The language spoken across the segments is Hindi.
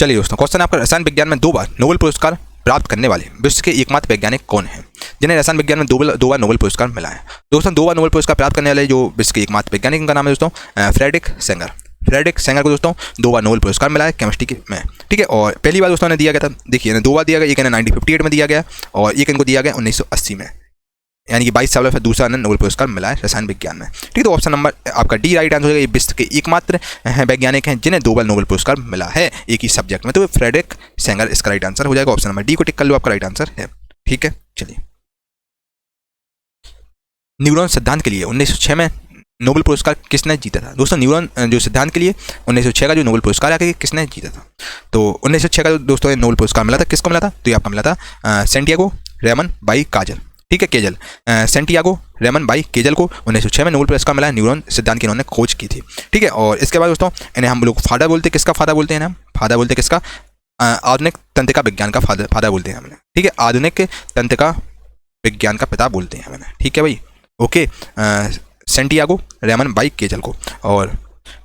चलिए दोस्तों, क्वेश्चन आपका रसायन विज्ञान में 2 बार नोबेल पुरस्कार प्राप्त करने वाले विश्व के एकमात्र वैज्ञानिक कौन हैं, जिन्हें रसायन विज्ञान में दो बार नोबेल पुरस्कार मिला है। दोस्तों 2 बार नोबेल पुरस्कार प्राप्त करने वाले जो विश्व के एकमात्र वैज्ञानिक, उनका नाम है दोस्तों फ्रेडरिक सेंगर। फ्रेडरिक सेंगर को दोस्तों 2 बार नोबेल पुरस्कार मिला है केमिस्ट्री में, ठीक है। और पहली बार दोस्तों ने दिया गया था, देखिए 2 बार दिया गया, एक इन्हें 1958 में दिया गया और एक इनको दिया गया 1980 में, यानी कि 22 साल बाद दूसरा नोबेल पुरस्कार मिला है रसायन विज्ञान में, ठीक है। तो ऑप्शन नंबर आपका डी राइट आंसर हो जाएगा। ये विश्व के एकमात्र वैज्ञानिक हैं जिन्हें 2 बार नोबेल पुरस्कार मिला है एक ही सब्जेक्ट में, तो फ्रेडरिक सेंगर इसका राइट आंसर हो जाएगा। ऑप्शन नंबर डी को टिक कर लो, आपका राइट आंसर है, ठीक है। चलिए, न्यूरॉन सिद्धांत के लिए 1906 में नोबेल पुरस्कार किसने जीता था। दोस्तों न्यूरॉन जो सिद्धांत के लिए 1906 का जो नोबेल पुरस्कार है किसने जीता था, तो 1906 का दोस्तों नोबेल पुरस्कार मिला था, किसको मिला था, तो ये आपका मिला था सेंटियागो रेमन बाई काजल, ठीक है, Cajal. Santiago Ramon by Cajal को 1906 में नोबेल पुरस्कार मिला है, न्यूरॉन सिद्धांत की इन्होंने खोज की थी, ठीक है। और इसके बाद दोस्तों इन्हें हम लोग फादर बोलते हैं, किसका फादर बोलते हैं हम, फादर बोलते हैं किसका, आधुनिक तंत्रिका विज्ञान का फादर बोलते हैं हमने, ठीक है, आधुनिक तंत्रिका विज्ञान का पिता बोलते हैं हमने, ठीक है भाई, okay. Santiago Ramon by Cajal को, और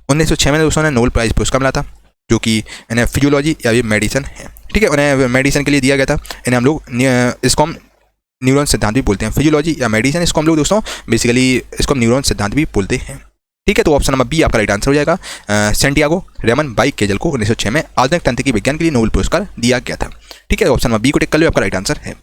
1906 में दोस्तों ने नोबेल प्राइज पुरस्कार मिला था, जो कि इन्हें फिजियोलॉजी या मेडिसिन है, ठीक है, उन्हें मेडिसिन के लिए दिया गया था। इन्हें हम लोग इसको हम न्यूरॉन सिद्धांत भी बोलते हैं, फिजियोलॉजी या मेडिसिन, इसको हम लोग दोस्तों बेसिकली इसको हम न्यूरॉन सिद्धांत भी बोलते हैं, ठीक है। तो ऑप्शन नंबर बी आपका राइट आंसर हो जाएगा। सेंटियागो रेमन बाई केजल को 1906 में आधुनिक तंत्रिकी विज्ञान के लिए नोबेल पुरस्कार दिया गया था, ठीक है। ऑप्शन नंबर बी को टिक कर लो, आपका राइट आंसर है।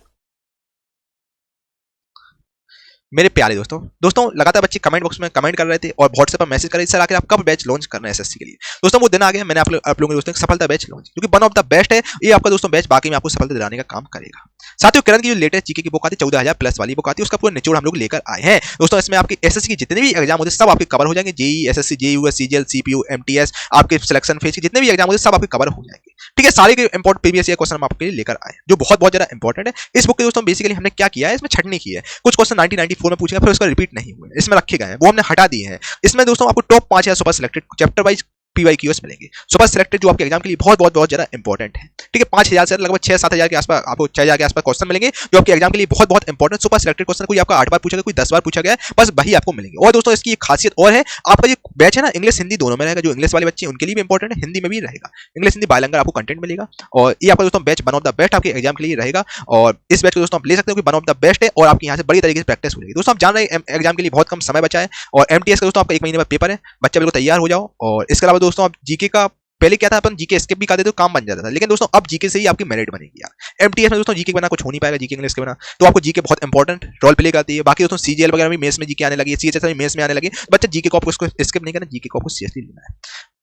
मेरे प्यारे दोस्तों लगातार बच्चे कमेंट बॉक्स में कमेंट कर रहे थे और व्हाट्सएप पर मैसेज कर रहे थे, सर आखिर आप कब बैच लॉन्च कर रहे हैं एसएससी के लिए। दोस्तों वो दिन आ गया, मैंने आप लोगों के दोस्तों सफलता बैच लॉन्च, क्योंकि वन ऑफ द बेस्ट है ये आपका दोस्तों बैच, बाकी में आपको सफलता दिलाने का काम करेगा। साथियों किरण की जो लेटेस्ट जीके की बुक आती है 14,000 प्लस वाली बुक आती है, उसका पूरा निचोड़ हम लोग लेकर आए हैं दोस्तों। इसमें आपके एसएससी के जितने भी एग्जाम होते हैं सब आपके कवर हो जाएंगे, JE SSC JUS CGL CPU MTS, आपके सिलेक्शन फेज के जितने भी एग्जाम होते हैं सब आपके कवर हो जाएंगे, ठीक है। सारे के इंपॉर्टेंट प्रीवियस ईयर क्वेश्चन हम आपके लिए लेकर आए जो बहुत ज्यादा इंपॉर्टेंट है। इस बुक के दोस्तों बेसिकली हमने क्या किया है, इसमें छटनी की है, कुछ क्वेश्चन 1994 में पूछे गए फिर उसका रिपीट नहीं हुए, इसमें रखे गए हैं वो हमने हटा दिए हैं। इसमें दोस्तों आपको टॉप 5 या super selected chapter wise PYQs मिलेंगे, सुपर सिलेक्टेड जो आपके एग्जाम के लिए बहुत ज्यादा इंपॉर्टेंट है, ठीक है। 5,000 से लगभग 6-7 हज़ार के आसपास आपको 6,000 के आसपास क्वेश्चन मिलेंगे जो आपके एग्जाम के लिए बहुत इंपॉर्टेंट सुपर सिलेक्टेड क्वेश्चन, कोई आपका 8 बार पूछा गया, कोई 10 बार पूछा गया, बस वही आपको मिलेंगे। और दोस्तों इसकी एक खासियत और है, आपका जो बैच है ना इंग्लिश हिंदी दोनों में रहेगा, जो इंग्लिश वाले बच्चे उनके लिए भी इंपॉर्टेंट है, हिंदी में भी रहेगा, इंग्लिश हिंदी बायलैंग्वेज आपको कंटेंट मिलेगा। और ये आपका दोस्तों batch one of the best आपके एग्जाम के लिए रहेगा, और इस बैच को दोस्तों आप ले सकते हो कि वन ऑफ द बेस्ट है और आपकी यहाँ से बड़ी तरीके से प्रैक्टिस हो जाएगी। दोस्तों आप जान रहे हैं एग्जाम के लिए बहुत कम समय बचा है और MTS का दोस्तों आपका 1 महीने में पेपर है, बच्चा बिल्कुल तैयार हो जाओ। और इसके अलावा दोस्तों आप जीके का पहले क्या था, अपन जीके स्किप भी कर देते तो काम बन जाता था, लेकिन दोस्तों अब जीके से ही आपकी मेरिट बनेगी यार। MTS में दोस्तों जीके के बिना कुछ हो नहीं पाएगा, जीके इंग्लिश के बिना, तो आपको जीके बहुत इंपॉर्टेंट रोल प्ले करती है। बाकी दोस्तों सीजीएल वगैरह भी मेंस में जीके आने लगी है, CHS में मेंस में आने लगी, बच्चा जीके को आपको इसको स्किप नहीं करना, जीके को आपको सीरियसली लेना है।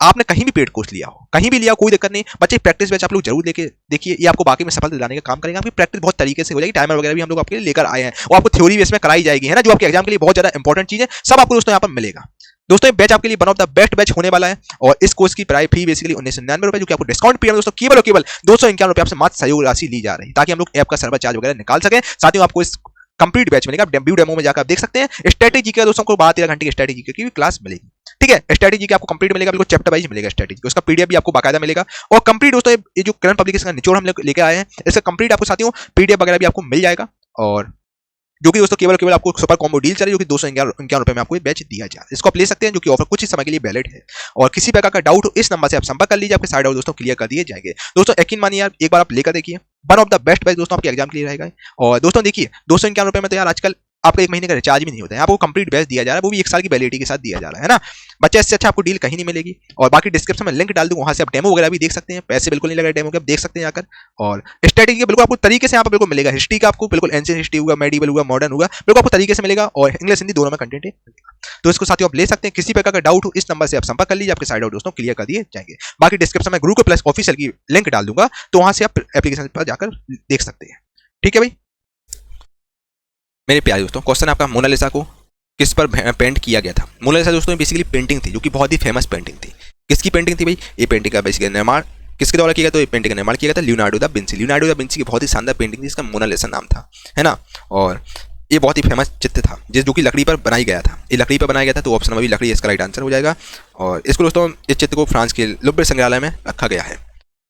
आपने कहीं भी पेड कोर्स लिया हो, कहीं भी लिया कोई दिक्कत नहीं, बच्चे प्रैक्टिस बैच आप लोग जरूर लेके देखिए, ये आपको बाकी में सफलता दिलाने का काम करेगा। आपकी प्रैक्टिस बहुत तरीके से हो जाएगी, टाइमर वगैरह भी हम लोग आपके लिए लेकर आए हैं और आपको थ्योरी भी इसमें कराई जाएगी, है ना, जो आपके एग्जाम के लिए बहुत ज्यादा इंपॉर्टेंट चीज है, सब आपको दोस्तों यहाँ पर मिलेगा। दोस्तों ये बैच आपके लिए one of the best batch होने वाला है और इस कोर्स की प्राइस फी बेसिकली 1999 रुपए, जो कि आपको डिस्काउंट पीरियड दोस्तों केवल और केवल 251 रुपए आपसे मात्र सहयोग राशि ली जा रही है, ताकि हम लोग ऐप का सर्वर चार्ज वगैरह निकाल सकें। साथ ही आपको इस कंप्लीट बैच मिलेगा, व्यू डेमो में जाकर आप देख सकते हैं। स्ट्रेटेजी का दोस्तों को 12-13 घंटे की स्ट्रेटेजी की भी क्लास मिलेगी, ठीक है। स्ट्रेटेजी की आपको कंप्लीट मिलेगा, बिल्कुल चैप्टर वाइज मिलेगा स्ट्रेटेजी, उसका PDF भी आपको बाकायदा मिलेगा। और कंप्लीट दोस्तों ये जो करंट पब्लिकेशन का निचोड़ हम लोग लेके आए हैं, इसका कंप्लीट आपको साथियों PDF वगैरह भी आपको मिल जाएगा, और जो कि दोस्तों केवल आपको सुपर कॉम्बो डील चल रही है, जो कि 251 रुपए में आपको ये बैच दिया जा रहा है। इसको आप ले सकते हैं, जो कि ऑफर कुछ ही समय के लिए वैलिड है। और किसी प्रकार का डाउट हो इस नंबर से आप संपर्क कर लीजिए, आपके सारे डाउट दोस्तों क्लियर कर दिए जाएंगे। दोस्तों यकीन मानिए यार, एक बार आप लेकर देखिए, one of the best batch दोस्तों आपके एग्जाम के लिए रहेगा। और दोस्तों देखिए 251 रुपए में तो यार आजकल आपका 1 महीने का रिचार्ज भी नहीं होता है, आपको कंप्लीट बैच दिया जा रहा है, वो भी 1 साल की वैलिडिटी के साथ दिया जा रहा है ना बच्चे। इससे अच्छा आपको डील कहीं नहीं मिलेगी। और बाकी डिस्क्रिप्शन में लिंक डाल दूंगा, वहां से आप डेमो वगैरह भी देख सकते हैं, पैसे बिल्कुल नहीं लग रहे डेमो के, आप देख सकते हैं आकर। और स्ट्रेटेजी का बिल्कुल आपको तरीके से यहाँ पर बिल्कुल मिलेगा, हिस्ट्री का आपको बिल्कुल एंशिएंट हिस्ट्री होगा, मेडिवल होगा, मॉडर्न होगा, बिल्कुल आपको तरीके से मिलेगा, और इंग्लिश हिंदी दोनों में कंटेंट है, तो इसको साथियों आप ले सकते हैं। किसी प्रकार का डाउट हो इस नंबर से आप संपर्क कर लीजिए, आपके सारे डाउट दोस्तों क्लियर कर दिए जाएंगे। बाकी डिस्क्रिप्शन में गुरुकुल प्लस ऑफिशियल की लिंक डाल दूंगा, तो वहां से आप एप्लीकेशन पर जाकर देख सकते हैं, ठीक है भाई। मेरे प्यारे दोस्तों क्वेश्चन आपका, मोनालिसा को किस पर पेंट किया गया था। मोनालिसा दोस्तों बेसिकली पेंटिंग थी, जो कि बहुत ही फेमस पेंटिंग थी। किसकी पेंटिंग थी भाई, ये पेंटिंग का बेसिकली निर्माण किसके द्वारा किया गया, तो ये पेंटिंग का निर्माण किया गया था Leonardo da Vinci. Leonardo da Vinci की बहुत ही शानदार पेंटिंग थी, इसका मोनालिसा नाम था, है ना। और ये बहुत ही फेमस चित्र था, जो कि लकड़ी पर बनाई गया था, ये लकड़ी पर बनाया गया था, तो ऑप्शन में भी लकड़ी इसका राइट आंसर हो जाएगा। और इसको दोस्तों इस चित्र को फ्रांस के लुब्रे संग्रहालय में रखा गया है,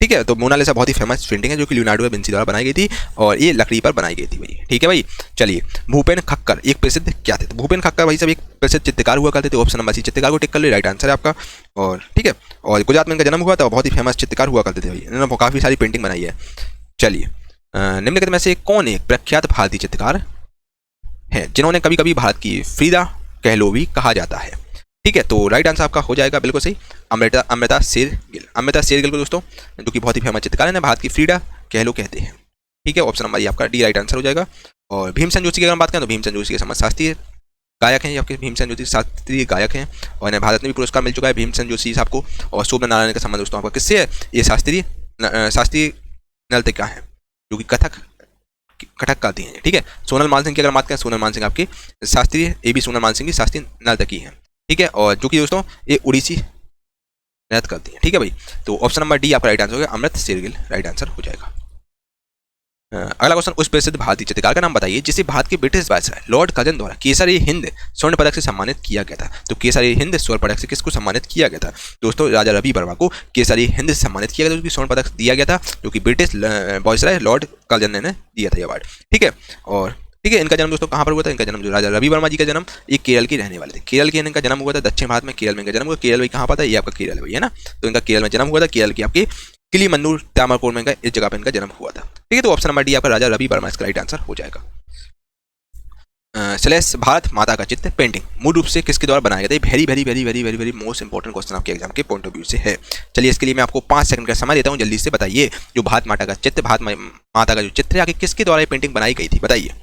ठीक है। तो मोनालिसा बहुत ही फेमस पेंटिंग है जो कि लियोनार्डो दा विंची द्वारा बनाई गई थी और ये लकड़ी पर बनाई गई थी भाई। ठीक है भाई। चलिए, भूपेन खक्कर एक प्रसिद्ध क्या थे? तो भूपेन खक्कर भाई सब एक प्रसिद्ध चित्रकार हुआ करते थे। ऑप्शन नंबर सी चित्रकार को टिक कर ली, राइट आंसर है आपका। और ठीक है, और गुजरात में इनका जन्म हुआ था और बहुत ही फेमस चित्रकार हुआ करते थे भाई। इन्होंने काफ़ी सारी पेंटिंग बनाई है। चलिए, निम्नलिखित में से कौन एक प्रख्यात भारतीय चित्रकार है जिन्होंने कभी कभी भारत की फ्रीदा कहलो भी कहा जाता है? ठीक है, तो राइट आंसर आपका हो जाएगा बिल्कुल सही, अमृता शेरगिल। अमृता शेरगिल को दोस्तों, जो कि बहुत ही फेमस चित्रकार है, भारत की फ्रीडा कहलो कहते हैं। ठीक है, ऑप्शन नंबर ये आपका डी राइट आंसर हो जाएगा। और भीमसेन जोशी की अगर हम बात करें तो भीमसेन जोशी के समाज शास्त्रीय गायक हैं, आपके भीमसेन जोशी शास्त्रीय गायक हैं और इन्हें भारत में भी पुरस्कार मिल चुका है भीमसेन जोशी साहब को। और शोभना नारायण का संबंध दोस्तों आपका किससे है? ये शास्त्रीय नर्तकियां हैं जो कि कथक गाती हैं। ठीक है, सोनल मानसिंह की अगर बात करें, सोनल मानसिंह आपकी शास्त्रीय AB सोनल मानसिंह की शास्त्रीय नर्तकी हैं। ठीक है, और जो कि दोस्तों ये उड़ीसी नृत्य करती हैं। ठीक है भाई, तो ऑप्शन नंबर डी आपका राइट आंसर होगा, अमृत शेरगिल राइट आंसर हो जाएगा। अगला क्वेश्चन, उस प्रसिद्ध भारतीय चित्रकार का नाम बताइए जिसे भारत के ब्रिटिश वायसराय लॉर्ड कर्जन द्वारा केसरी हिंद स्वर्ण पदक से सम्मानित किया गया था। तो केसरी हिंद स्वर्ण पदक से किसको सम्मानित किया गया था? दोस्तों राजा रवि वर्मा को केसरी हिंद से सम्मानित किया गया था, जो कि स्वर्ण पदक दिया गया था, जो कि ब्रिटिश वायसराय लॉर्ड कर्जन ने दिया था ये अवार्ड। ठीक है, और ठीक है, इनका जन्म दोस्तों कहाँ पर हुआ था? इनका जन्म जो राजा रवि वर्मा जी का जन्म, ये केरल के रहने वाले थे। केरल के इनका जन्म हुआ था, दक्षिण भारत में केरल में इनका जन्म हुआ। केरल भाई कहाँ पर था? ये आपका केरल है ना, तो इनका केरल में जन्म हुआ था। केरल की आपकी किलीमन्नूर तामरकोट में इस जगह पर इनका जन्म हुआ था। ठीक है, तो ऑप्शन नंबर डी आपका राजा रवि वर्मा इसका राइट आंसर हो जाएगा। स्लैश भारत माता का चित्र पेंटिंग मूल रूप से किसके द्वारा बनाया गया था? Very very very very very very most important question आपके एग्जाम के पॉइंट ऑफ व्यू से है। चलिए, इसके लिए मैं आपको 5 सेकंड का समय देता हूँ, जल्दी से बताइए जो भारत माता का चित्र, भारत माता का जो चित्र है, आगे किसके द्वारा ये पेंटिंग बनाई गई थी? बताइए।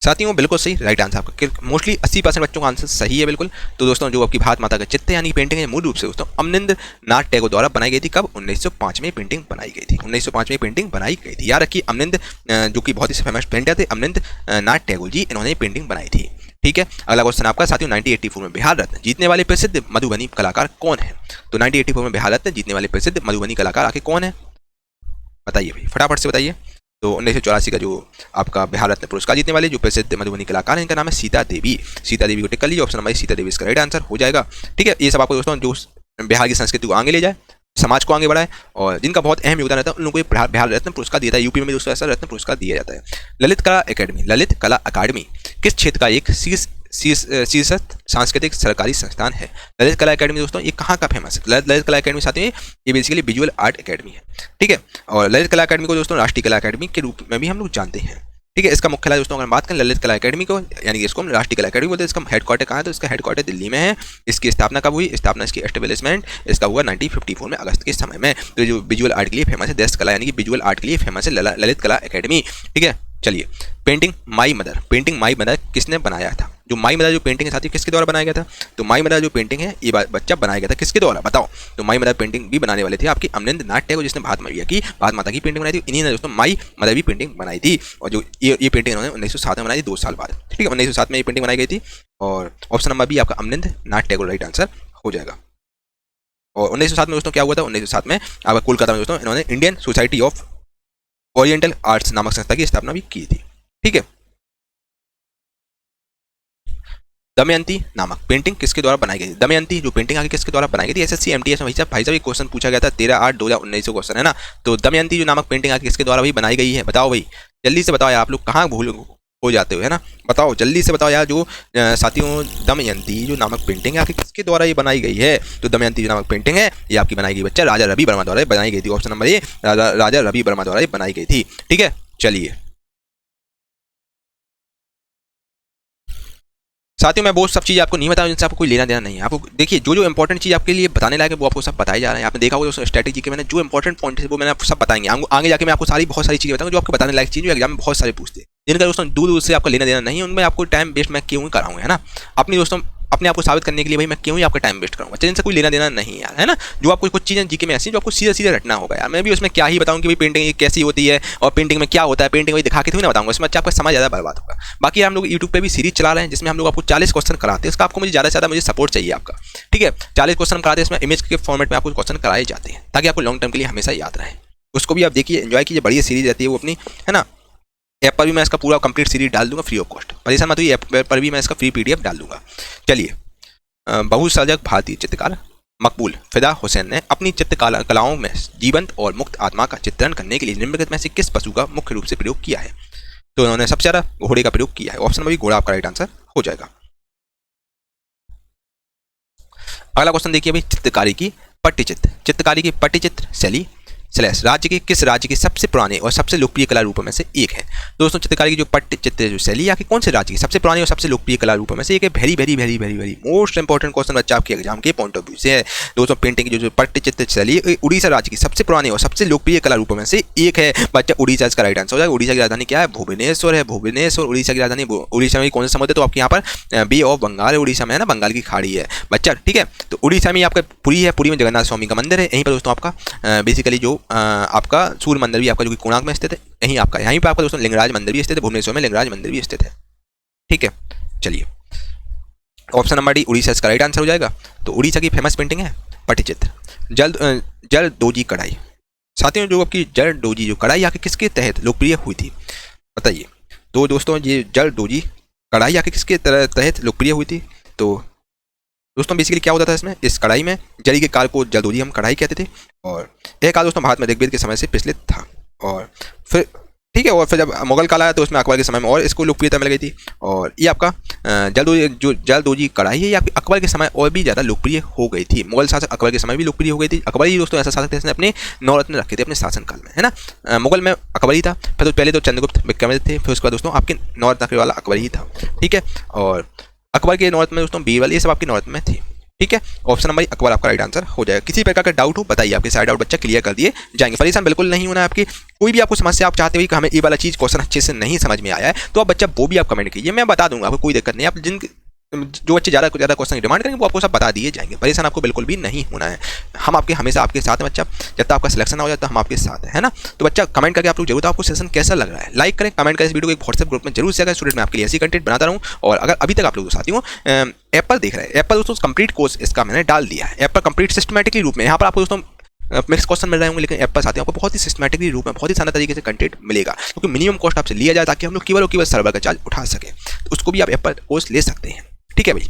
साथियों बिल्कुल सही, राइट आंसर आपका मोस्टली 80% बच्चों का आंसर सही है बिल्कुल। तो दोस्तों जो आपकी भारत माता का चित्र यानी पेंटिंग है, मूल रूप से दोस्तों अमनिंद्र नाथ टैगोर द्वारा बनाई गई थी। कब? 1905 में पेंटिंग बनाई गई थी। 1905 में पेंटिंग बनाई गई थी। याद रखिए, अमनिंद्र जो कि बहुत ही फेमस पेंटर थे, अमनिंद्र नाथ टैगोर जी, इन्होंने पेंटिंग बनाई थी। ठीक है, अगला क्वेश्चन आपका साथियों, 1984 में बिहार रत्न जीतने वाले प्रसिद्ध मधुबनी कलाकार कौन है? तो 1984 में बिहार रत्न जीतने वाले प्रसिद्ध मधुबनी कलाकार आखिर कौन है? बताइए भाई, फटाफट से बताइए। तो 1984 का जो आपका बिहार रत्न पुरस्कार जीतने वाले जो प्रसिद्ध मधुबनी कलाकार हैं, इनका नाम है सीता देवी। सीता देवी को टिक कर लीजिए, ऑप्शन नंबर सीता देवी इसका राइट आंसर हो जाएगा। ठीक है, ये सब आपको दोस्तों जो बिहार की संस्कृति को आगे ले जाए, समाज को आगे बढ़ाए और जिनका बहुत अहम योगदान रहता है, उन लोगों को बिहार रत्न पुरस्कार दिया जाता है। यूपी में भी दोस्तों ऐसा रत्न पुरस्कार दिया जाता है। ललित कला अकादमी किस क्षेत्र का एक शीर्षस्थ सांस्कृतिक सरकारी संस्थान है? ललित कला अकेडमी दोस्तों ये कहाँ का फेमस है? ललित कला अकेडमी साथ में ये बेसिकली विजुअल आर्ट अकेडमी है। ठीक है, और ललित कला अकेडमी को दोस्तों राष्ट्रीय कला अकेडमी के रूप में भी हम लोग जानते हैं। ठीक है, इसका मुख्यालय दोस्तों अगर बात करें ललित कला अकेडमी को, यानी कि इसको हम राष्ट्रीय कला अकेडमी बोलते हैं। इसका हेडक्वार्टर कहाँ है? तो इसका हेडक्वार्टर दिल्ली में है। इसकी स्थापना कब हुई? स्थापना इसकी एस्टेब्लिशमेंट इसका हुआ 1954 में अगस्त के समय में। तो जो विजुअल आर्ट के लिए फेमस है, दस्त कला यानी कि विजुअल आर्ट के लिए फेमस है ललित कला अकेडमी। ठीक है, चलिए, पेंटिंग माई मदर किसने बनाया था? जो माई मदर जो पेंटिंग है साथी किसके द्वारा बनाया गया था? तो माई मदर जो पेंटिंग है ये बच्चा बनाया गया था किसके द्वारा? बताओ। तो माई मदर पेंटिंग भी बनाने वाले थे आपकी अमनिंद्र नाथ टैगोर, जिसने भारत माता की पेंटिंग बनाई थी। इन्हीं ने दोस्तों माई मदर भी पेंटिंग बनाई थी और जो ये पेंटिंग इन्होंने 1907 में बनाई थी, 2 साल बाद। ठीक है, 1907 में ये पेंटिंग बनाई गई थी और ऑप्शन नंबर बी आपका अमनिंद्र नाथ टैगोर राइट आंसर हो जाएगा। और 1907 में दोस्तों क्या हुआ था? 1907 में आपका कोलकाता में दोस्तों इन्होंने Indian society of oriental arts नामक संस्था की स्थापना भी की थी। ठीक है, दमयंती नामक पेंटिंग किसके द्वारा बनाई गई थी? दमयंती जो पेंटिंग आगे किसके द्वारा बनाई गई थी? एसएससी एमटीएस में भाई साहब ये क्वेश्चन पूछा गया था 13/8/2019 क्वेश्चन है ना। तो दमयंती जो नामक पेंटिंग आगे किसके द्वारा भी बनाई गई है? बताओ भाई, जल्दी से बताओ यार, आप लोग कहाँ भूल हो जाते हो है ना। बताओ जल्दी से बताओ यार, जो साथियों दमयंती जो नामक पेंटिंग है आखिर किसके द्वारा ये बनाई गई है? तो दमयंती जो नामक पेंटिंग है ये आपकी बनाई गई बच्चा राजा रवि वर्मा द्वारा बनाई गई थी। Option number A Raja Ravi Varma द्वारा बनाई गई थी। ठीक है, चलिए साथियों, मैं बहुत सब चीज़ आपको नहीं बताऊँ जिनसे आपको कोई लेना देना नहीं है। आपको देखिए जो इंपॉर्टेंट चीज़ आपके लिए बताने लायक है वो आपको सब बताए जा रहे हैं। आपने देखा होगा दोस्तों स्ट्रैटेजी के मैंने जो इंपॉर्टेंट पॉइंट है वो मैंने आपको सब बताएंगे। आगे जाके मैं आपको बहुत सारी चीज़ें बताऊंगा जो आपको बताने लायक चीज़ जो एग्जाम में बहुत सारे पूछते हैं, जिनका दोस्तों दूर से आपका लेना देना नहीं है। उनमें आपको टाइम वेस्ट मैं क्यों ही कराऊंगा है ना, अपनी दोस्तों अपने आपको साबित करने के लिए भाई मैं क्यों ही आपका टाइम वेस्ट करूंगा। जिनसे कोई लेना देना नहीं यार है ना। जो आपको कुछ चीज़ें जीके में ऐसी जो आपको सीधा सीधा रटना होगा यार। मैं भी उसमें क्या ही बताऊं कि भाई पेंटिंग ये कैसी होती है और पेंटिंग में क्या होता है, पेंटिंग वही दिखा के थोड़ी ना बताऊंगा। इसमें आपका समय ज़्यादा बर्बाद होगा। बाकी हम लोग यूट्यूब पे भी सीरीज चला रहे हैं जिसमें हम लोग आपको 40 क्वेश्चन कराते हैं। इसका आपको मुझे ज़्यादा से ज़्यादा मुझे सपोर्ट चाहिए आपका। ठीक है, 40 क्वेश्चन कराते हैं, इसमें इमेज के फॉर्मेट में आपको क्वेश्चन कराए जाते हैं ताकि आपको लॉन्ग टर्म के लिए हमेशा याद रहे। उसको भी आप देखिए, एंजॉय कीजिए, बढ़िया सीरीज रहती है वो अपनी है ना। ऐप पर भी मैं इसका पूरा कंप्लीट सीरीज डाल दूंगा फ्री ऑफ कॉस्ट, परेशान मत होइए, ऐप पर भी मैं इसका फ्री पीडीएफ डाल दूंगा। चलिए, बहुसर्जक भारतीय चित्रकार मकबूल फिदा हुसैन ने अपनी चित्रकला कलाओं में जीवंत और मुक्त आत्मा का चित्रण करने के लिए निम्नलिखित में से किस पशु का मुख्य रूप से प्रयोग किया है? तो उन्होंने सबसे ज्यादा घोड़े का प्रयोग किया है। ऑप्शन में भी घोड़ा आपका राइट आंसर हो जाएगा। अगला क्वेश्चन देखिए भाई, चित्रकारी की पट्टचित्र, चित्रकारी की पट्टचित्र शैली स्लैश राज्य के किस राज्य के सबसे पुराने और सबसे लोकप्रिय कला रूपों में से एक है? दोस्तों चित्रकारी की जो पट्टचित्र जो शैली या कि कौन से राज्य की सबसे पुराने और सबसे लोकप्रिय कला रूपों में से एक है? Very very very very very most important question बच्चा आपके एग्जाम के पॉइंट ऑफ व्यू से है। दोस्तों पेंटिंग की जो पट्टचित्र शैली उड़ीसा राज्य की सबसे पुराने और सबसे लोकप्रिय कला रूपों में से एक है। बच्चा उड़ीसा इसका राइट आंसर हो जाएगा। उड़ीसा की राजधानी क्या है? भुवनेश्वर है। भुवनेश्वर उड़ीसा की राजधानी। उड़ीसा में कौन सा समुद्र है? तो आपके यहाँ पर बे ऑफ बंगाल है, उड़ीसा में है ना, बंगाल की खाड़ी है बच्चा, ठीक है। तो उड़ीसा में आपका पुरी है, पुरी में जगन्नाथ स्वामी का मंदिर है। यहीं पर दोस्तों आपका बेसिकली जो आपका सूर्य मंदिर भी आपका जो कि कोणार्क में स्थित है, यहीं आपका यहीं पर आपका दोस्तों लिंगराज मंदिर भी स्थित है। भुवनेश्वर में लिंगराज मंदिर भी स्थित है, ठीक है। चलिए, ऑप्शन नंबर डी उड़ीसा इसका राइट आंसर हो जाएगा। तो उड़ीसा की फेमस पेंटिंग है पट्टचित्र। जरदोजी कढ़ाई, साथियों जो आपकी जरदोजी जो कढ़ाई आके किसके तहत लोकप्रिय हुई थी बताइए? तो दोस्तों ये जरदोजी कढ़ाई आके किसके तहत लोकप्रिय हुई थी? तो दोस्तों बेसिकली क्या होता था इसमें, इस कढ़ाई में जरी के काल को जरदोजी हम कढ़ाई कहते थे, और यह काल दोस्तों भारत में ऋग्वेद के समय से प्रचलित था। और फिर ठीक है, और फिर जब मुगल काल आया तो उसमें अकबर के समय में और इसको लोकप्रियता मिल गई थी। और ये आपका जरदोजी कढ़ाई है ये आपकी अकबर के समय और भी ज़्यादा लोकप्रिय हो गई थी। मुगल शासक अकबर के समय भी लोकप्रिय हो गई थी। अकबर ही दोस्तों ऐसा शासक थे जिसने अपने 9 रत्न रखे थे अपने शासनकाल में, है ना। मुगल में अकबर ही था, फिर तो पहले तो चंद्रगुप्त विक्रमादित्य थे, फिर उसके बाद दोस्तों आपके 9 रत्न वाला अकबर ही था, ठीक है। और अकबर के 9 रत्न में दोस्तों बीरबल ये सब आपके 9 रत्न में थी, ठीक है। ऑप्शन नंबर अकबर आपका राइट आंसर हो जाएगा। किसी प्रकार का डाउट हो बताइए, आपके सारे डाउट बच्चा क्लियर कर दिए जाएंगे। परेशान बिल्कुल नहीं होना है। आपकी कोई भी आपको समस्या आप चाहते हो कि हमें ये वाला चीज़ क्वेश्चन अच्छे से नहीं समझ में आया है, तो आप बच्चा वो भी आप कमेंट कीजिए, मैं बता दूंगा, आपको कोई दिक्कत नहीं। आप जिन जो बच्चे ज़्यादा क्वेश्चन की डिमांड करेंगे वो आपको सब बता दिए जाएंगे। परेशान आपको बिल्कुल भी नहीं होना है। हम आपके हमेशा आपके साथ हैं बच्चा, जब तक आपका सिलेक्शन हो जाता है हम आपके साथ हैं, है ना। तो बच्चा कमेंट करके आप लोग जरूर आपको सेशन कैसा लग रहा है लाइक करें, कमेंट करें, इस वीडियो को एक व्हाट्सएप ग्रुप में जरूर शेयर करें। स्टूडेंट मैं आपके लिए ऐसी कंटेंट बनाता रहूँ। और अगर अभी तक आप लोग साथी हो ऐप पर देख रहे हैं, ऐप पर दोस्तों कंप्लीट कोर्स इसका मैंने डाल दिया है। ऐप पर कंप्लीट सिस्टमेटिकली रूप में यहाँ पर आपको दोस्तों मिक्स क्वेश्चन मिल रहे होंगे, लेकिन ऐप पर साथियों आपको बहुत ही सिस्टमेटिकली रूप में बहुत ही शानदार तरीके से कंटेंट मिलेगा, क्योंकि मिनिमम कॉस्ट आपसे लिया जाए ताकि हम लोग केवल और केवल सर्वर का चार्ज उठा सके। तो उसको भी आप ऐप पर कोर्स ले सकते हैं, ठीक है भाई।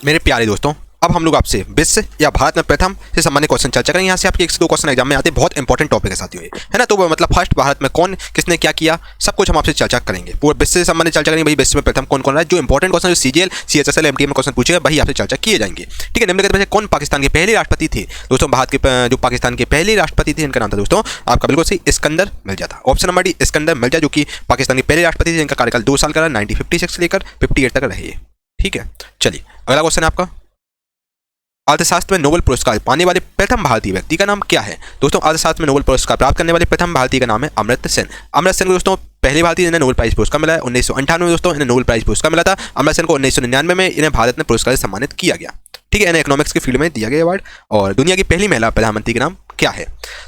मेरे प्यारे दोस्तों, अब हम लोग आपसे विश्व या भारत में प्रथम से संबंधित क्वेश्चन चर्चा करेंगे। यहाँ से आपके 1 से 2 क्वेश्चन एग्जाम में आते हैं, बहुत इंपॉर्टेंट टॉपिक है साथियों, है ना। तो मतलब फर्स्ट भारत में कौन किसने क्या किया सब कुछ हम आपसे चर्चा करेंगे। पूरे विश्व से संबंधित चर्चा करेंगे, भाई विश्व में प्रथम कौन कौन रहा है। जो इंपॉर्टेंट क्वेश्चन जो सीजीएल सीएचएसएल एमटीए में क्वेश्चन पूछेगा वही आपसे चर्चा किए जाएंगे, ठीक है। निम्नलिखित में से कौन पाकिस्तान के पहले राष्ट्रपति थे? दोस्तों भारत के जो पाकिस्तान के पहले राष्ट्रपति थे इनका नाम था दोस्तों आपका बिल्कुल सही सिकंदर मिर्जा था। Option number D Sikandar Mirza, जो कि पाकिस्तान के पहले राष्ट्रपति थे। इनका कार्यकाल 2 साल का रहा, 1956 से लेकर 58 तक रहे, ठीक है। चलिए अगला क्वेश्चन है आपका, अर्थशास्त्र में नोबेल पुरस्कार पाने वाले प्रथम भारतीय व्यक्ति का नाम क्या है? दोस्तों अर्थशास्त्र में नोबेल पुरस्कार प्राप्त करने वाले प्रथम भारतीय का नाम है अमर्त्य सेन। अमर्त्य सेन को दोस्तों पहले भारतीय जिन्हें नोबेल प्राइज पुरस्कार मिला है 1998 में दोस्तों इन्हें नोबेल प्राइज पुरस्कार मिला था। अमर्त्य सेन को 1999 में इन्हें भारत में पुरस्कार से सम्मानित किया गया, ठीक है। इन्हें इकोनॉमिक्स के फील्ड में दिया गया अवार्ड। और दुनिया की पहली महिला प्रधानमंत्री का नाम क्या है?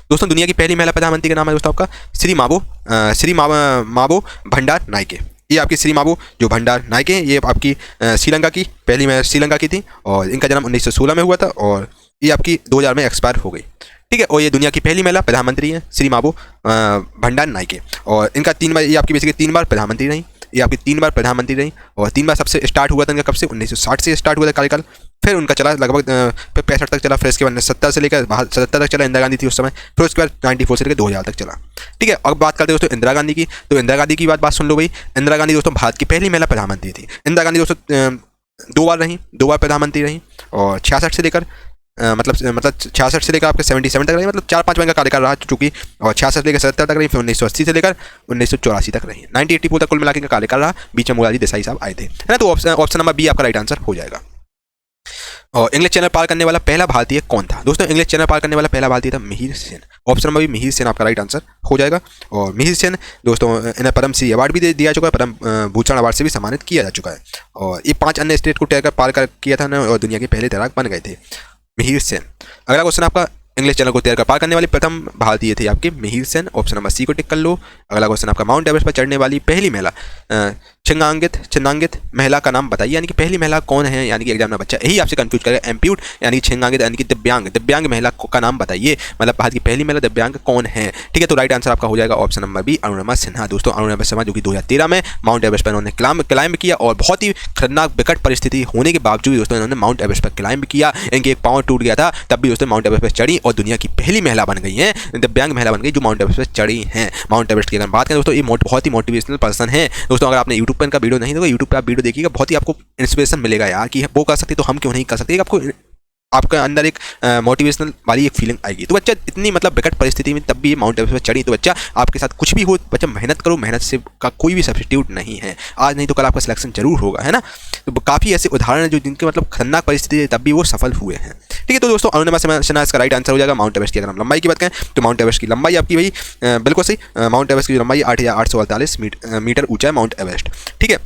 दोस्तों दुनिया की पहली महिला प्रधानमंत्री का नाम है दोस्तों आपका श्री माबो भंडार नायके। ये आपकी श्री माबो जो भंडार नायके, ये आपकी श्रीलंका की पहली महिला श्रीलंका की थी, और इनका जन्म 1916 में हुआ था, और ये आपकी 2000 में एक्सपायर हो गई, ठीक है। और ये दुनिया की पहली महिला प्रधानमंत्री है श्री माबो भंडार नायके। और इनका 3 बार, ये आपकी बेसिकली 3 बार प्रधानमंत्री रही, ये आपकी 3 बार प्रधानमंत्री रही। और 3 बार सबसे स्टार्ट हुआ था इनका कब से? 1960 से स्टार्ट हुआ था कार्यकाल, फिर उनका चला लगभग 65 तक चला, फिर इसके बाद 70 से लेकर 77 तक चला, इंदिरा गांधी थी उस समय, फिर उसके बाद 94 से लेकर 2000 तक चला, ठीक है। अब बात करते हैं दोस्तों इंदिरा गांधी की। तो इंदिरा गांधी की बात सुन लो भाई। इंदिरा गांधी दोस्तों भारत की पहली महिला प्रधानमंत्री थी। इंदिरा गांधी दोस्तों 2 बार रही, 2 बार प्रधानमंत्री रही, और 66 से लेकर मतलब 66 से लेकर आपके 77 तक रही, मतलब 4-5 महीने का कार्यकाल रहा चूंकि। और 66 से लेकर 77 तक रही, फिर 1980 से लेकर 1984 तक रही, 1984 तक कुल मिलाकर का कार्यकाल रहा। बीच में मोरारजी देसाई साहब आए थे, है ना। तो ऑप्शन नंबर बी आपका राइट आंसर हो जाएगा। और इंग्लिश चैनल पार करने वाला पहला भारतीय कौन था? दोस्तों इंग्लिश चैनल पार करने वाला पहला भारतीय था Mihir Sen. Option number B Mihir Sen आपका राइट आंसर हो जाएगा। और मिहिर सेन दोस्तों इन्हें पद्मश्री अवार्ड भी दिया चुका है, पद्म भूषण अवार्ड से भी सम्मानित किया जा चुका है। और ये 5 अन्य स्टेट को तैरकर पार किया था और दुनिया के पहले तैराक बन गए थे मिहिर सेन। अगला क्वेश्चन आपका, इंग्लिश चैनल को तैर कर पार करने वाली प्रथम भारतीय थी आपके Mihir Sen, option number C को टिक कर लो। अगला क्वेश्चन आपका माउंट एवरेस्ट पर चढ़ने वाली पहली महिला छिन्नांकित महिला का नाम बताइए, यानी कि पहली महिला कौन है, यानी कि एग्जाम में बच्चा यही आपसे कंफ्यूज करेगा। एम्प्यूट यानी कि छिन्नांकित यानी कि दिव्यांग महिला का नाम बताइए, मतलब भारत की पहली महिला दिव्यांग कौन है। ठीक है, तो राइट आंसर आपका हो जाएगा option number B, Arunima Sinha. दोस्तों अरुणिमा सिन्हा जो कि 2013 में माउंट एवरेस्ट पर उन्होंने क्लाइंब किया और बहुत ही खतरनाक विकट परिस्थिति होने के बावजूद दोस्तों इन्होंने माउंट एवरेस्ट पर क्लाइंब किया। इनके एक पाँव टूट गया था, तब भी दोस्तों माउंट एवरेस्ट पर चढ़ी और दुनिया की पहली महिला बन गई हैं, दिव्यांग महिला बन गई जो माउंट एवरेस्ट पर चढ़ी हैं। माउंट एवरेस्ट की अगर बात करें दोस्तों, ये बहुत ही मोटिवेशनल पर्सन है। दोस्तों अगर आपने यूट्यूब पर इनका वीडियो नहीं देखा, यूट्यूब पे आप वीडियो देखिएगा, बहुत ही आपको इंस्पिरेशन मिलेगा यार कि वो कर सकते तो हम क्यों नहीं कर सकते। आपको आपका अंदर एक मोटिवेशनल वाली एक फीलिंग आएगी। तो बच्चा इतनी मतलब विकट परिस्थिति में तब भी माउंट एवरेस्ट पर चढ़ी। तो बच्चा आपके साथ कुछ भी हो, बच्चा मेहनत करो, मेहनत से का कोई भी सब्स्टिट्यूट नहीं है। आज नहीं तो कल आपका सिलेक्शन जरूर होगा, है ना। तो काफ़ी ऐसे उदाहरण हैं जो जिनके मतलब खतरनाक परिस्थिति है तब भी वो सफल हुए हैं। ठीक है, तो दोस्तों अरुणिमा सिन्हा इसका राइट आंसर हो जाएगा। माउंट एवरेस्ट की अगर हम लंबाई की बात करें तो माउंट एवरेस्ट की लंबाई आपकी भाई बिल्कुल सही, माउंट एवरेस्ट की लंबाई 8,848 मीटर ऊंचा है माउंट एवरेस्ट। ठीक है,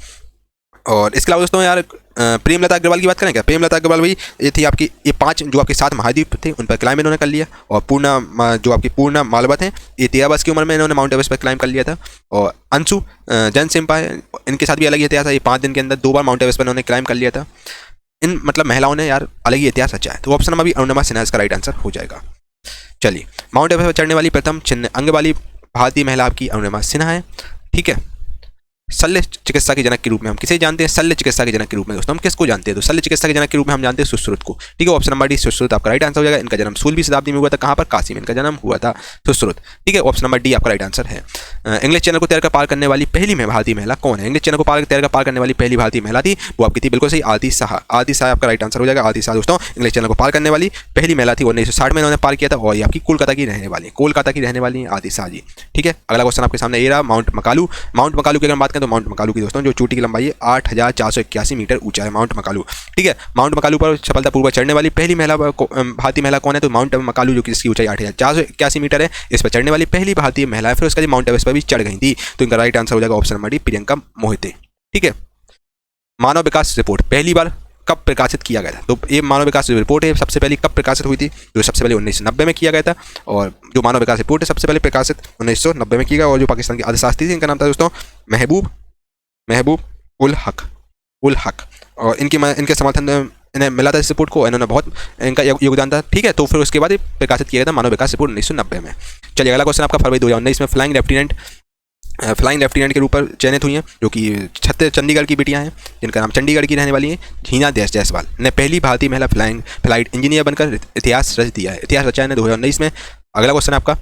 और इसके अलावा दोस्तों यार प्रेमलता अग्रवाल की बात करें क्या। प्रेमलता अग्रवाल भाई ये थी आपकी, ये 5 जो आपके 7 महाद्वीप थे उन पर क्लाइंब इन्होंने कर लिया। और जो आपकी पूर्णा मालवत हैं, ये 13 वर्ष की उम्र में इन्होंने माउंट एवरेस्ट पर क्लाइंब कर लिया था। और अंशु जैन सिम्पा है, इनके साथ भी अलग ही इतिहास है, ये 5 दिन के अंदर 2 बार माउंट एवरेस्ट पर इन्होंने क्लाइंब कर लिया था। इन मतलब महिलाओं ने यार अलग ही इतिहास रचा है। तो ऑप्शन नंबर भी अरुणिमा सिन्हा इसका राइट आंसर हो जाएगा। चलिए, माउंट एवरेस्ट पर चढ़ने वाली प्रथम छिन्न अंग वाली भारतीय महिला आपकी अरुणिमा सिन्हा है। ठीक है, शल्य चिकित्सा के जनक के रूप में हम किसे जानते हैं, शल्य चिकित्सा के जनक के रूप में दोस्तों हम किसको जानते हैं, तो शल्य चिकित्सा के जनक के रूप में हम जानते हैं सुश्रुत को। ठीक है, ऑप्शन नंबर डी सुश्रुत आपका राइट आंसर हो जाएगा। इनका जन्म 16वीं शताब्दी में हुआ था, कहाँ पर, काशी में इनका जन्म हुआ था, सुश्रुत। ठीक है, ऑप्शन नंबर डी आपका राइट आंसर है। इंग्लिश चैनल को तैरकर पार करने वाली पहली भारतीय महिला कौन है। इंग्लिश चैनल को तैरकर पार करने वाली पहली भारतीय महिला थी, वो आपकी थी बिल्कुल सही, आरती शाह। आरती शाह आपका राइट आंसर हो जाएगा। आरती शाह दोस्तों इंग्लिश चैनल को पार करने वाली पहली महिला थी, 1960 में इन्होंने पार किया था। और ये आपकी कोलकाता की रहने वाली है आरती शाह जी। ठीक है, अगला क्वेश्चन आपके सामने ये रहा, माउंट मकालू। माउंट मकालू की अगर बात करें तो माउंट मकालू की दोस्तों जो चोटी की लंबाई है 8,481 मीटर ऊंचा है माउंट मकालू। ठीक है, माउंट मकालू पर सफलतापूर्वक चढ़ने वाली पहली भारतीय महिला कौन है, तो माउंट मकालू जो कि इसकी ऊंचाई 8,481 मीटर है, इस पर चढ़ने वाली पहली भारतीय महिला है। फिर उसका माउंट एवरेस्ट पर भी चढ़ गई थी। तो इनका राइट आंसर हो जाएगा option number D, Priyanka Mohite. ठीक है, मानव विकास रिपोर्ट पहली बार कब प्रकाशित किया गया था, तो ये मानव विकास रिपोर्ट है सबसे पहले कब प्रकाशित हुई थी, जो सबसे पहले 1990 में किया गया था। और जो मानव विकास रिपोर्ट है सबसे पहले प्रकाशित 1990 में किया गया। और जो पाकिस्तान की अर्थशास्त्री थी इनका नाम था दोस्तों महबूब उल हक। और इनके समर्थन इन्हें मिला था इस रिपोर्ट को, इन्होंने बहुत इनका योगदान था। ठीक है, तो फिर उसके बाद प्रकाशित किया गया था मानव विकास रिपोर्ट 1990 में। चलिए अगला क्वेश्चन आपका फरवरी 2019 में फ्लाइंग लेफ्टिनेंट के रूप पर चयनित हुई हैं, जो कि चंडीगढ़ की बेटियां हैं, जिनका नाम चंडीगढ़ की रहने वाली हैं। हिना जायसवाल ने पहली भारतीय महिला फ्लाइट इंजीनियर बनकर इतिहास रच दिया है, इतिहास रचा है 2019 में। अगला क्वेश्चन आपका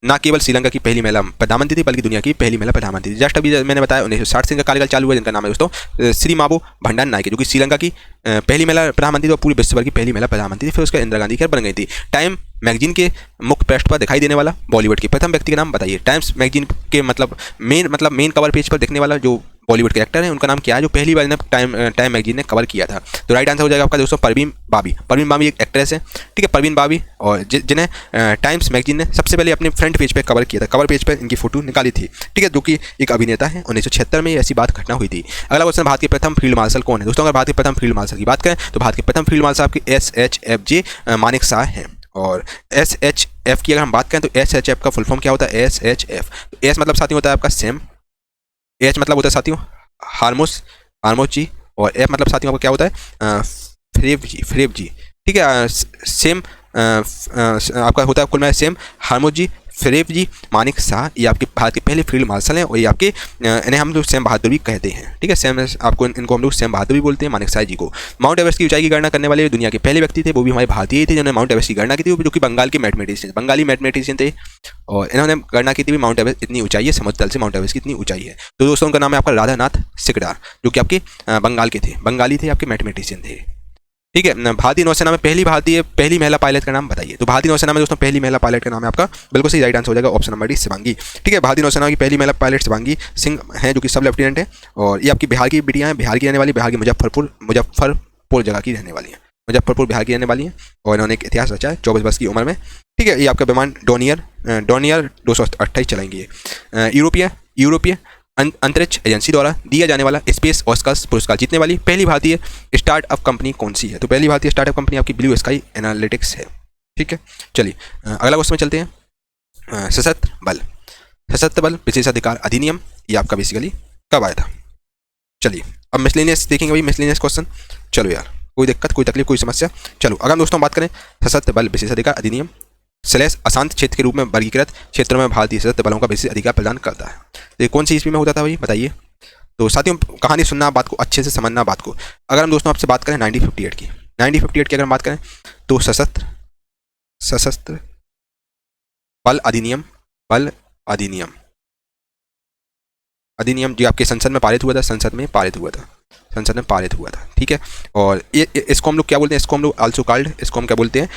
ना केवल श्रीलंका की पहली महिला प्रधानमंत्री थी बल्कि दुनिया की पहली महिला प्रधानमंत्री। जस्ट अभी मैंने बताया 1960 से इनका कार्यकाल चालू हुआ, जिनका नाम है दोस्तों श्रीमाबो भंडारनायके, जो कि श्रीलंका की पहली महिला प्रधानमंत्री और पूरे विश्व भर की पहली महिला प्रधानमंत्री थी। फिर उसका इंदिरा गांधी खैर बन गई थी। टाइम मैगजीन के मुख्य पृष्ठ पर दिखाई देने वाला बॉलीवुड के प्रथम व्यक्ति का नाम बताइए। टाइम्स मैगजीन के मेन कवर पेज पर दिखने वाला जो बॉलीवुड के एक्टर है उनका नाम क्या है, जो पहली बार टाइम मैगजीन ने कवर किया था। तो राइट आंसर हो जाएगा आपका दोस्तों परवीन बाबी एक एक्ट्रेस है। ठीक है, परवीन बाबी, और जिन्हें टाइम्स मैगजीन ने सबसे पहले अपने फ्रंट पेज पे कवर किया था, कवर पेज पर इनकी फोटो निकाली थी। ठीक है, जो कि एक अभिनेता है। 1976 में ऐसी बात घटना हुई थी। अगला क्वेश्चन, भारत के प्रथम फील्ड मार्शल कौन है दोस्तों। अगर भारत के प्रथम फील्ड मार्शल की बात करें तो भारत के प्रथम फील्ड मार्शल आपके SHFJ मानेक शाह हैं। और SHF की अगर हम बात करें तो SHF का फुल फॉर्म क्या होता है, SHF। तो S मतलब साथियों होता है आपका सेम, H मतलब होता है साथियों हार्मोस जी, और F मतलब साथियों आपका क्या होता है फ्रेव जी। ठीक है, सेम आपका होता है कुल में सेम हार्मोस जी, फ्रेव जी, मानिक शाह, ये आपके भारत के पहले फील्ड मार्शल हैं। और ये आपके इन्हें हम लोग सेम बहादुर भी कहते हैं। ठीक है, सेम आपको इनको हम लोग सेम बहादुर भी बोलते हैं, मानिक शाह जी को। माउंट एवरेस्ट की ऊंचाई की गणना करने वाले दुनिया के पहले व्यक्ति थे, वो भी हमारे भारतीय ही थे जिन्होंने माउंट एवरेस्ट की गणना की थी, जो कि बंगाली मैथमेटिशियन थे। और इन्होंने गणना की थी माउंट एवरेस्ट इतनी ऊंचाई है, समुद्र तल से माउंट एवरेस्ट की इतनी ऊंचाई है। तो दोस्तों उनका नाम है आपका राधानाथ सिकदार, जो कि आपके बंगाली थे, आपके मैथमेटिशियन थे। ठीक है, भारतीय नौसेना में पहली महिला पायलट का नाम बताइए। तो भारतीय नौसेना में दोस्तों पहली महिला पायलट का नाम है आपका बिल्कुल सही राइट आंसर हो जाएगा ऑप्शन नंबर डी, शिवांगी। ठीक है, भारतीय नौसेना की पहली महिला पायलट शिवांगी सिंह हैं, जो कि सब लेफ्टिनेंट है। और ये आपकी बिहार की बेटियां हैं, बिहार की रहने वाली, बिहार की मुजफ्फरपुर जगह की रहने वाली है, मुजफ्फरपुर बिहार की रहने वाली हैं। और इन्होंने एक इतिहास रचा है 24 वर्ष की उम्र में। ठीक है, ये आपका विमान डोनियर 228 चलाएंगे। यूरोपीय अंतरिक्ष एजेंसी द्वारा दिया जाने वाला स्पेस ऑस्कर्स पुरस्कार जीतने वाली पहली भारतीय स्टार्टअप कंपनी कौन सी है? तो पहली भारतीय स्टार्टअप कंपनी आपकी ब्लू स्काई एनालिटिक्स है। ठीक है, चलिए अगला क्वेश्चन में चलते हैं। सशस्त्र बल विशेषाधिकार अधिनियम ये आपका बेसिकली कब आया था? चलिए अब मिसलेनियस देखेंगे भाई, मिसलेनियस क्वेश्चन। चलो यार, कोई दिक्कत, कोई तकलीफ, कोई समस्या? चलो अगर दोस्तों बात करें सशस्त्र बल विशेषाधिकार अधिनियम स्लैश अशांत क्षेत्र के रूप में वर्गीकृत क्षेत्रों में भारतीय सशस्त्र बलों का विशेष अधिकार प्रदान करता है। तो ये कौन सी ईस्वी में होता था भाई, बताइए? तो साथियों कहानी सुनना, बात को अच्छे से समझना बात को। अगर हम दोस्तों आपसे बात करें 1958 की, 1958 की अगर हम बात करें तो सशस्त्र बल अधिनियम जो आपके संसद में पारित हुआ था, ठीक है। और ये इसको हम लोग क्या बोलते हैं? इसको हम लोग आल्सो कॉल्ड, इसको हम क्या बोलते हैं?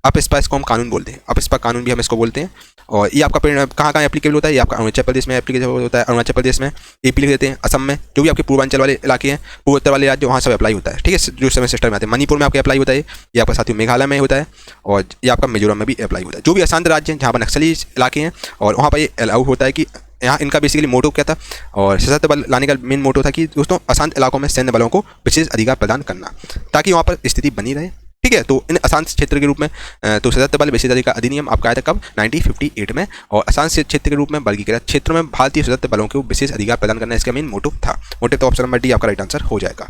अपस्पा इसको हम कानून बोलते हैं। अपस्पा कानून भी हम इसको बोलते हैं। और ये आपका कहाँ कहाँ एप्लीकेबल होता है? ये आपका अरुणाचल प्रदेश में एप्लीकेबल होता है। अरुणाचल प्रदेश में एपी लिख देते हैं। असम में, जो भी आपके पूर्वांचल वाले इलाके हैं, पूर्वोत्तर वाले राज्य, वहाँ सब अप्लाई होता है। ठीक है, जो समय सिस्टम में आते हैं। मणिपुर में आपके अप्लाई होता है, ये आपका साथियों मेघालय में होता है, और ये आपका मिजोरम में भी अप्लाई होता है। जो भी अशांत राज्य हैं जहाँ पर नक्सली इलाके हैं, और वहाँ पर ये अलाउ होता है कि यहाँ इनका बेसिकली मोटो क्या था, और सशस्त्र बल लाने का मेन मोटो था कि दोस्तों अशांत इलाकों में सैन्य बलों को विशेष अधिकार प्रदान करना, ताकि वहाँ पर स्थिति बनी रहे। ठीक है, तो इन अशांत क्षेत्र के रूप में तो सशस्त्र बल विशेष अधिकार अधिनियम आपका आया था कब? 1958 में। और अशांत क्षेत्र के रूप में वर्गीकृत क्षेत्रों में भारतीय सशस्त्र बलों को विशेष अधिकार प्रदान करना इसका मेन मोटो था। मोटिव तो ऑप्शन नंबर डी आपका राइट आंसर हो जाएगा।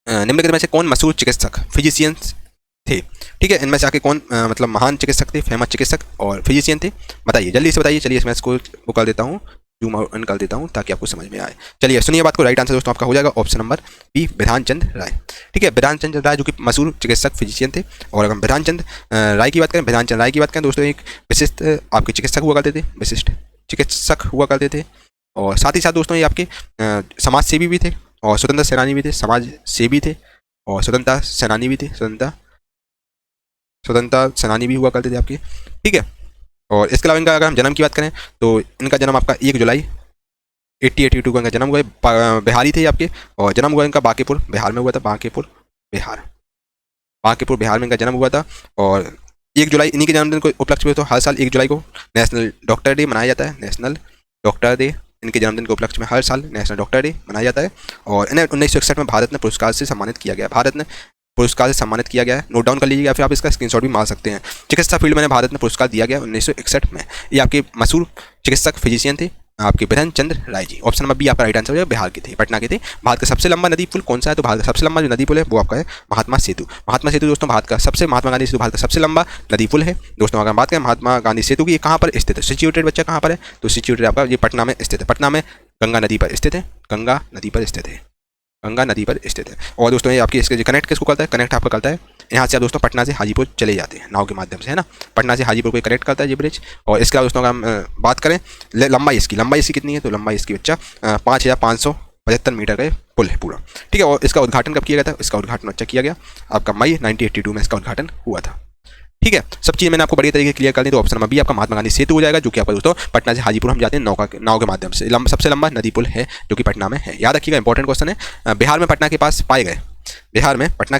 निम्नलिखित में से कौन मशहूर चिकित्सक फिजिशियंस थे? ठीक है, इनमें से आके कौन मतलब महान चिकित्सक थे, फेमस चिकित्सक और फिजिशियन थे? बताइए, जल्दी से बताइए। चलिए इसमें इसको कर देता हूँ, जूम आउट कर देता हूँ ताकि आपको समझ में आए। चलिए सुनिए बात को, राइट आंसर दोस्तों आपका हो जाएगा ऑप्शन नंबर बी, बिधान चंद राय। ठीक है, बिधान चंद राय जो कि मशहूर चिकित्सक फिजिशियन थे। और अगर बिधान चंद राय की बात करें दोस्तों, एक विशिष्ट आपके चिकित्सक हुआ करते थे, विशिष्ट चिकित्सक हुआ करते थे। और साथ ही साथ दोस्तों ये आपके समाज सेवी भी थे और स्वतंत्रता सेनानी भी थे। समाज सेवी थे और स्वतंत्रता सेनानी भी थे, स्वतंत्रता सेनानी भी हुआ करते थे आपके। ठीक है, और इसके अलावा इनका अगर हम जन्म की बात करें तो इनका जन्म आपका 1 जुलाई 1882 को इनका जन्म हुआ है। बिहारी थे आपके, और जन्म हुआ इनका बांकीपुर बिहार में हुआ था। बांकीपुर बिहार में इनका जन्म हुआ था। और 1 जुलाई इन्हीं के जन्मदिन को उपलक्ष्य में तो हर साल 1 जुलाई को नेशनल डॉक्टर डे मनाया जाता है। नेशनल डॉक्टर डे इनके जन्मदिन के उपलक्ष्य में हर साल नेशनल डॉक्टर डे मनाया जाता है। और इन्हें 1961 में भारत ने पुरस्कार से सम्मानित किया गया। नोट डाउन कर लीजिएगा, फिर आप इसका स्क्रीनशॉट भी मार सकते हैं। चिकित्सा फील्ड में भारत ने पुरस्कार दिया गया 1961 में। ये आपके मशहूर चिकित्सक फिजिशियन थे आपके बिधान चंद्र Rai ji. Option number B आपका राइट आंसर हो जाएगा। बिहार के थे, पटना के थे। भारत का सबसे लंबा नदी पुल कौन सा है? तो भारत का सबसे लंबा जो नदी पुल है वो आपका है महात्मा सेतु। महात्मा सेतु दोस्तों भारत का सबसे लंबा नदी पुल है दोस्तों। अगर बात करें महात्मा गांधी सेतु की, ये कहाँ पर स्थित है? सिचुएटेड बच्चा कहाँ पर है? तो सिचुएटेड आपका ये पटना में स्थित है। पटना में गंगा नदी पर स्थित है। और दोस्तों ये आपकी इसके कनेक्ट किसको करता है? कनेक्ट आपका करता है यहाँ से आप दोस्तों पटना से हाजीपुर चले जाते हैं नाव के माध्यम से, है ना। पटना से हाजीपुर को कनेक्ट करता है ये ब्रिज। और इसके अलावा दोस्तों अगर हम बात करें लंबाई इसकी कितनी है? तो लंबाई इसकी बच्चा 5575 मीटर का पुल है पूरा। ठीक है, और इसका उद्घाटन कब किया गया था? इसका उद्घाटन बच्चा किया गया आपका मई 1982 में इसका उद्घाटन हुआ था। ठीक है, सब चीज़ मैंने आपको बढ़िया तरीके क्लियर कर दी। तो ऑप्शन नंबर बी आपका महात्मा गांधी सेतु हो जाएगा, जो कि आपका दोस्तों पटना से हाजीपुर हम जाते हैं नाव के माध्यम से। सबसे लंबा नदी पुल है जो कि पटना में है। याद रखिएगा, इंपॉर्टेंट क्वेश्चन है। बिहार में पटना के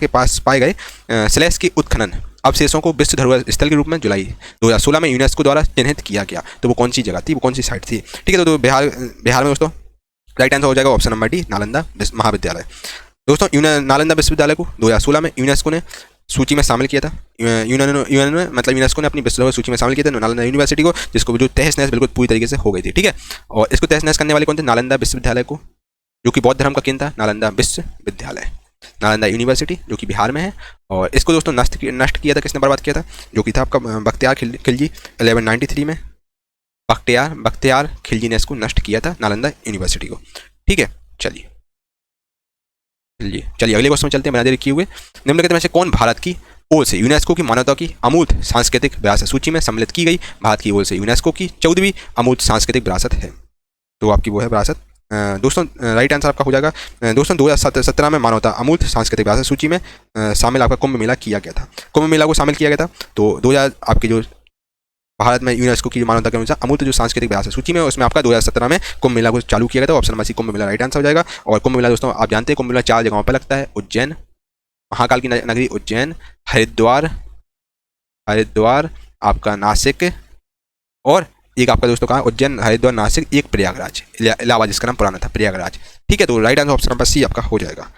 पास पाए गए स्लैश के उत्खनन अवशेषों को विश्व धरोहर स्थल के रूप में जुलाई 2016 में यूनेस्को द्वारा चिन्हित किया गया। तो वो कौन सी जगह थी, वो कौन सी साइट थी? ठीक है, तो बिहार में दोस्तों राइट आंसर हो जाएगा ऑप्शन नंबर डी, नालंदा महाविद्यालय। दोस्तों नालंदा विश्वविद्यालय को 2016 में यूनेस्को ने सूची में शामिल किया था। यूनेस्को ने अपनी विश्व धरोहर सूची में शामिल किया था नालंदा यूनिवर्सिटी को, जिसको जो तहस नहस बिल्कुल पूरी तरीके से हो गई थी। ठीक है, और इसको तहस नहस करने वाले कौन थे? नालंदा विश्वविद्यालय को, जो कि बौद्ध धर्म का केंद्र था। नालंदा विश्वविद्यालय, नालंदा यूनिवर्सिटी जो कि बिहार में है। और इसको दोस्तों नष्ट किया था, किसने बर्बाद किया था? जो कि था आपका बख्तियार खिलजी 1193 में। बख्तियार खिलजी ने इसको नष्ट किया था नालंदा यूनिवर्सिटी को। ठीक है, चलिए अगले क्वेश्चन में चलते हैं। मैंने लिखे हुए निम्नलिखित में से कौन भारत की ओर से यूनेस्को की मानवता की अमूर्त सांस्कृतिक विरासत सूची में सम्मिलित की गई? भारत की ओर से यूनेस्को की 14वीं अमूर्त सांस्कृतिक विरासत है, तो आपकी वो है विरासत। दोस्तों राइट आंसर आपका हो जाएगा दोस्तों 2017 में मानवता अमूर्त सांस्कृतिक विरासत सूची में शामिल आपका कुंभ मेला किया गया था। कुंभ मेला को शामिल किया गया था। तो 2000 आपके जो भारत में यूनेस्को की मानवता के अनुसार अमूर्त जो सांस्कृतिक विरासत सूची में, उसमें आपका 2017 में कुंभ मेला को चालू किया गया था। ऑप्शन नंबर सी कुंभ मेला राइट आंसर हो जाएगा। और कुंभ मेला दोस्तों आप जानते हैं कुंभ मेला 4 जगहों पर लगता है। उज्जैन, महाकाल की नगरी उज्जैन, हरिद्वार आपका नासिक और एक आपका दोस्तों कहाँ, उज्जैन, हरिद्वार, नासिक, एक प्रयागराज, इलाहाबाद जिसका नाम पुराना था प्रयागराज। ठीक है, तो right answer option number C आपका हो जाएगा।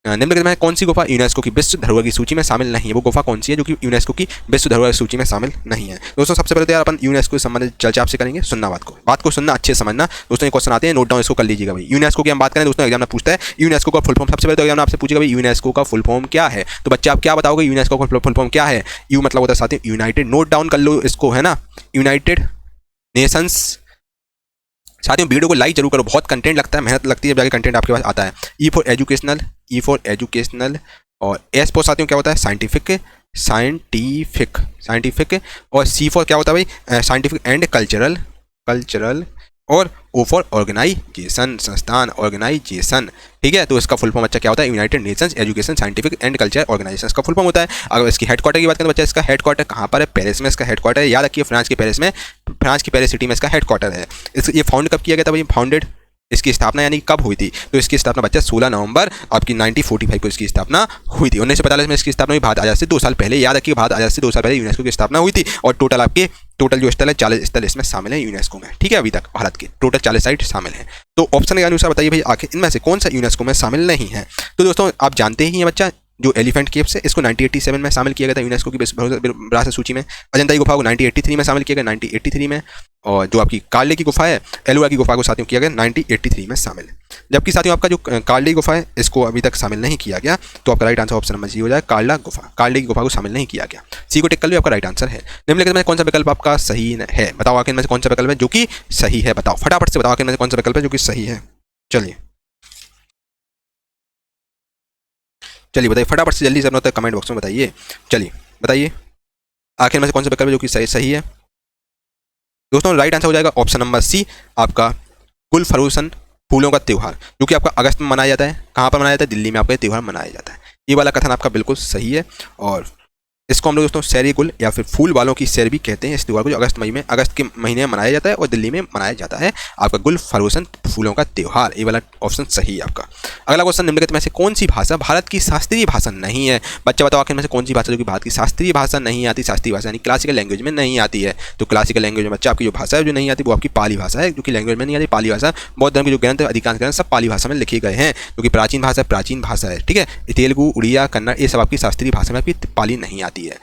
निम्नलिखित में कौन सी गुफा यूनेस्को की विश्व धरोहर की सूची में शामिल नहीं है? वो गुफा कौन सी है जो कि यूनेस्को की विश्व धरोहर सूची में शामिल नहीं है? दोस्तों सबसे पहले तो यार अपन यूनेस्को से संबंधित चर्चा आपसे करेंगे, सुनना बात को सुनना, अच्छे से समझना। दोस्तों ये क्वेश्चन आते हैं, नोट डाउन इसको कर लीजिएगा भाई। यूनेस्को की हम बात करें दोस्तों, एग्जाम में पूछता है यूनेस्को का फुल फॉर्म। सबसे पहले तो एग्जाम आपसे पूछेगा भाई यूनेस्को का फुल फॉर्म क्या है, तो बच्चे आप क्या बताओगे यूनेस्को का फुल फॉर्म क्या है? यू मतलब होता है साथी यूनाइटेड, नोट डाउन कर लो इसको, है ना, यूनाइटेड नेशंस। साथियों वीडियो को लाइक जरूर करो, बहुत कंटेंट लगता है, मेहनत लगती है, जाके कंटेंट आपके पास आता है। ई फॉर एजुकेशनल, और एस फॉर साथियों क्या होता है, साइंटिफिक, और सी फॉर क्या होता है भाई, साइंटिफिक एंड कल्चरल, और ओ फॉर ऑर्गेनाइजेशन, संस्थान, ऑर्गेनाइजेशन। ठीक है, तो इसका फुल फॉर्म अच्छा क्या होता है, United Nations education scientific and culture organization इसका फुल फॉर्म होता है। अगर इसकी हेडक्वार्टर की बात करें तो बच्चा, इसका हेडक्वार्टर कहाँ पर है, पेरिस में इसका हेडक्वार्टर है। याद रखिए फ्रांस के पेरिस में, फ्रांस की पेरिस सिटी में इसका हेडक्वार्टर है। ये फाउंड कब किया गया था भाई, फाउंडेड, इसकी स्थापना यानी कब हुई थी, तो इसकी स्थापना बच्चा 16 नवंबर आपकी 1945 को इसकी स्थापना हुई थी। 1945 में इसकी स्थापना हुई, भारत आजाद से 2 साल पहले। याद रखिए भारत आजाद से 2 साल पहले यूनेस्को की स्थापना हुई थी। और टोटल जो स्थल है 40 स्थल इसमें शामिल है यूनेस्को में। ठीक है, अभी तक भारत के टोटल 40 साइट शामिल हैं। तो ऑप्शन के अनुसार बताइए भाई आखिर इनमें से कौन सा यूनेस्को में शामिल नहीं है? तो दोस्तों आप जानते ही हैं बच्चा, जो एलिफेंट केव्स है इसको 1987 में शामिल किया गया था यूनेस्को की विरासत सूची में। अजंता की गुफा को 1983 में शामिल किया गया, 1983 में। और जो आपकी कार्ले की गुफा है, एलोरा की गुफा को साथियों किया गया 1983 में शामिल। जबकि साथियों आपका जो कार्ले की गुफा है इसको अभी तक शामिल नहीं किया गया, तो आपका right answer option number C हो जाए, कार्ले की गुफा को शामिल नहीं किया गया। सी को टिक कर लो, आपका राइट आंसर है। निम्नलिखित में कौन सा विकल्प आपका सही है? बताओ आखिर में से कौन सा विकल्प है जो कि सही है, बताओ फटाफट से बताओ आखिर में से कौन सा विकल्प है जो कि सही है। चलिए बताइए फटाफट से, जल्दी से अपना कमेंट बॉक्स में बताइए। चलिए बताइए आखिर में से कौन सा विकल्प है जो कि सही है। दोस्तों राइट आंसर हो जाएगा ऑप्शन नंबर सी, आपका गुल फरोसन फूलों का त्यौहार, जो कि आपका अगस्त में मनाया जाता है। कहाँ पर मनाया जाता है? दिल्ली में आपका ये त्यौहार मनाया जाता है। ये वाला कथन आपका बिल्कुल सही है। और इसको हम लोग दोस्तों शहरी गुल या फिर फूल वालों की सैर भी कहते हैं इस त्यौहार को, जो अगस्त के महीने में मनाया जाता है और दिल्ली में मनाया जाता है। आपका गुल फरोसन फूलों का त्यौहार, ये वाला ऑप्शन सही है आपका। अगला क्वेश्चन, निम्नलिखित में से कौन सी भाषा भारत की शास्त्रीय भाषा नहीं है? बच्चा बताओ आखिर में से कौन सी भाषा जो कि भारत की शास्त्रीय भाषा नहीं आती, शास्त्रीय भाषा यानी क्लासिकल लैंग्वेज में नहीं आती है। तो क्लासिकल लैंग्वेज में बच्चा आपकी जो भाषा है जो नहीं आती वो आपकी पाली भाषा है, जो कि लैंग्वेज में नहीं आती। पाली भाषा बौद्ध धर्म के जो ग्रंथ है, अधिकांश ग्रंथ सब पाली भाषा में लिखे गए हैं, जो कि प्राचीन भाषा है। ठीक है, तेलुगु, उड़िया, कन्नड़ ये सब आपकी शास्त्रीय भाषा में आपकी पाली नहीं आती है।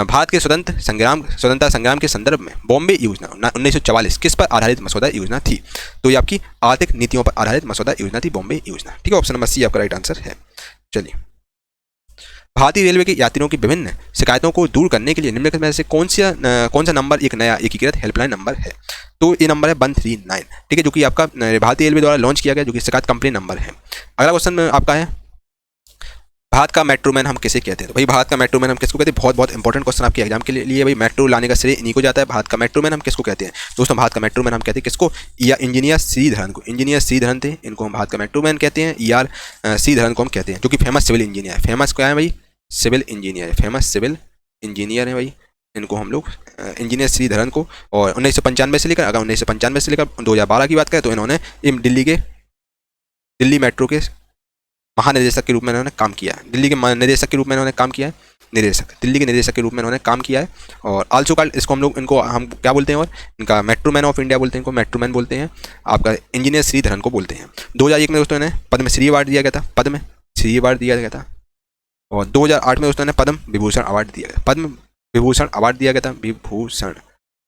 भारत के स्वतंत्रता संग्राम के संदर्भ में बॉम्बे योजना 1944 किस पर आधारित मसौदा योजना थी? तो ये आपकी आर्थिक नीतियों पर आधारित मसौदा योजना थी, बॉम्बे योजना। ठीक है, ऑप्शन नंबर सी आपका राइट आंसर है। चलिए, भारतीय रेलवे के यात्रियों की विभिन्न शिकायतों को दूर करने के लिए निम्नलिखित में से कौन सा नंबर एक नया एकीकृत हेल्पलाइन नंबर है? तो ये नंबर है 139। ठीक है, जो कि आपका भारतीय रेलवे द्वारा लॉन्च किया गया, जो कि शिकायत कंप्लेन नंबर है। अगला क्वेश्चन आपका है, भारत का मेट्रोमैन हम किसे कहते हैं? तो भाई भारत का मेट्रोमैन हम किसको कहते हैं? बहुत इंपॉर्टेंट क्वेश्चन आपके एग्जाम के लिए भाई, मेट्रो लाने का श्रेय इन्हीं को जाता है। भारत का मेट्रोमैन हम किसको कहते हैं? दोस्तों भारत का मेट्रोमैन हम कहते हैं किसको? या इंजीनियर श्रीधरन को। इंजीनियर श्रीधरन थे, इनको हम भारत का मेट्रोमैन कहते हैं। यार श्रीधरन को हम कहते हैं, जो कि फेमस सिविल इंजीनियर है। फेमस क्या है भाई? सिविल इंजीनियर है, फेमस सिविल इंजीनियर है भाई। इनको हम लोग इंजीनियर श्रीधरन को, और 1995 से लेकर, अगर 1995 से लेकर 2012 की बात करें तो इन्होंने दिल्ली मेट्रो के महानिदेशक के रूप में इन्होंने काम किया है। दिल्ली के निदेशक के रूप में इन्होंने काम किया है, दिल्ली के निदेशक के रूप में इन्होंने काम किया है। और आल्सो कॉल्ड, इसको हम क्या बोलते हैं, और इनका मेट्रोमैन ऑफ इंडिया बोलते हैं, इनको मेट्रोमैन बोलते हैं। आपका इंजीनियर श्रीधरन को बोलते हैं। 2001 में दोस्तों इन्हें पद्मश्री अवार्ड दिया गया था, पद्मश्री अवार्ड दिया गया था। और 2008 में दोस्तों इन्हें पद्म विभूषण अवार्ड दिया गया, पद्म विभूषण अवार्ड दिया गया था, विभूषण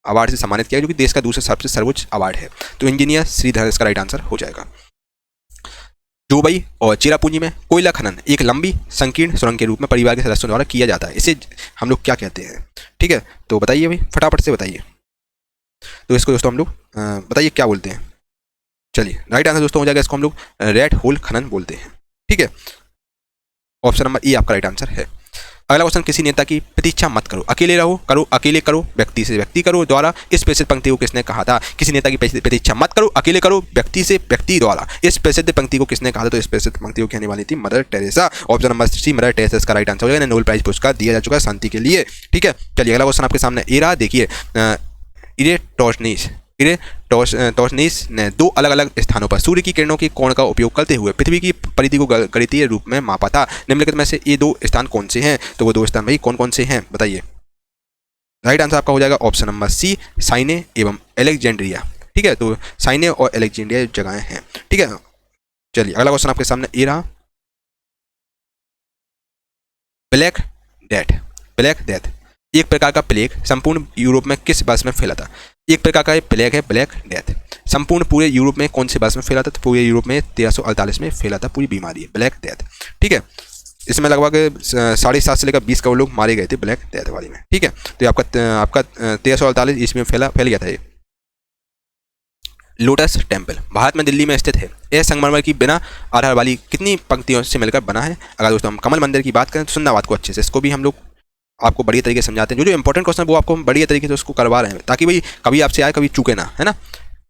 अवार्ड से सम्मानित किया, जो कि देश का दूसरा सबसे सर्वोच्च अवार्ड है। तो इंजीनियर श्रीधरन इसका राइट आंसर हो जाएगा। दुबई और चेरापूंजी में कोयला खनन एक लंबी संकीर्ण सुरंग के रूप में परिवार के सदस्यों द्वारा किया जाता है, इसे हम लोग क्या कहते हैं? ठीक है, तो बताइए भाई फटाफट से बताइए। तो इसको दोस्तों हम लोग बताइए क्या बोलते हैं। चलिए राइट आंसर दोस्तों हो जाएगा, इसको हम लोग रेड होल खनन बोलते हैं। ठीक है, ऑप्शन नंबर ई आपका राइट आंसर है। अगला क्वेश्चन, किसी नेता की प्रतीक्षा मत करो, अकेले करो, व्यक्ति से व्यक्ति करो द्वारा इस प्रसिद्ध पंक्ति को किसने कहा था? किसी नेता की प्रतीक्षा मत करो, अकेले करो, व्यक्ति से व्यक्ति द्वारा इस प्रसिद्ध पंक्ति को किसने कहा था? तो इस प्रसिद्ध पंक्ति को कहने वाली थी Mother Teresa. Option number C Mother Teresa इसका राइट आंसर हो जाएगा। नोबेल प्राइज पुरस्कार दिया जा चुका है शांति के लिए। ठीक है, चलिए अगला क्वेश्चन आपके सामने ए रहा, देखिए। इरेटोस्थेनीस ने 2 अलग अलग स्थानों पर सूर्य की किरणों के कोण का उपयोग करते हुए पृथ्वी की परिधि को गणितीय रूप में मापा था। निम्नलिखित में से ये 2 स्थान कौन से हैं? तो वो 2 स्थान भाई कौन कौन से हैं बताइए। राइट आंसर आपका हो जाएगा ऑप्शन नंबर सी, साइने एवं एलेक्जेंड्रिया। ठीक है, तो साइने और एलेक्जेंड्रिया जगहें हैं। ठीक है, चलिए अगला क्वेश्चन आपके सामने ये रहा, ब्लैक डेथ। ब्लैक डेथ एक प्रकार का प्लेग संपूर्ण यूरोप में किस वर्ष में फैला था? एक प्रकार का प्लेग है ब्लैक डेथ, संपूर्ण पूरे यूरोप में कौन से वर्ष में फैला था? तो पूरे यूरोप में 1348 में फैला था पूरी बीमारी है ब्लैक डेथ। ठीक है, इसमें लगभग 7.5 से लेकर 20 करोड़ लोग मारे गए थे ब्लैक डेथ वाली में। ठीक है, तो ये आपका 1348 ईस्वी में फैल गया था ये। लोटस टेम्पल भारत में दिल्ली में स्थित है। यह संगमरमर की बिना आधार वाली कितनी पंक्तियों से मिलकर बना है? अगर दोस्तों हम कमल मंदिर की बात करें तो सुनना बात को अच्छे से, इसको भी हम लोग आपको बढ़िया तरीके से समझाते हैं। जो इंपॉर्टेंट क्वेश्चन वो आपको हम बढ़िया तरीके से उसको करवा रहे हैं, ताकि भाई कभी आपसे आए कभी चूके ना, है ना।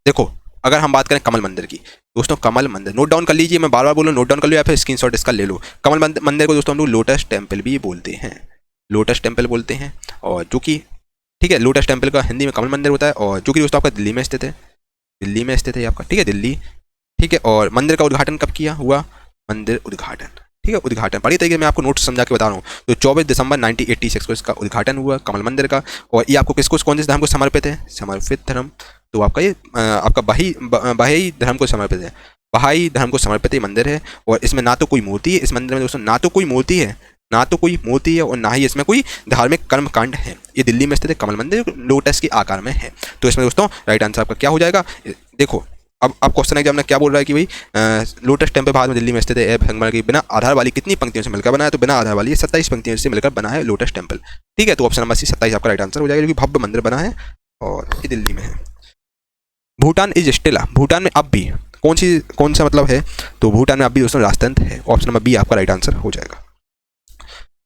देखो अगर हम बात करें कमल मंदिर की, दोस्तों कमल मंदिर नोट डाउन कर लीजिए, मैं बार बार बोलूँ नोट डाउन कर लो या फिर स्क्रीनशॉट इसका ले लो। कमल मंदिर को दोस्तों हम लोग लोटस टेम्पल भी बोलते हैं, लोटस टेम्पल बोलते हैं। और जो कि ठीक है, लोटस टेम्पल का हिंदी में कमल मंदिर होता है, और जो कि दोस्तों आपका दिल्ली में स्थित है, दिल्ली में स्थित है आपका। ठीक है, दिल्ली। ठीक है, और मंदिर का उद्घाटन कब किया हुआ? मंदिर उद्घाटन, ठीक है, उद्घाटन बढ़िया तरीके में आपको नोट्स समझा के बता रहा हूँ। तो 24 दिसंबर 1986 को इसका उद्घाटन हुआ कमल मंदिर का। और ये आपको किसको, कौन से धर्म को समर्पित है? समर्पित धर्म, तो आपका ये आपका बहाई धर्म को समर्पित है, बहाई धर्म को समर्पित मंदिर है। और इसमें ना तो कोई मूर्ति है, इस मंदिर में दोस्तों ना तो कोई मूर्ति है, ना तो कोई मूर्ति है, और ना ही इसमें कोई धार्मिक कर्म कांड है। ये दिल्ली में स्थित है कमल मंदिर, लोटस के आकार में है। तो इसमें दोस्तों राइट आंसर आपका क्या हो जाएगा? देखो अब क्वेश्चन एग्जाम में क्या बोल रहा है कि भाई लोटस टेम्पल भारत में दिल्ली में स्थित है, संगमरमर की बिना आधार वाली कितनी पंक्तियों से मिलकर बना है? तो बिना आधार वाली 27 पंक्तियों से मिलकर बना है लोटस टेम्पल। ठीक है, तो ऑप्शन नंबर सी 27 आपका राइट आंसर हो जाएगा, क्योंकि भव्य मंदिर बना है और ये दिल्ली में है। भूटान इज स्टिल, भूटान में अब भी कौन सा मतलब है? तो भूटान में अब भी दोस्तों राजतंत्र है। ऑप्शन नंबर बी आपका राइट आंसर हो जाएगा।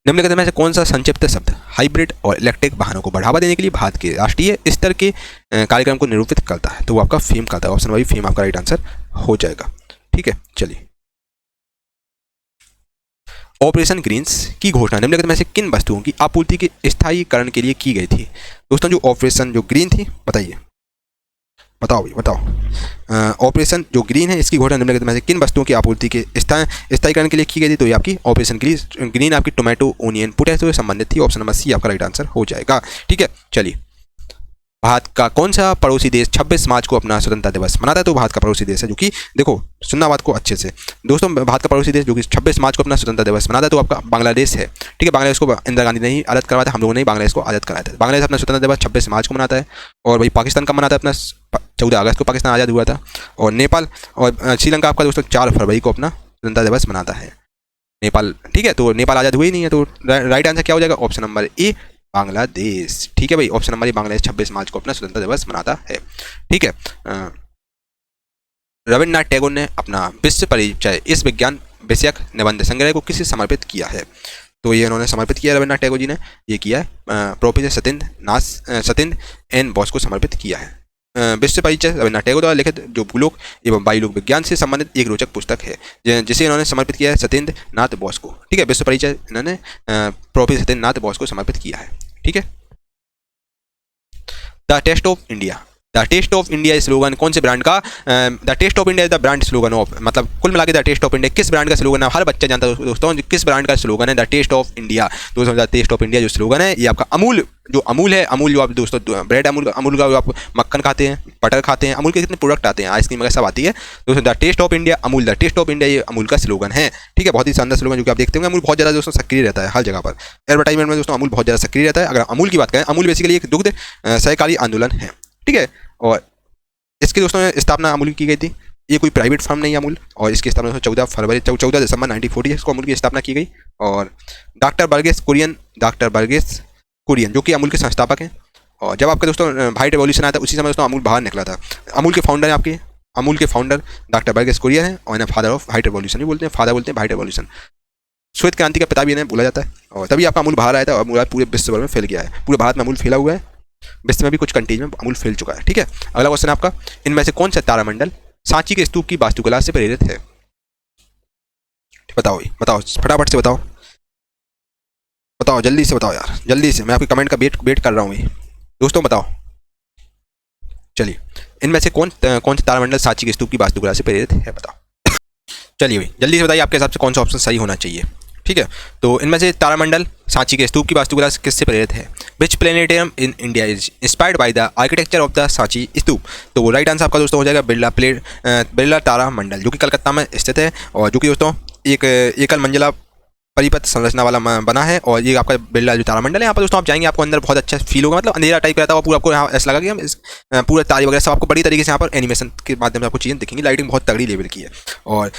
निम्नलिखित में से कौन सा संक्षिप्त शब्द हाइब्रिड और इलेक्ट्रिक वाहनों को बढ़ावा देने के लिए भारत के राष्ट्रीय स्तर के कार्यक्रम को निरूपित करता है? तो वो आपका फेम करता है। ऑप्शन नंबर फेम आपका राइट आंसर हो जाएगा। ठीक है, चलिए ऑपरेशन ग्रीन्स की घोषणा निम्नलिखित में से किन वस्तुओं की आपूर्ति के स्थायीकरण के लिए की गई थी? दोस्तों जो ऑपरेशन जो ग्रीन थी, बताइए, बताओ भाई बताओ। ऑपरेशन जो ग्रीन है इसकी घोषणा निम्नलिखित में से किन वस्तुओं की आपूर्ति के स्थायीकरण के लिए की गई थी? तो ये आपकी ऑपरेशन ग्रीन आपकी टोमेटो, ओनियन, पोटैटो से संबंधित थी। ऑप्शन नंबर सी आपका राइट आंसर हो जाएगा। ठीक है, चलिए भारत का कौन सा पड़ोसी देश 26 मार्च को अपना स्वतंत्रता दिवस मनाता है? तो भारत का पड़ोसी देश है जो कि देखो सुनना बात को अच्छे से दोस्तों, भारत का पड़ोसी देश जो कि 26 मार्च को अपना स्वतंत्रता दिवस मनाता है तो आपका बांग्लादेश है। ठीक है, बांग्लादेश को इंदिरा गांधी ने ही आज़ाद करवाया था, हम लोगों ने बांग्लादेश को आज़ाद कराया था। बांग्लादेश अपना स्वतंत्रता दिवस 26 मार्च को मनाता है। और वही पाकिस्तान का मनाता है अपना 14 अगस्त को पाकिस्तान आज़ाद हुआ था। और नेपाल और श्रीलंका आपका दोस्तों 4 फरवरी को अपना स्वतंत्रता दिवस मनाता है। नेपाल, ठीक है, तो नेपाल आज़ाद हुआ ही नहीं है, तो राइट आंसर क्या हो जाएगा? Option number A Bangladesh. ठीक है भाई, ऑप्शन नंबर बांग्लादेश 26 मार्च को अपना स्वतंत्रता दिवस मनाता है। ठीक है, रविन्द्रनाथ टैगोर ने अपना विश्व परिचय इस विज्ञान विषयक निबंध संग्रह को किसे समर्पित किया है? तो ये उन्होंने समर्पित किया, रविन्द्रनाथ टैगोर जी ने ये किया है, प्रोफेसर सत्येंद्र एन बोस को समर्पित किया है। विश्व परिचय रविन्द्रनाथ टैगोर द्वारा लिखित जो भूलोक एवं वायुलोक विज्ञान से संबंधित एक रोचक पुस्तक है, जिसे इन्होंने समर्पित किया है सत्येंद्र नाथ बोस को। ठीक है, विश्व परिचय इन्होंने प्रोफेसर सत्येंद्र नाथ बोस को समर्पित किया है। ठीक है, the taste of India, the taste of India slogan कौन से ब्रांड का? The taste of India is the brand slogan of, मतलब कुल मिला के द टेस्ट ऑफ इंडिया किस ब्रांड का स्लोगन है? हर बच्चा जानता है दोस्तों किस ब्रांड का स्लोगन है द टेस्ट ऑफ इंडिया। दोस्तों द टेस्ट ऑफ इंडिया जो स्लोगन है ये आपका अमूल है, अमूल जो आप दोस्तों ब्रेड अमूल का जो आप मक्खन खाते हैं, बटर खाते हैं, अमूल के कितने प्रोडक्ट आते हैं, आइसक्रीम वगैरह सब आती है। दोस्तों the taste of India Amul, the taste of India ये अमूल का स्लोगन है। ठीक है, बहुत ही शानदार स्लोगन जो कि आप देखते होंगे। अमूल बहुत ज़्यादा दोस्तों सक्रिय रहता है हर जगह पर, एडवर्टाइजमेंट में दोस्तों अमूल बहुत ज़्यादा सक्रिय रहता है। अगर अमूल की बात करें, अमूल बेसिकली एक दुग्ध सहकारी आंदोलन है। ठीक है, और इसकी दोस्तों स्थापना अमूल की गई थी, ये कोई प्राइवेट फर्म नहीं है अमूल। और इसकी स्थापना 14 दिसंबर 1946 को अमूल की स्थापना की गई। और डॉक्टर बर्गेस कुरियन जो कि अमूल के संस्थापक हैं। और जब आपका दोस्तों व्हाइट रेवोल्यूशन आया था उसी समय दोस्तों अमूल बाहर निकला था। अमूल के फाउंडर हैं आपके, अमूल के फाउंडर डॉक्टर बर्गेस कुरियन है, और इन्हें फादर ऑफ व्हाइट रेवोल्यूशन भी बोलते हैं, फादर बोलते हैं व्हाइट रेवोल्यूशन, श्वेत क्रांति का पिता भी इन्हें बोला जाता है। और तभी आपका अमूल बाहर आया था और अमूल पूरे विश्व भर में फैल गया है, पूरे भारत में अमूल फैला हुआ है, विश्व में भी कुछ कंट्रीज में अमूल फैल चुका है। ठीक है, अगला क्वेश्चन आपका, इनमें से कौन सा तारामंडल सांची के स्तूप की वास्तुकला से प्रेरित है? बताओ बताओ, फटाफट से बताओ, बताओ जल्दी से बताओ यार, जल्दी से, मैं आपके कमेंट का वेट कर रहा हूँ दोस्तों, बताओ। चलिए, इनमें से कौन सा तारामंडल सांची के स्तूप की वास्तुकला से प्रेरित है? बताओ। चलिए भाई जल्दी से बताइए, आपके हिसाब से कौन सा ऑप्शन सही होना चाहिए? ठीक है, तो इनमें से तारामंडल सांची के स्तूप की वास्तुकला किससे प्रेरित है? Which planetarium in India is inspired by the architecture of the Sanchi Stupa? तो राइट आंसर आपका दोस्तों हो जाएगा बिरला तारामंडल, जो कि कलकत्ता में स्थित है और जो कि दोस्तों एक एकल मंजिला परिपथ संरचना वाला बना है। और ये आपका बिरला जो तारामंडल है, यहाँ पर दोस्तों आप जाएंगे आपको अंदर बहुत अच्छा फील होगा, मतलब अंधेरा टाइप रहता है, पूरा आपको यहाँ ऐसा लगा कि हम इस पूरा तारे वगैरह सब आपको बड़ी तरीके से यहाँ पर एनिमेशन के माध्यम से आपको चीज़ें दिखेंगी। लाइटिंग बहुत तगड़ी लेवल की है और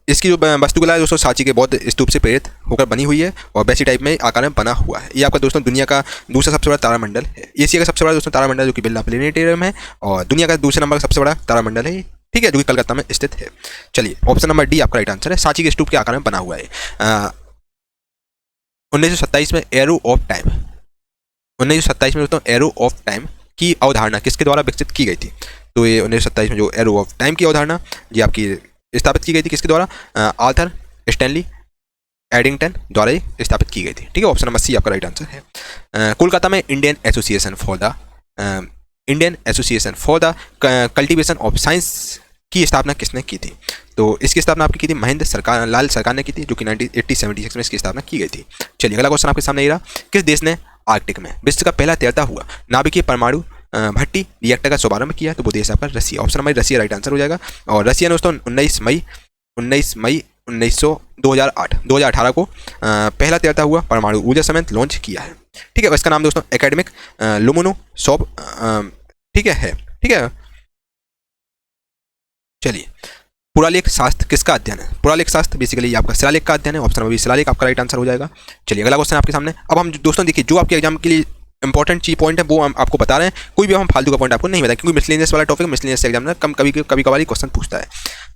इसकी जो वास्तुकला है दोस्तों सांची के बौद्ध स्तूप से प्रेरित होकर बनी हुई है और वैसी टाइप में आकार में बना हुआ है। ये आपका दोस्तों दुनिया का दूसरा सबसे बड़ा तारामंडल है। एशिया का सबसे बड़ा दोस्तों तारामंडल जो कि बिरला प्लेनेटेरियम है और दुनिया का दूसरे नंबर का सबसे बड़ा तारामंडल है, ठीक है, जो कि कलकत्ता में स्थित है। चलिए ऑप्शन नंबर डी आपका राइट आंसर है, सांची के स्तूप के आकार में बना हुआ है। 1927 में एरो ऑफ टाइम, 1927 में दोस्तों एरो ऑफ टाइम की अवधारणा किसके द्वारा विकसित की गई थी? तो ये 1927 में जो एरो ऑफ टाइम की अवधारणा ये आपकी स्थापित की गई थी किसके द्वारा? आर्थर स्टैनली एडिंगटन द्वारा ही स्थापित की गई थी, ठीक है। ऑप्शन नंबर सी आपका राइट आंसर है। कोलकाता में Indian association for the cultivation of science की स्थापना किसने की थी? तो इसकी स्थापना आपकी की थी महेंद्र लाल सरकार ने की थी, जो कि 1976 में इसकी स्थापना की गई थी। चलिए अगला क्वेश्चन आपके सामने ये रहा, किस देश ने आर्कटिक में विश्व का पहला तैरता हुआ नाभिकीय परमाणु भट्टी रिएक्टर का शुभारंभ किया? तो वो देश आपका रसिया। ऑप्शन नंबर रसिया राइट आंसर हो जाएगा। और रसिया ने दोस्तों 19 मई 2018 को पहला तैरता हुआ परमाणु ऊर्जा संयंत्र लॉन्च किया है, ठीक है। इसका नाम दोस्तों एकेडमिक लोमोनोसोव, ठीक है, ठीक है। चलिए पुरालेख शास्त्र किसका अध्ययन है? पुरालेख शास्त्र बेसिकली ये आपका शिलालेख का अध्ययन है। ऑप्शन नंबर शिलालेख आपका राइट आंसर हो जाएगा। चलिए अगला क्वेश्चन आपके सामने। अब हम दोस्तों देखिए जो आपके एग्जाम के लिए इंपॉर्टेंट चीज पॉइंट है वो हम आपको बता रहे हैं, कोई भी हम फालतू का पॉइंट आपको नहीं बताया, क्योंकि मिसलेनियस वाला टॉपिक मिसलेनियस एग्जाम में कभी कभार क्वेश्चन पूछता है।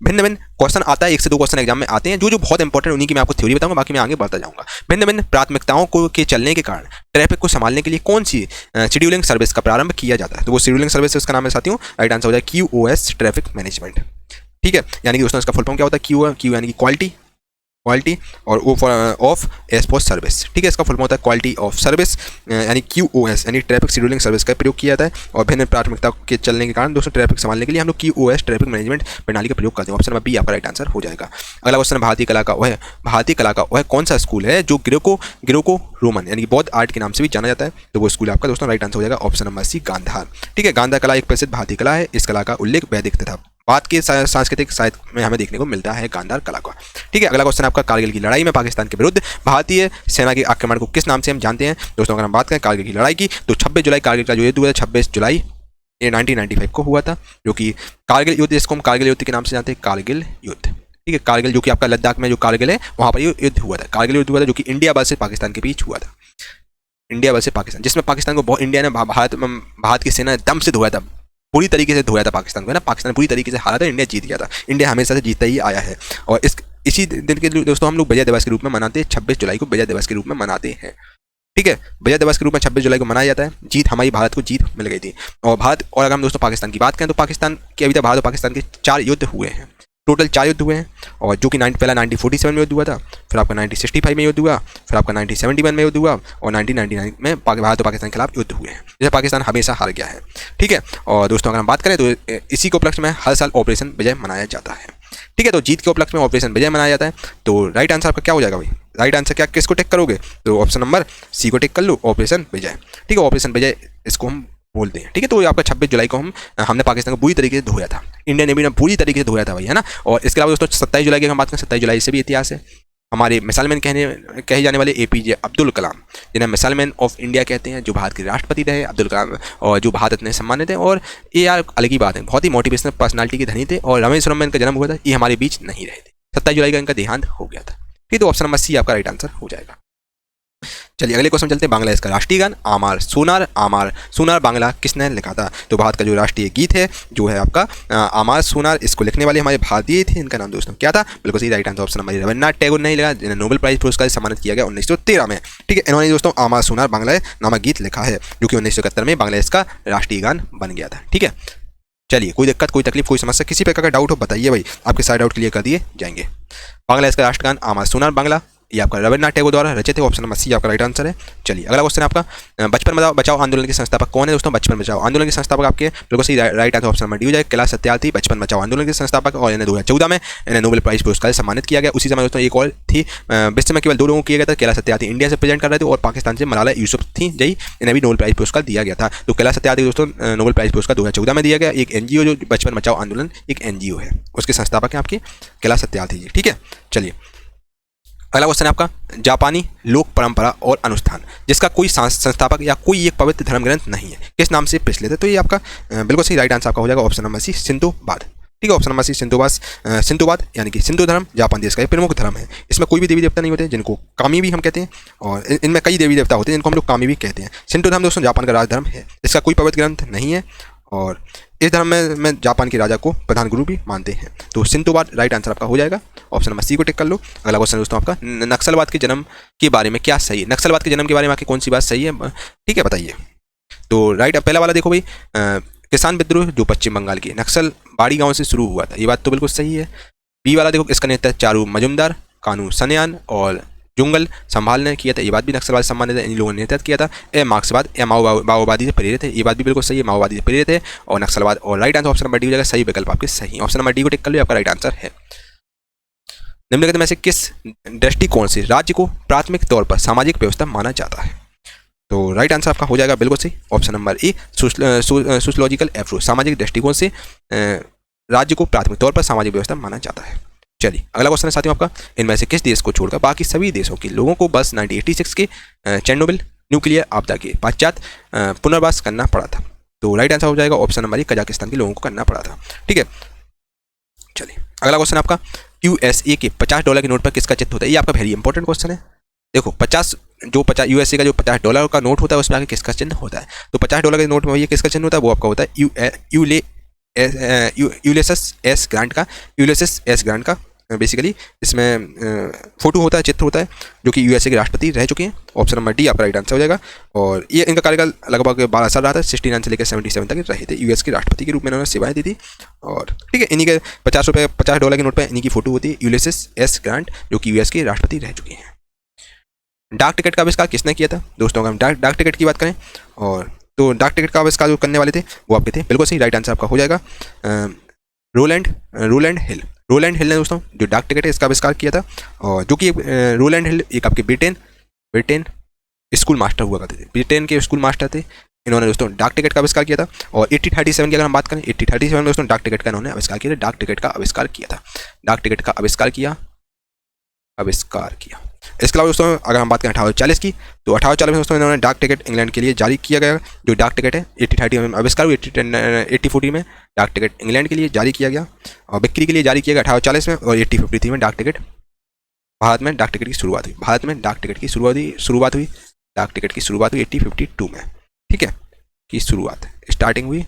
भिन्न भिन्न क्वेश्चन आता है, 1 से 2 क्वेश्चन एग्जाम में आते हैं, जो बहुत इंपॉर्टेंट उन्हीं की मैं आपको थ्योरी बताऊंगा, बाकी मैं आगे बढ़ता जाऊंगा। भिन्न भिन्न प्राथमिकताओं के चलने के कारण ट्रैफिक को संभालने के लिए कौन सी शेड्यूलिंग सर्विस का प्रारंभ किया जाता है? तो वो शेड्यूलिंग सर्विस उसका नाम है साथियों, राइट आंसर हो जाएगा QoS ट्रैफिक मैनेजमेंट, ठीक है। यानी कि दोस्तों इसका फुल फॉर्म क्या होता है? क्यू यानी कि क्वालिटी और O of S for service, ठीक है। इसका फुल फॉर्म होता है क्वालिटी ऑफ सर्विस, यानी QoS यानी ट्रैफिक शेड्यूलिंग सर्विस का प्रयोग किया जाता है। और भिन्न प्राथमिकता के चलने के कारण दोस्तों ट्रैफिक संभालने के लिए हम लोग QoS ट्रैफिक मैनेजमेंट प्रणाली का प्रयोग करते हैं। ऑप्शन नंबर बी आपका राइट आंसर हो जाएगा। अगला क्वेश्चन भारतीय कला का वह कौन सा स्कूल है जो ग्रीको रोमन यानी कि बौद्ध आर्ट के नाम से भी जाना जाता है? तो वो स्कूल आपका दोस्तों राइट आंसर हो जाएगा। ऑप्शन नंबर सी गांधार, ठीक है। गांधार कला एक प्रसिद्ध भारतीय कला है। इस कला का उल्लेख वैदिक तथा बाद के सांस्कृतिक साहित्य में हमें देखने को मिलता है गांधार कला का, ठीक है। अगला क्वेश्चन आपका कारगिल की लड़ाई में पाकिस्तान के विरुद्ध भारतीय सेना के आक्रमण को किस नाम से हम जानते हैं? दोस्तों अगर हम बात करें कारगिल की लड़ाई की तो 26 जुलाई कारगिल का जो युद्ध हुआ था, 26 जुलाई ये 1995 को हुआ था, जो कि कारगिल युद्ध, इसको हम कारगिल युद्ध के नाम से जानते हैं, कारगिल युद्ध, ठीक है। कारगिल जो कि आपका लद्दाख में जो कारगिल है वहाँ पर ये युद्ध हुआ था, कारगिल युद्ध हुआ था, जो कि इंडिया वर्सेस पाकिस्तान के बीच हुआ था, इंडिया वर्सेस पाकिस्तान, जिसमें पाकिस्तान को इंडिया ने भारत की सेना दम से धोया था, पूरी तरीके से धोया था पाकिस्तान को, है ना। पाकिस्तान पूरी तरीके से हारा था, इंडिया जीत गया था। इंडिया हमेशा से जीतता ही आया है और इसी दिन के दोस्तों हम लोग विजय दिवस के रूप में मनाते हैं। 26 जुलाई को विजय दिवस के रूप में मनाते हैं, ठीक है। विजय दिवस के रूप में 26 जुलाई को मनाया जाता है। जीत हमारी भारत को जीत मिल गई थी। और अगर हम दोस्तों पाकिस्तान की बात करें तो पाकिस्तान के अभी तक भारत और पाकिस्तान के 4 युद्ध हुए हैं, टोटल 4 युद्ध हुए हैं। और जो कि पहला 1947 में युद्ध हुआ था, फिर आपका 1965 में युद्ध हुआ, फिर आपका 1971 में युद्ध हुआ और 1999 में भारत और पाकिस्तान के खिलाफ युद्ध हुए हैं, जिसे पाकिस्तान हमेशा हार गया है, ठीक है। और दोस्तों अगर हम बात करें तो इसी के उपलक्ष्य में हर साल ऑपरेशन विजय मनाया जाता है, ठीक है। तो जीत के उपलक्ष्य में ऑपरेशन विजय मनाया जाता है। तो राइट आंसर आपका क्या हो जाएगा भाई? राइट आंसर क्या किसको टिक करोगे? तो ऑप्शन नंबर सी को टिक कर लो, ऑपरेशन विजय, ठीक है। ऑपरेशन विजय इसको हम बोलते हैं, ठीक है। तो आपका 26 जुलाई को हमने पाकिस्तान को पूरी तरीके से धोया था, इंडिया ने भी पूरी तरीके से धोया था भाई, है ना। और इसके अलावा दोस्तों 27 जुलाई की हम बात करें, 27 जुलाई से भी इतिहास है। हमारे मिसाइल मैन कहे जाने वाले APJ अब्दुल कलाम, जिन्हें मिसाइल मैन ऑफ इंडिया कहते हैं, जो भारत के राष्ट्रपति रहे अब्दुल कलाम, और जो भारत इतने सम्मानित है। और ये यार अलग ही बात है, बहुत ही मोटिवेशनल पर्सनालिटी के धनी थे। और रमेश में इनका जन्म हुआ था, ये हमारे बीच नहीं रहे थे, 27 जुलाई का इनका देहांत हो गया था, ठीक। तो ऑप्शन नंबर सी आपका राइट आंसर हो जाएगा। चलिए अगले क्वेश्चन चलते हैं। बांग्लादेश का राष्ट्रीय गान आमार सोनार बांग्ला किसने लिखा था? तो भारत का जो राष्ट्रीय गीत है जो है आपका आमार सोनार, इसको लिखने वाले हमारे भारतीय थे। इनका नाम दोस्तों क्या था? बिल्कुल सही right answer option number Rabindranath Tagore ने लिखा, जिन्हें नोबेल प्राइज पुरस्कार से सम्मानित किया गया 1913 में, ठीक है। इन्होंने दोस्तों आमार सोनार बांग्ला नामक गीत लिखा है, जो कि 1971 में बांग्लादेश का राष्ट्रीय गान बन गया था, ठीक है। चलिए कोई दिक्कत, कोई तकलीफ, कोई समस्या, किसी प्रकार का डाउट हो बताइए भाई, आपके सारे डाउट क्लियर कर दिए जाएंगे। बांग्लादेश का राष्ट्रगान आमार सोनार बांग्ला ये आपका रविन्द्रनाथ टैगोर द्वारा रचित है। ऑप्शन नंबर सी आपका राइट आंसर है। चलिए अगला क्वेश्चन है आपका, बचपन बचाओ आंदोलन के संस्थापक कौन है दोस्तों? बचपन बचाओ आंदोलन के संस्थापक आपके बिल्कुल सही right answer option number D हो जाएगा, कैलाश सत्यार्थी बचपन बचाओ आंदोलन के संस्थापक, और इन्हें 2014 में इन्हें नोबेल प्राइज पुरस्कार से सम्मानित किया गया। उसी समय दोस्तों एक और थी, विश्व में केवल 2 लोगों को किया गया था। कैलाश सत्यार्थी इंडिया से प्रेजेंट कर रहे थे और पाकिस्तान से मलाला यूसुफ थी जई, इन्हें भी नोबेल प्राइज पुरस्कार दिया गया था। तो कैलाश सत्यार्थी दोस्तों नोबेल प्राइज पुरस्कार 2014 में दिया गया। एक एनजीओ जो बचपन बचाओ आंदोलन एक एनजीओ है, उसके संस्थापक हैं आपके कैलाश सत्यार्थी जी। ठीक है, चलिए अगला क्वेश्चन है आपका, जापानी लोक परंपरा और अनुष्ठान जिसका कोई संस्थापक या कोई एक पवित्र धर्म ग्रंथ नहीं है, किस नाम से प्रचलित है? तो ये आपका बिल्कुल सही राइट आंसर आपका हो जाएगा ऑप्शन नंबर सी, सिंधुवाद। ठीक है, ऑप्शन नंबर सी सिंधुवाद यानी कि सिंधु धर्म जापान देश का एक प्रमुख धर्म है। इसमें कोई भी देवी देवता नहीं होते, जिनको कामी भी हम कहते हैं, और इनमें कई देवी देवता होते हैं जिनको हम लोग कामी भी कहते हैं। सिंधु धर्म दोस्तों जापान का राजधर्म है, इसका कोई पवित्र ग्रंथ नहीं है, और इस धर्म में जापान के राजा को प्रधान गुरु भी मानते हैं। तो सिंधुवाद राइट आंसर आपका हो जाएगा, ऑप्शन नंबर सी को टिक कर लो। अगला क्वेश्चन दोस्तों आपका, नक्सलवाद के जन्म के बारे में क्या सही है? नक्सलवाद के जन्म के बारे में आपकी कौन सी बात सही है? ठीक है, बताइए। तो राइट पहला वाला देखो भाई, किसान विद्रोह जो पश्चिम बंगाल के नक्सल बाड़ी गांव से शुरू हुआ था, ये बात तो बिल्कुल सही है। बी वाला देखो, इसका नेतृत्व चारू मजुमदार, कानू सन्यान और जुंगल संभालने किया था, ये बात भी नक्सलवाद सम्मानित है, इन लोगों ने नेतृत्व किया था। ए मार्क्सवाद या माओवादी से प्रेरित है, ये बात भी बिल्कुल सही है, माओवादी से प्रेरित है और नक्सलवाद। और right answer option number D हो जाएगा, सही विकल्प आपके सही, ऑप्शन नंबर डी को टिक कर लो, आपका राइट आंसर है। निम्नलिखित में से किस दृष्टिकोण से राज्य को प्राथमिक तौर पर सामाजिक व्यवस्था माना जाता है? तो राइट आंसर आपका हो जाएगा बिल्कुल सही, option number A, sociological approach, सामाजिक दृष्टिकोण से राज्य को प्राथमिक तौर पर सामाजिक व्यवस्था माना जाता है। चलिए अगला क्वेश्चन है साथियों आपका, इनमें से किस देश को छोड़कर बाकी सभी देशों के लोगों को बस 1986 के चेरनोबिल न्यूक्लियर आपदा के पश्चात पुनर्वास करना पड़ा था? तो राइट आंसर हो जाएगा ऑप्शन नंबर ए, कजाकिस्तान के लोगों को करना पड़ा था। ठीक है, चलिए अगला क्वेश्चन आपका, यूएसए के $50 के नोट पर किसका चित्र होता है? ये आपका वेरी इंपॉर्टेंट क्वेश्चन है। देखो 50 यूएसए का जो $50 का नोट होता है उसमें आगे किसका चिन्ह होता है? तो $50 के नोट में ये किसका चिन्ह होता है? वो आपका होता है यूलियस एस ग्रांट का बेसिकली इसमें फोटो होता है, चित्र होता है, जो कि यूएसए के राष्ट्रपति रह चुके हैं। ऑप्शन नंबर डी आपका राइट आंसर हो जाएगा। और ये इनका कार्यकाल लगभग 12 साल रहा था, 69 से लेकर 77 तक रहे थे, यूएस के राष्ट्रपति के रूप में इन्होंने सेवाएं दी थी। और ठीक है, इन्हीं के $50 के नोट पर इन्हीं की फोटो होती है, यूलियस एस ग्रांट, जो कि यूएस के राष्ट्रपति रह चुके हैं। डाक टिकट का आविष्कार किसने किया था? दोस्तों अगर हम डाक टिकट की बात करें, और तो डाक टिकट का आविष्कार जो करने वाले थे वो आपके थे, बिल्कुल सही राइट आंसर आपका हो जाएगा, रोलैंड हिल ने दोस्तों जो डाक टिकट है इसका आविष्कार किया था। और जो कि रोलैंड हिल एक आपके ब्रिटेन स्कूल मास्टर हुआ करते थे, ब्रिटेन के स्कूल मास्टर थे, इन्होंने दोस्तों डाक टिकट का आविष्कार किया था। और 1837 की अगर हम बात करें, 1837 में दोस्तों डाक टिकट का इन्होंने आविष्कार किया था, डाक टिकट का आविष्कार किया था, डाक टिकट का आविष्कार किया। इसके अलावा दोस्तों अगर हम बात करें 1840 की, तो 1840 में दोस्तों इन्होंने डाक टिकट इंग्लैंड के लिए जारी किया गया, जो डाक टिकट है 1830 में आविष्कार हुई, 1840 में डाक टिकट इंग्लैंड के लिए जारी किया गया और बिक्री के लिए जारी किया गया 1840 में। और 1853 में डाक टिकट भारत में डाक टिकट की शुरुआत हुई, डाक टिकट की शुरुआत हुई 1852 में। ठीक है, की शुरुआत स्टार्टिंग हुई।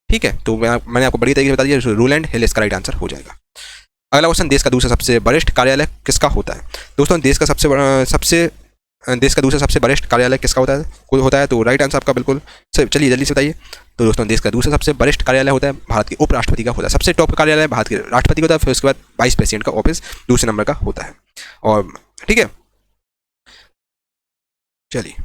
ठीक है, तो मैंने आपको बड़ी तरीके से बता दिया, रोलैंड हिल इसका राइट आंसर हो जाएगा। अगला क्वेश्चन, देश का दूसरा सबसे वरिष्ठ कार्यालय किसका होता है? दोस्तों देश का दूसरा सबसे वरिष्ठ कार्यालय किसका होता है? तो राइट आंसर आपका बिल्कुल चलिए जल्दी से बताइए। तो दोस्तों देश का दूसरा सबसे वरिष्ठ कार्यालय होता है भारत के उपराष्ट्रपति का होता है, सबसे टॉप कार्यालय भारत के राष्ट्रपति का होता है, फिर उसके बाद वाइस प्रेसिडेंट का ऑफिस दूसरे नंबर का होता है। और ठीक है, चलिए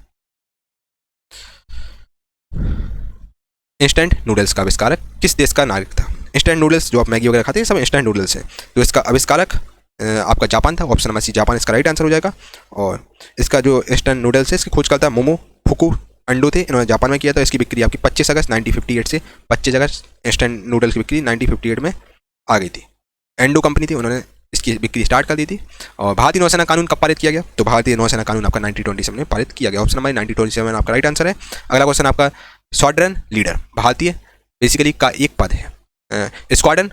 इंस्टेंट नूडल्स का आविष्कारक किस देश का नागरिक था? इंस्टेंट नूडल्स जो आप मैगी वगैरह खाते हैं सब इंस्टेंट नूडल्स हैं, तो इसका आविष्कारक आपका जापान था, ऑप्शन नंबर सी जापान इसका राइट आंसर हो जाएगा। और इसका जो इंस्टेंट नूडल्स है इसकी खोज करता मोमो फुकू अंडो थे, इन्होंने जापान में किया था। इसकी बिक्री आपकी 25 अगस्त 1958 से 25 अगस्त इंस्टेंट नूडल्स की बिक्री 1958 में आ गई थी। एंडो कंपनी थी, उन्होंने इसकी बिक्री स्टार्ट कर दी थी। और भारतीय नौसेना कानून कब पारित किया गया? तो भारतीय नौसेना कानून आपका 1927 में पारित किया गया, ऑप्शन नंबर 1927 आपका राइट आंसर है। अगला क्वेश्चन आपका, स्क्वाड्रन लीडर भारतीय बेसिकली का एक पद है, squadron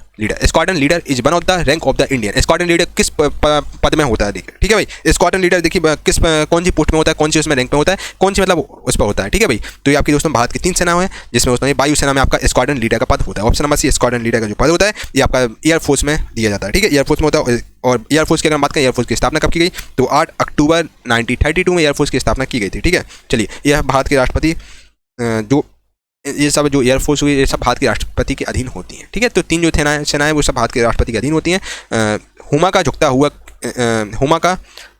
leader is one of the rank of the Indian. Squadron leader किस पद में होता है? देखिए ठीक है भाई, स्क्वाड्रन लीडर देखिए किस कौन सी पोस्ट में होता है, कौन सी उसमें रैंक में होता है, कौन सी मतलब उस पर होता है। ठीक है भाई, तो ये आपकी दोस्तों भारत की 3 सेनाएं हैं, जिसमें दोस्तों वायुसेना में आपका स्क्वाड्रन लीडर का पद होता है, option number C squadron leader का जो पद होता है ये आपका एयरफोर्स में दिया जाता है। ठीक है, एयरफोर्स में होता है। और एयरफोर्स की अगर बात करें, एयरफोर्स की स्थापना कब की गई? तो 8 अक्टूबर 1932 में एयरफोर्स की स्थापना की गई थी। ठीक है, चलिए यह भारत के राष्ट्रपति जो ये सब जो एयरफोर्स हुई ये सब भारत के राष्ट्रपति के अधीन होती हैं। ठीक है, तो 3 जो सेनाएं वो सब भारत के राष्ट्रपति के अधीन होती हैं। हुमा का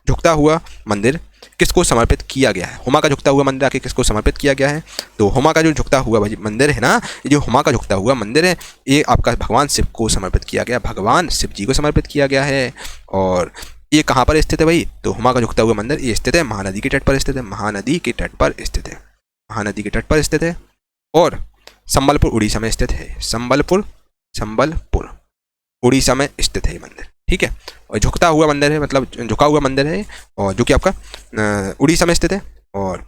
झुकता हुआ मंदिर किसको समर्पित किया गया है? हुमा का झुकता हुआ मंदिर आके किसको समर्पित किया गया है? तो हुमा का जो झुकता हुआ मंदिर है ना, ये जो हुमा का झुकता हुआ मंदिर है, ये आपका भगवान शिव को समर्पित किया गया, भगवान शिव जी को समर्पित किया गया है। और ये कहाँ पर स्थित है भाई? तो हुमा का झुकता हुआ मंदिर ये स्थित है महानदी के तट पर स्थित है, महानदी के तट पर स्थित है, महानदी के तट पर स्थित है। और संबलपुर उड़ीसा में स्थित है, संबलपुर उड़ीसा में स्थित है ये मंदिर, ठीक है। और झुकता हुआ मंदिर है, मतलब झुका हुआ मंदिर है, और जो कि आपका उड़ीसा में स्थित है। और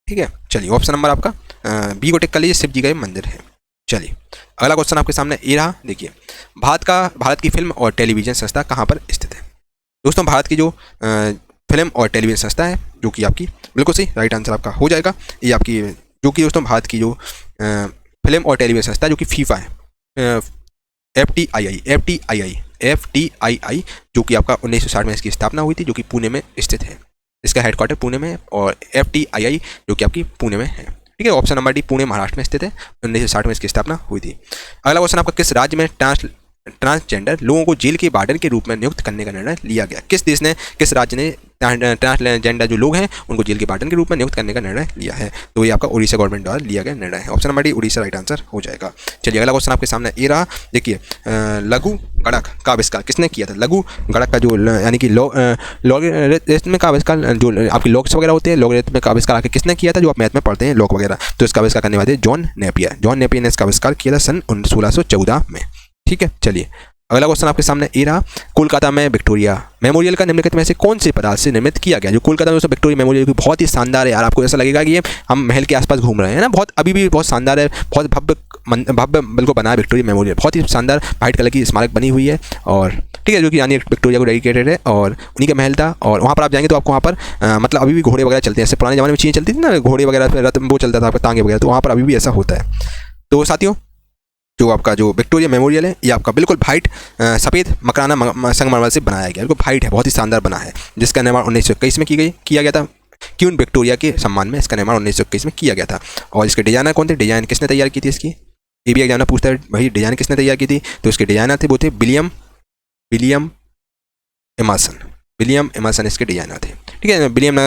ठीक है, चलिए ऑप्शन नंबर आपका बी को टिक कर लीजिए, शिव जी का ये मंदिर है। चलिए अगला क्वेश्चन आपके सामने ये रहा, देखिए भारत की फिल्म और टेलीविजन संस्था कहाँ पर स्थित है? दोस्तों भारत की जो फिल्म और टेलीविजन संस्था है, जो कि आपकी बिल्कुल सही राइट आंसर आपका हो जाएगा, ये आपकी जो कि दोस्तों भारत की जो फिल्म और टेलीविजन संस्था जो कि फीफा है, FTII, जो कि आपका 1960 में इसकी स्थापना हुई थी, जो कि पुणे में स्थित है, इसका हेडक्वार्टर पुणे में है। और FTII जो कि आपकी पुणे में है, ठीक है। Option number D Pune Maharashtra में स्थित है, 1960 में इसकी स्थापना हुई थी। अगला क्वेश्चन आपका, किस राज्य में ट्रांसजेंडर लोगों को जेल के वार्डन के रूप में नियुक्त करने का निर्णय लिया गया? किस देश ने, किस राज्य ने ट्रांसजेंडर जो लोग हैं उनको जेल के वार्डन के रूप में नियुक्त करने का निर्णय लिया है? तो ये आपका उड़ीसा गवर्नमेंट द्वारा लिया गया निर्णय है। Option number D Orissa right answer हो जाएगा। चलिए अगला क्वेश्चन आपके सामने ये रहा, देखिए लघु गणक का आविष्कार किसने किया था? लघु गणक का जो यानी कि लॉगरिथम का आविष्कार, जो आपकी लॉग्स वगैरह होते हैं, लॉगरिथम का आविष्कार आके किसने किया था? जो आप मैथ में पढ़ते हैं लॉग वगैरह, तो इसका आविष्कार करने वाले जॉन नेपियर ने इसका आविष्कार किया था सन 1614 में, ठीक है। चलिए अगला क्वेश्चन आपके सामने ये रहा, कोलकाता में विक्टोरिया मेमोरियल का निम्नलिखित में से कौन से पदार्थ से निर्मित किया गया? जो कोलकाता में विक्टोरिया मेमोरियल की बहुत ही शानदार है यार, आपको ऐसा लगेगा कि ये हम महल के आसपास घूम रहे हैं ना, बहुत अभी भी बहुत शानदार है, बहुत भव्य बिल्कुल बना है विक्टोरिया मेमोरियल, बहुत ही शानदार वाइट कलर की स्मारक बनी हुई है। और ठीक है, जो कि यानी विक्टोरिया को डेडिकेटेड है और उन्हीं का महल था। और वहाँ पर आप जाएंगे तो आपको वहाँ पर मतलब अभी भी घोड़े वगैरह चलते हैं, जैसे पुराने जमाने में चीज़ें चलती थी ना, घोड़े वगैरह रथ वो चलता था, आपका तांगे वगैरह, तो वहाँ पर अभी भी ऐसा होता है। तो साथियों जो आपका जो विक्टोरिया मेमोरियल है, ये आपका बिल्कुल वाइट सफ़ेद मकराना संगमरमर से बनाया गया, बिल्कुल वाइट है, बहुत ही शानदार बना है, जिसका निर्माण 1921 में किया गया था। क्वीन विक्टोरिया के सम्मान में इसका निर्माण 1921 में किया गया था। और इसके डिजाइनर कौन थे? डिजाइन किसने तैयार की थी इसकी? ये भी एग्जामिनर पूछता है भाई डिजाइन किसने तैयार की थी? तो इसके डिजाइनर थे वो थे विलियम एमर्सन इसके डिजाइनर थे, ठीक है। विलियम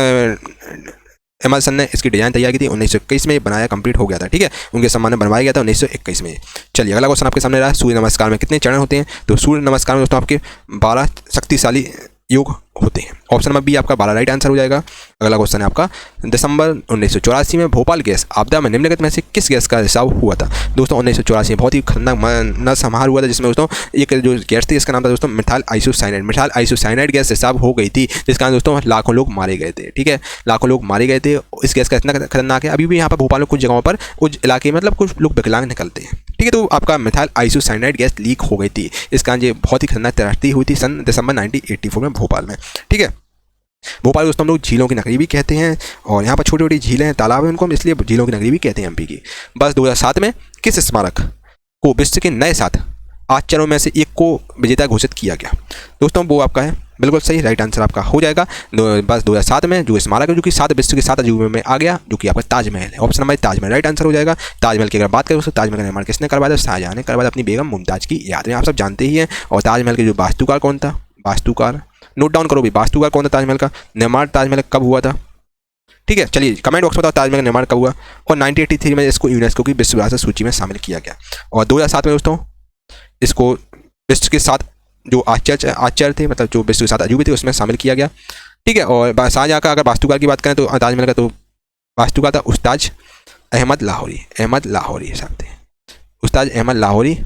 एमर्सन ने इसकी डिजाइन तैयार की थी, 1921 में बनाया कंप्लीट हो गया था, ठीक है। उनके सम्मान में बनवाया गया था 1921 में। चलिए अगला क्वेश्चन आपके सामने रहा, सूर्य नमस्कार में कितने चरण होते हैं? तो सूर्य नमस्कार में दोस्तों आपके 12 शक्तिशाली योग होते हैं। ऑप्शन नंबर बी आपका 12 राइट आंसर हो जाएगा। अगला क्वेश्चन है आपका, दिसंबर 1984 में भोपाल गैस आपदा में निम्नलिखित में से किस गैस का रिसाव हुआ था? दोस्तों 1984 में बहुत ही खतरनाक नरसंहार हुआ था, जिसमें दोस्तों एक जो गैस थी इसका नाम था दोस्तों मिथाइल आइसोसाइनाइड गैस रिसाव हो गई थी, जिस कारण दोस्तों लाखों लोग मारे गए थे, ठीक है, लाखों लोग मारे गए थे। इस गैस का इतना खतरनाक है, अभी भी यहाँ पर भोपाल में कुछ जगहों पर कुछ इलाके मतलब कुछ लोग विकलांग निकलते हैं, ठीक है। तो आपका मिथाइल आइसोसाइनाइड गैस लीक हो गई थी, इस कारण ये बहुत ही खतरनाक त्रासदी हुई थी सन दिसंबर 1984 में भोपाल में, ठीक है। भोपाल दोस्तों हम लोग झीलों की नगरी भी कहते हैं, और यहाँ पर छोटी छोटी झीलें हैं, तालाब हैं, उनको हम इसलिए झीलों की नगरी भी कहते हैं एमपी की। बस 2007 में किस स्मारक को विश्व के नए 7 आश्चर्यों में से एक को विजेता घोषित किया गया? दोस्तों वो आपका है बिल्कुल सही राइट आंसर आपका हो जाएगा। बस 2007 में जो स्मारक है जो कि विश्व के 7 अजूबे में आ गया, जो कि आपका ताजमहल है। Option number Taj Mahal right answer हो जाएगा। ताजमहल की अगर बात करें तो ताजमहल का निर्माण किसने करवाया था? शाहजहां ने करवाया, अपनी बेगम मुमताज़ की याद में, आप सब जानते ही हैं। और ताजमहल के जो वास्तुकार कौन था? वास्तुकार नोट डाउन करो भी, वास्तुकार कौन था ताजमहल का? निर्माण ताजमहल कब हुआ था? ठीक है, चलिए कमेंट बॉक्स में बताओ ताजमहल का निर्माण कब हुआ। और 1983 में इसको यूनेस्को की विश्व विरासत सूची में शामिल किया गया। और 2007 में दोस्तों इसको विश्व के 7 जो आश्चर्य थे, मतलब जो विश्व के 7 अजूबे थे, उसमें शामिल किया गया, ठीक है। और शाहजहां का अगर वास्तुकार की बात करें तो ताजमहल का तो वास्तुकार था उस्ताद अहमद लाहौरी साहब थे, उस्ताद अहमद लाहौरी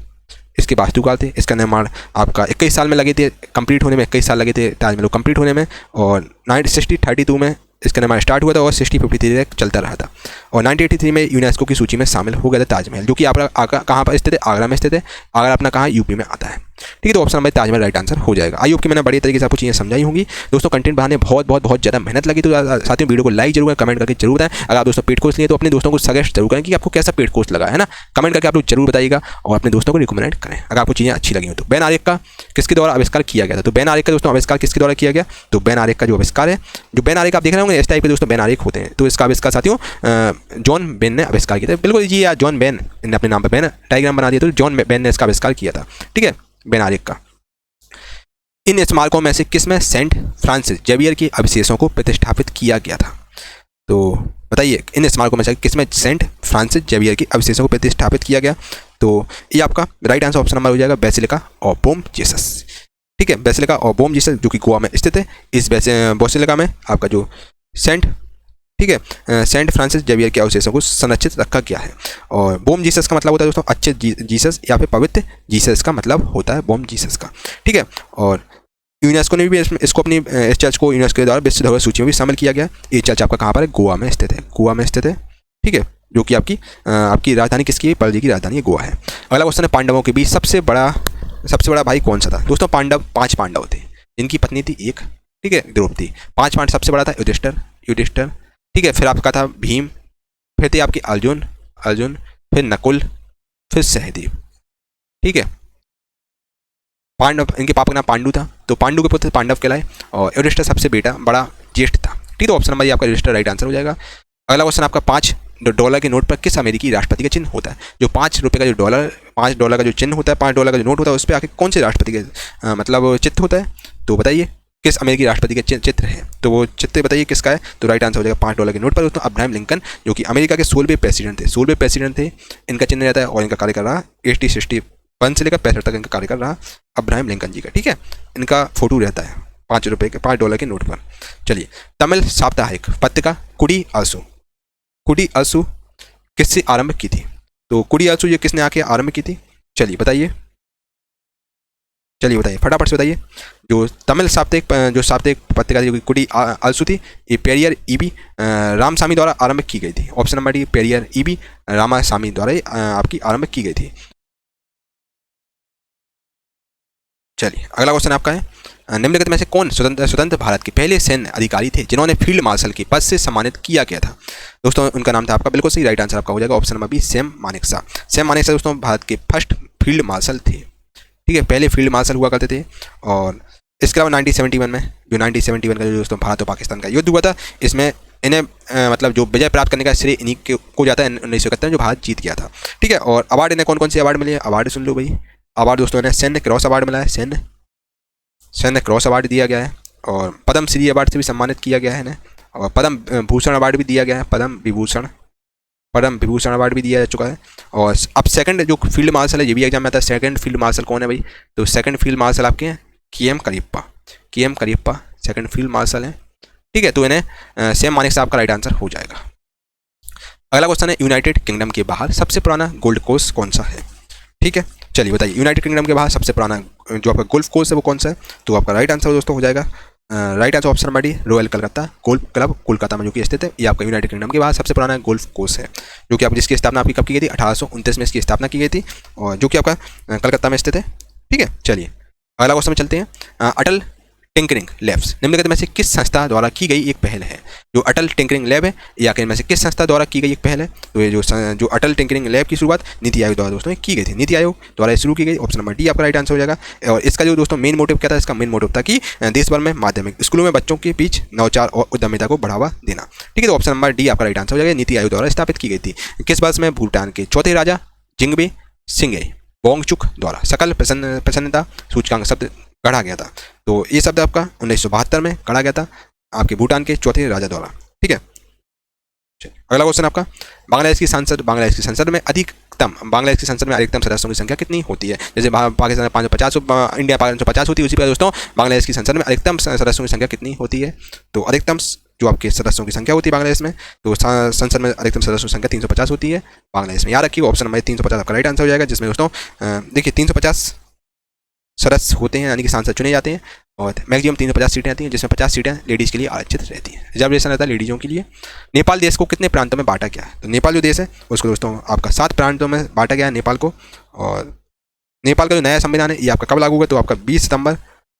इसके वास्तुकार थे। इसका निर्माण आपका 21 साल में लगे थे कंप्लीट होने में, 21 साल लगे थे ताजमहल को कंप्लीट होने में। और 1932 में इसका निर्माण स्टार्ट हुआ था और 1953 तक चलता रहा था। और 1983 में यूनेस्को की सूची में शामिल हो गया था ताजमहल, जो कि आपका कहाँ पर स्थित है? आगरा में स्थित है। आगरा अपना कहाँ? यूपी में आता है, ठीक है। तो option number Taj Mahal right answer हो जाएगा। आई होप कि मैंने बढ़िया तरीके से आपको चीज़ें समझाई होंगी। दोस्तों कंटेंट बनाने बहुत ज़्यादा मेहनत लगी, तो साथियों वीडियो को लाइक जरूर कमेंट करके जरूर बताएं। अगर आप दोस्तों पेड कोर्स लिए तो अपने दोस्तों को सजेस्ट जरूर करें कि आपको कैसा पेड कोर्स लगा है ना, कमेंट करके आप लोग जरूर बताइएगा और अपने दोस्तों को रिकमेंड करें अगर आपको चीज़ें अच्छी लगी हो तो। बैन आरेख का किसके द्वारा आविष्कार किया गया था? तो बैन आरेख का दोस्तों आविष्कार किसके द्वारा किया गया? तो बैन आरेख का जो आविष्कार है, जो बैन आरेख आप देख रहे होंगे इस टाइप के दोस्तों बैन आरेख होते हैं, तो इसका आविष्कार साथियों जॉन बेन ने आविष्कार किया था। बिल्कुल जी यार, जॉन बेन ने अपने नाम पर बैन डायग्राम बना दिया, तो जॉन बेन ने इसका आविष्कार किया था, ठीक है, बैन आरेख का। इन स्मारकों में से किस में सेंट फ्रांसिस जेवियर के अवशेषों को प्रतिष्ठापित किया गया था? तो बताइए इन स्मारकों में से किस में सेंट फ्रांसिस जेवियर के अवशेषों को प्रतिष्ठापित किया गया? तो ये आपका राइट आंसर ऑप्शन नंबर हो जाएगा बेसिलिका ऑफ बोम जीसस। ठीक है, बेसिलिका ऑफ बोम जीसस जो कि गोवा में स्थित है। इस बेसिलिका में आपका जो सेंट, ठीक है, सेंट फ्रांसिस जेवियर के अवशेषों को संरक्षित रखा गया है। और बोम जीसस का मतलब होता है दोस्तों अच्छे जीसस या फिर पवित्र जीसस का मतलब होता है बोम जीसस का। ठीक है, और यूनेस्को ने भी इसको अपनी इस चर्च को यूनेस्को के द्वारा विश्व धरोहर सूची में भी शामिल किया गया। ये चर्च आपका कहाँ पर है? गोवा में स्थित है, गोवा में स्थित है। ठीक है, जो कि आपकी राजधानी किसकी है? पणजी की राजधानी है गोवा है। अगला क्वेश्चन है पांडवों के बीच सबसे बड़ा भाई कौन सा था? दोस्तों पांच पांडव थे जिनकी पत्नी थी एक, ठीक है, द्रौपदी। 5 पांडव सबसे बड़ा था युधिष्ठिर, ठीक है, फिर आपका था भीम, फिर थे आपके अर्जुन, फिर नकुल, फिर सहदेव। ठीक है, पांडव, इनके पापा का नाम पांडु था, तो पांडु के पुत्र पांडव कहलाए। और युधिष्ठिर सबसे बड़ा ज्येष्ठ था। ठीक है, ऑप्शन नंबर ये आपका युधिष्ठिर राइट आंसर हो जाएगा। अगला क्वेश्चन आपका $5 के नोट पर किस अमेरिकी राष्ट्रपति का चिन्ह होता है? जो $5 का जो $5 का जो चिन्ह होता है, $5 का जो नोट होता है, उस पर आके कौन से राष्ट्रपति के मतलब चित्र होता है? तो बताइए किस अमेरिकी राष्ट्रपति का चित्र है? तो वो चित्र बताइए किसका है? तो राइट आंसर हो जाएगा $5 के नोट पर दोस्तों अब्राहम लिंकन, जो कि अमेरिका के 16वें प्रेसिडेंट थे। इनका चिन्ह रहता है और इनका कार्य कर रहा 1861 से लेकर 65 तक इनका कार्य कर रहा अब्राहम लिंकन जी का। ठीक है, इनका फोटो रहता है $5 के नोट पर। चलिए, तमिल साप्ताहिक पत्रिका कुडी असु किससे आरंभ की थी? तो कुडी असु ये किसने आके आरंभ की थी? चलिए बताइए फटाफट से बताइए। जो तमिल साप्ताहिक पत्रिका थी कुडी असु थी, ये पेरियर ईबी रामसामी द्वारा आरंभ की गई थी। Option number D Periyar EB Ramasamy द्वारा आपकी आरंभ की गई थी। चलिए, अगला क्वेश्चन आपका है निम्नलिखित में से कौन स्वतंत्र भारत के पहले सैन्य अधिकारी थे जिन्होंने फील्ड मार्शल के पद से सम्मानित किया गया था? दोस्तों उनका नाम था आपका, बिल्कुल सही राइट आंसर आपका हो जाएगा option number B Sam Manekshaw. दोस्तों भारत के फर्स्ट फील्ड मार्शल थे। ठीक है, पहले फील्ड मार्शल हुआ करते थे। और इसके अलावा 1971 का जो दोस्तों भारत और पाकिस्तान का युद्ध हुआ था, इसमें इन्हें मतलब जो विजय प्राप्त करने का श्रेय इन्हीं को जाता है 1971 में जो भारत जीत गया था। ठीक है, और अवार्ड इन्हें कौन कौन से अवार्ड मिले? अवार्ड सुन लो भाई। अवार्ड दोस्तों इन्हें सैन्य क्रॉस अवार्ड मिला है, सैन्य क्रॉस अवार्ड दिया गया है, और पद्म श्री अवार्ड से भी सम्मानित किया गया है इन्हें, और पद्म भूषण अवार्ड भी दिया गया है, पद्म विभूषण अवार्ड भी दिया जा चुका है। और अब सेकंड जो फील्ड मार्शल है, ये भी एग्जाम में आता है, सेकंड फील्ड मार्शल कौन है भाई? तो सेकंड फील्ड मार्शल आपके हैं K M Cariappa second field marshal है। ठीक है, तो इन्हें सैम मानेकशॉ आपका राइट आंसर हो जाएगा। अगला क्वेश्चन है यूनाइटेड किंगडम के बाहर सबसे पुराना गोल्ड कोर्स कौन सा है? ठीक है, चलिए बताइए यूनाइटेड किंगडम के बाहर सबसे पुराना जो आपका गोल्फ कोर्स है वो कौन सा है? तो आपका राइट आंसर दोस्तों हो जाएगा right answer option number D royal Calcutta golf club Kolkata में जो कि स्थित है। ये आपका यूनाइटेड किंगडम के बाहर सबसे पुराना गोल्फ कोर्स है, जो कि आप जिसकी स्थापना आपकी कब की गई थी? 1829 में इसकी स्थापना की गई थी, और जो कि आपका कलकत्ता में स्थित है। ठीक है, चलिए अगला क्वेश्चन में चलते हैं। अटल टिंकरिंग लैब्स निम्नलिखित में से किस संस्था द्वारा की गई एक पहल है? जो अटल टिंकरिंग लैब है, या इनमें से किस संस्था द्वारा की गई एक पहल है? तो ये जो अटल टिंकरिंग लैब की शुरुआत नीति आयोग द्वारा दोस्तों की गई थी, नीति आयोग द्वारा शुरू की गई। ऑप्शन नंबर डी आपका राइट आंसर हो जाएगा। और इसका जो दोस्तों मेन मोटिव क्या था? इसका मेन मोटिव था कि देश भर में माध्यमिक स्कूलों में बच्चों के बीच नवाचार और उद्यमिता को बढ़ावा देना। ठीक है, तो ऑप्शन नंबर डी आपका राइट आंसर हो जाएगा, नीति आयोग द्वारा स्थापित की गई थी। किस वर्ष में भूटान के चौथे राजा जिंगबे सिंगे बोंगचुक द्वारा सकल प्रसन्नता सूचकांक शब्द गढ़ा गया था? तो ये शब्द आपका 1972 में गढ़ा गया था आपके भूटान के चौथे राजा द्वारा। ठीक है, अगला क्वेश्चन आपका बांग्लादेश की संसद में अधिकतम सदस्यों की संख्या कितनी होती है? जैसे पाकिस्तान में 550, इंडिया 550 होती है, उसी प्रकार दोस्तों बांग्लादेश की संसद में अधिकतम सदस्यों की संख्या कितनी होती है? तो अधिकतम जो आपके सदस्यों की संख्या होती है बांग्लादेश में, तो संसद में अधिकतम सदस्यों की संख्या 350 होती है बांग्लादेश में। याद रखिए ऑप्शन नंबर 350 आपका राइट आंसर हो जाएगा, जिसमें दोस्तों देखिए 350 सदस्य होते हैं, यानी कि सांसद चुने जाते हैं, और मैक्सिमम 350 सीटें आती हैं, जिसमें 50 सीटें लेडीज़ के लिए आरक्षित रहती हैं, रिजर्वेशन रहता है लेडीज़ों के लिए। नेपाल देश को कितने प्रांतों में बांटा गया है? तो नेपाल जो देश है उसको दोस्तों आपका 7 प्रांतों में बांटा गया है नेपाल को। और नेपाल का जो नया संविधान है ये आपका कब लागू हुआ? तो आपका 20 सितंबर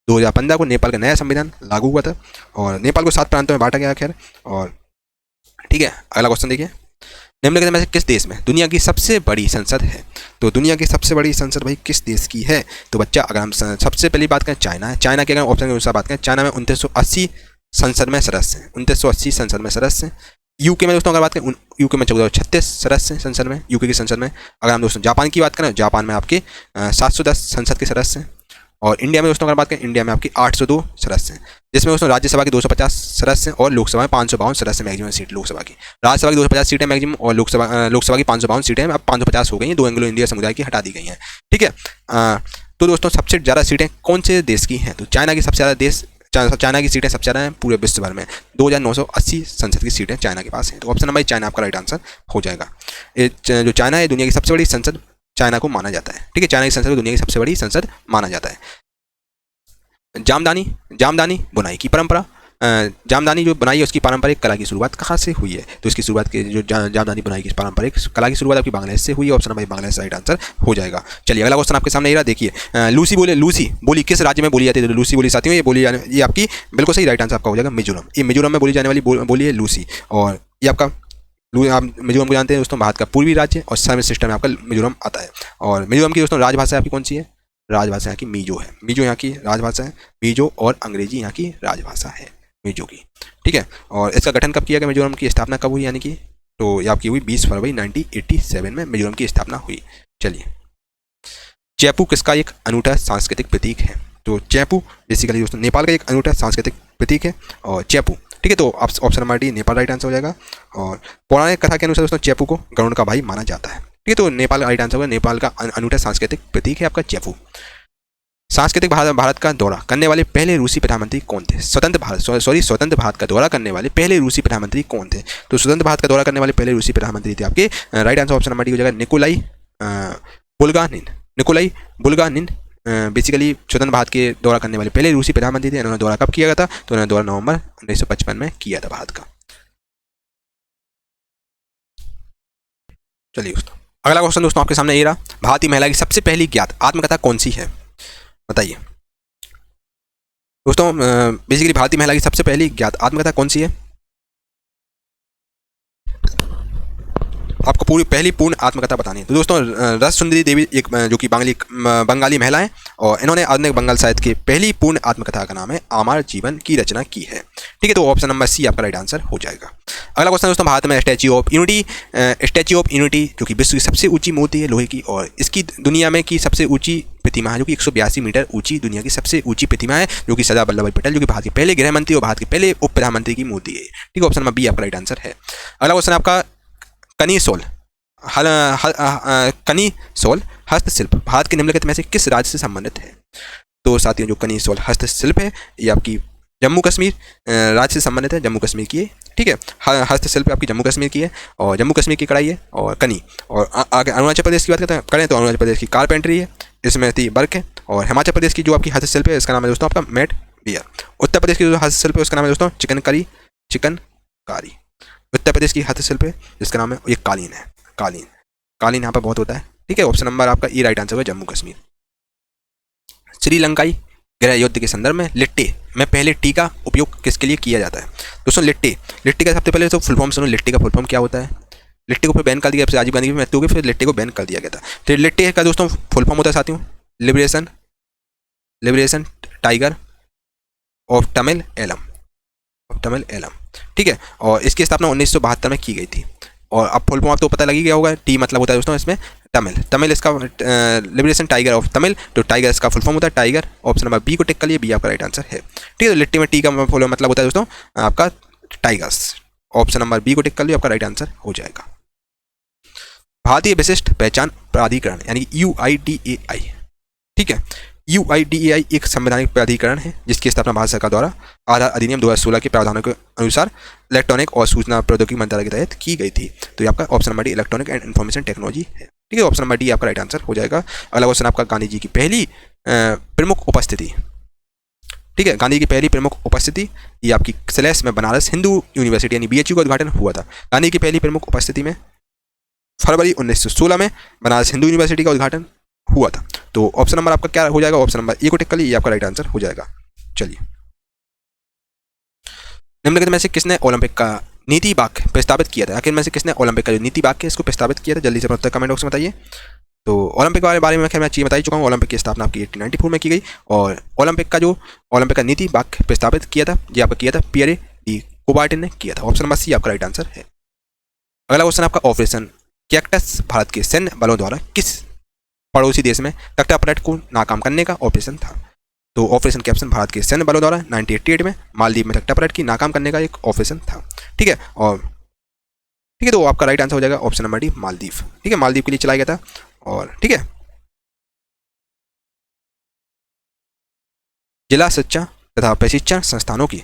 2015 को नेपाल का नया संविधान लागू हुआ था, और नेपाल को 7 प्रांतों में बांटा गया। खैर, और ठीक है, अगला क्वेश्चन देखिए निम्नलिखित में से किस देश में दुनिया की सबसे बड़ी संसद है? तो दुनिया की सबसे बड़ी संसद भाई किस देश की है? तो बच्चा अगर हम सबसे पहली बात करें चाइना है। चाइना के अगर ऑप्शन के अनुसार बात करें, चाइना में 2980 संसद में सदस्य हैं, 2980 संसद में सदस्य हैं। यूके में दोस्तों अगर बात करें, यूके में 1436 सदस्य हैं संसद में, यूके की संसद में। अगर हम दोस्तों जापान की बात करें, जापान में आपके 710 संसद के सदस्य हैं। और इंडिया में दोस्तों अगर बात करें, इंडिया में आपकी 802 सदस्य हैं, जिसमें दोस्तों राज्यसभा की 250 सदस्य और लोकसभा में 552 सदस्य मैक्सिमम सीट लोकसभा की। राज्यसभा की 250 सीटें मैक्सिमम और लोकसभा की 552 सीटें अब 550 हो गई हैं, 2 एंग्लो इंडिया समुदाय की हटा दी गई हैं। ठीक है। तो दोस्तों सबसे ज़्यादा सीटें कौन से देश की हैं? तो चाइना की सबसे ज़्यादा देश, चाइना की सीटें सबसे ज़्यादा हैं पूरे विश्व भर में। 2980 संसद की सीटें चाइना के पास हैं। तो ऑप्शन नंबर चाइना आपका राइट आंसर हो जाएगा। जो चाइना है दुनिया की सबसे बड़ी संसद चाइना को माना जाता है। ठीक है, चाइना की संसद को दुनिया की सबसे बड़ी संसद माना जाता है। जामदानी बुनाई की परंपरा, जामदानी जो बनाई है उसकी पारंपरिक कला की शुरुआत कहाँ से हुई है? तो इसकी शुरुआत की जो जामदानी बुनाई की पारंपरिक कला की शुरुआत आपकी बांग्लादेश से हुई है। Option number Bangladesh right answer हो जाएगा। चलिए अगला क्वेश्चन आपके सामने ये रहा, देखिए लूसी बोली किस राज्य में बोली जाती है? तो लूसी बोली साथियों ये आपकी बिल्कुल सही राइट आंसर आपका हो जाएगा मिजोरम। ये मिजोरम में बोली जाने वाली बोली है लूसी। और ये आपका आप मिजोरम को जानते हैं दोस्तों, भारत का पूर्वी राज्य और सर्विस सिस्टम में आपका मिजोरम आता है। और मिजोरम की दोस्तों राजभाषा आपकी कौन सी है? राजभाषा यहाँ की मीजो है। मीजो यहाँ की राजभाषा है। मीजो और अंग्रेजी यहाँ की राजभाषा है मीजो की। ठीक है। और इसका गठन कब किया गया? मिजोरम की स्थापना कब हुई यानी कि? तो ये आपकी हुई 20 फरवरी 1987 में मिजोरम की स्थापना हुई। चलिए, चेपू किसका एक अनूठा सांस्कृतिक प्रतीक है? तो चेपू बेसिकली दोस्तों नेपाल का एक अनूठा सांस्कृतिक प्रतीक है और चेपू। ठीक है, तो option number D Nepal right answer हो जाएगा। और पौराणिक कथा के अनुसार दोस्तों चेपू को गरुड़ का भाई माना जाता है। ठीक है, तो नेपाल राइट आंसर होगा। नेपाल का अनूठा सांस्कृतिक प्रतीक है आपका चेपू। सांस्कृतिक भारत का दौरा करने वाले पहले रूसी प्रधानमंत्री कौन थे? स्वतंत्र भारत का दौरा करने वाले पहले रूसी प्रधानमंत्री कौन थे? तो स्वतंत्र भारत का दौरा करने वाले पहले रूसी प्रधानमंत्री थे आपके right answer option number D हो जाएगा निकोलाई बुल्गानिन। बेसिकली स्वतंत्र भारत के दौरा करने वाले पहले रूसी प्रधानमंत्री थे। इन्होंने दौरा कब किया गया था? तो उन्होंने दौरा नवंबर 1955 में किया था भारत का। चलिए दोस्तों अगला क्वेश्चन दोस्तों आपके सामने ये रहा, भारतीय महिला की सबसे पहली ज्ञात आत्मकथा कौन सी है? बताइए दोस्तों, बेसिकली भारतीय महिला की सबसे पहली ज्ञात आत्मकथा कौन सी है? आपको पहली पूर्ण आत्मकथा बतानी है। तो दोस्तों रस सुंदरी देवी एक जो कि बंगाली महिला है और इन्होंने आधुनिक बंगाल साहित्य की पहली पूर्ण आत्मकथा का नाम है आमार जीवन की रचना की है। ठीक है, तो ऑप्शन नंबर सी आपका राइट आंसर हो जाएगा। अगला क्वेश्चन दोस्तों, भारत में स्टैच्यू ऑफ यूनिटी जो कि विश्व की सबसे ऊंची मूर्ति है लोहे की और इसकी दुनिया में की सबसे ऊंची प्रतिमा है जो कि 182 मीटर ऊंची दुनिया की सबसे ऊंची प्रतिमा है जो कि सरदार वल्लभ भाई पटेल जो कि भारत के पहले गृह मंत्री और भारत के पहले उप प्रधानमंत्री की मूर्ति है। ठीक है, ऑप्शन नंबर बी आपका राइट आंसर है। अगला क्वेश्चन आपका कनीसोल हस्तशिल्प भारत के निम्नलिखित में से किस राज्य से संबंधित है? तो साथियों जो कनीसोल हस्तशिल्प है ये आपकी जम्मू कश्मीर राज्य से संबंधित है, जम्मू कश्मीर की है। ठीक है, हस्तशिल्प आपकी जम्मू कश्मीर की है और जम्मू कश्मीर की कढ़ाई है और कनी। और आगे अरुणाचल प्रदेश की बात करें तो अरुणाचल प्रदेश की कारपेंट्री है, इसमें थी वर्क है। और हिमाचल प्रदेश की जो आपकी हस्तशिल्प है इसका नाम है दोस्तों आपका मैट बियर। उत्तर प्रदेश की जो हस्तशिल्प है उसका नाम है दोस्तों चिकनकारी। उत्तर प्रदेश की हस्तशिल्प है जिसका नाम है ये कालीन है। कालीन यहाँ पर बहुत होता है। ठीक है, ऑप्शन नंबर आपका ई राइट आंसर है जम्मू कश्मीर। श्रीलंकाई गृह युद्ध के संदर्भ में लिट्टे में पहले टी का उपयोग किसके लिए किया जाता है? दोस्तों लिट्टे का सबसे पहले तो फुल फॉर्म सुनो, लिट्टे का फुल फॉर्म क्या होता है? लिट्टे को फिर बैन कर दिया, राजीव गांधी की मृत्यु हो गई फिर लिट्टे को बैन कर दिया गया था। फिर लिट्टे का दोस्तों फुल फॉर्म होता है साथियों liberation tiger of Tamil Eelam. ठीक है, और इसकी स्थापना 1972 में की गई थी। और अब फुल फॉर्म तो पता लगी गया होगा, टी मतलब होता है दोस्तों इसमें तमिल इसका लिबरेशन टाइगर ऑफ तमिल, तो टाइगर इसका फुल फॉर्म होता है टाइगर। ऑप्शन नंबर बी को टिक कर लिए, बी आपका राइट आंसर है। ठीक है, तो लिट्टी में टी का फुल मतलब होता है दोस्तों आपका टाइगर्स। ऑप्शन नंबर बी को टिक कर लिए, आपका राइट आंसर हो जाएगा। भारतीय विशिष्ट पहचान प्राधिकरण यानी UIDAI। ठीक है, UIDAI एक संवैधानिक प्राधिकरण है जिसकी स्थापना भारत सरकार द्वारा आधार अधिनियम 2016 के प्रावधानों के अनुसार इलेक्ट्रॉनिक और सूचना प्रौद्योगिकी मंत्रालय के तहत की गई थी। तो ये आपका option number D electronic and information technology है। ठीक है, ऑप्शन नंबर डी आपका राइट आंसर हो जाएगा। अगला क्वेश्चन आपका गांधी जी की पहली प्रमुख उपस्थिति। ठीक है, गांधी की पहली प्रमुख उपस्थिति ये आपकी सेलेस में बनारस हिंदू यूनिवर्सिटी यानी BHU का उद्घाटन हुआ था। गांधी की पहली प्रमुख उपस्थिति में फरवरी 1916 में बनारस हिंदू यूनिवर्सिटी का उद्घाटन हुआ था। तो ऑप्शन नंबर आपका क्या हो जाएगा? ऑप्शन नंबर ए को टिक कर लिए, ये आपका राइट आंसर हो जाएगा। चलिए, निम्नलिखित में से किसने ओलंपिक का नीति वाक्य प्रस्तावित किया था? आखिर में से किसने ओलंपिक का जो नीति वाक्य इसको प्रस्तावित किया था? जल्दी से उत्तर कमेंट बॉक्स में बताइए। तो ओलंपिक के बारे में मैं चीज़ बता ही चुका हूँ। ओलंपिक की स्थापना आपकी 1894 में की गई और ओलंपिक का नीति वाक्य प्रस्तावित किया था ये आपका किया था पियरे डी कुबार्टिन ने किया था। ऑप्शन नंबर सी आपका राइट आंसर है। अगला क्वेश्चन आपका ऑपरेशन कैक्टस भारत के सैन्य बलों द्वारा किस पड़ोसी देश में तख्तापलट को नाकाम करने का ऑपरेशन था? तो ऑपरेशन कैप्सन भारत के सैन्य बलों द्वारा 1988 में मालदीव में टकटा परेड की नाकाम करने का एक ऑपरेशन था। ठीक है, और ठीक है, तो आपका राइट आंसर हो जाएगा ऑप्शन नंबर डी, मालदीव। ठीक है, मालदीव के लिए चलाया गया था। और ठीक है, जिला शिक्षा तथा प्रशिक्षण संस्थानों की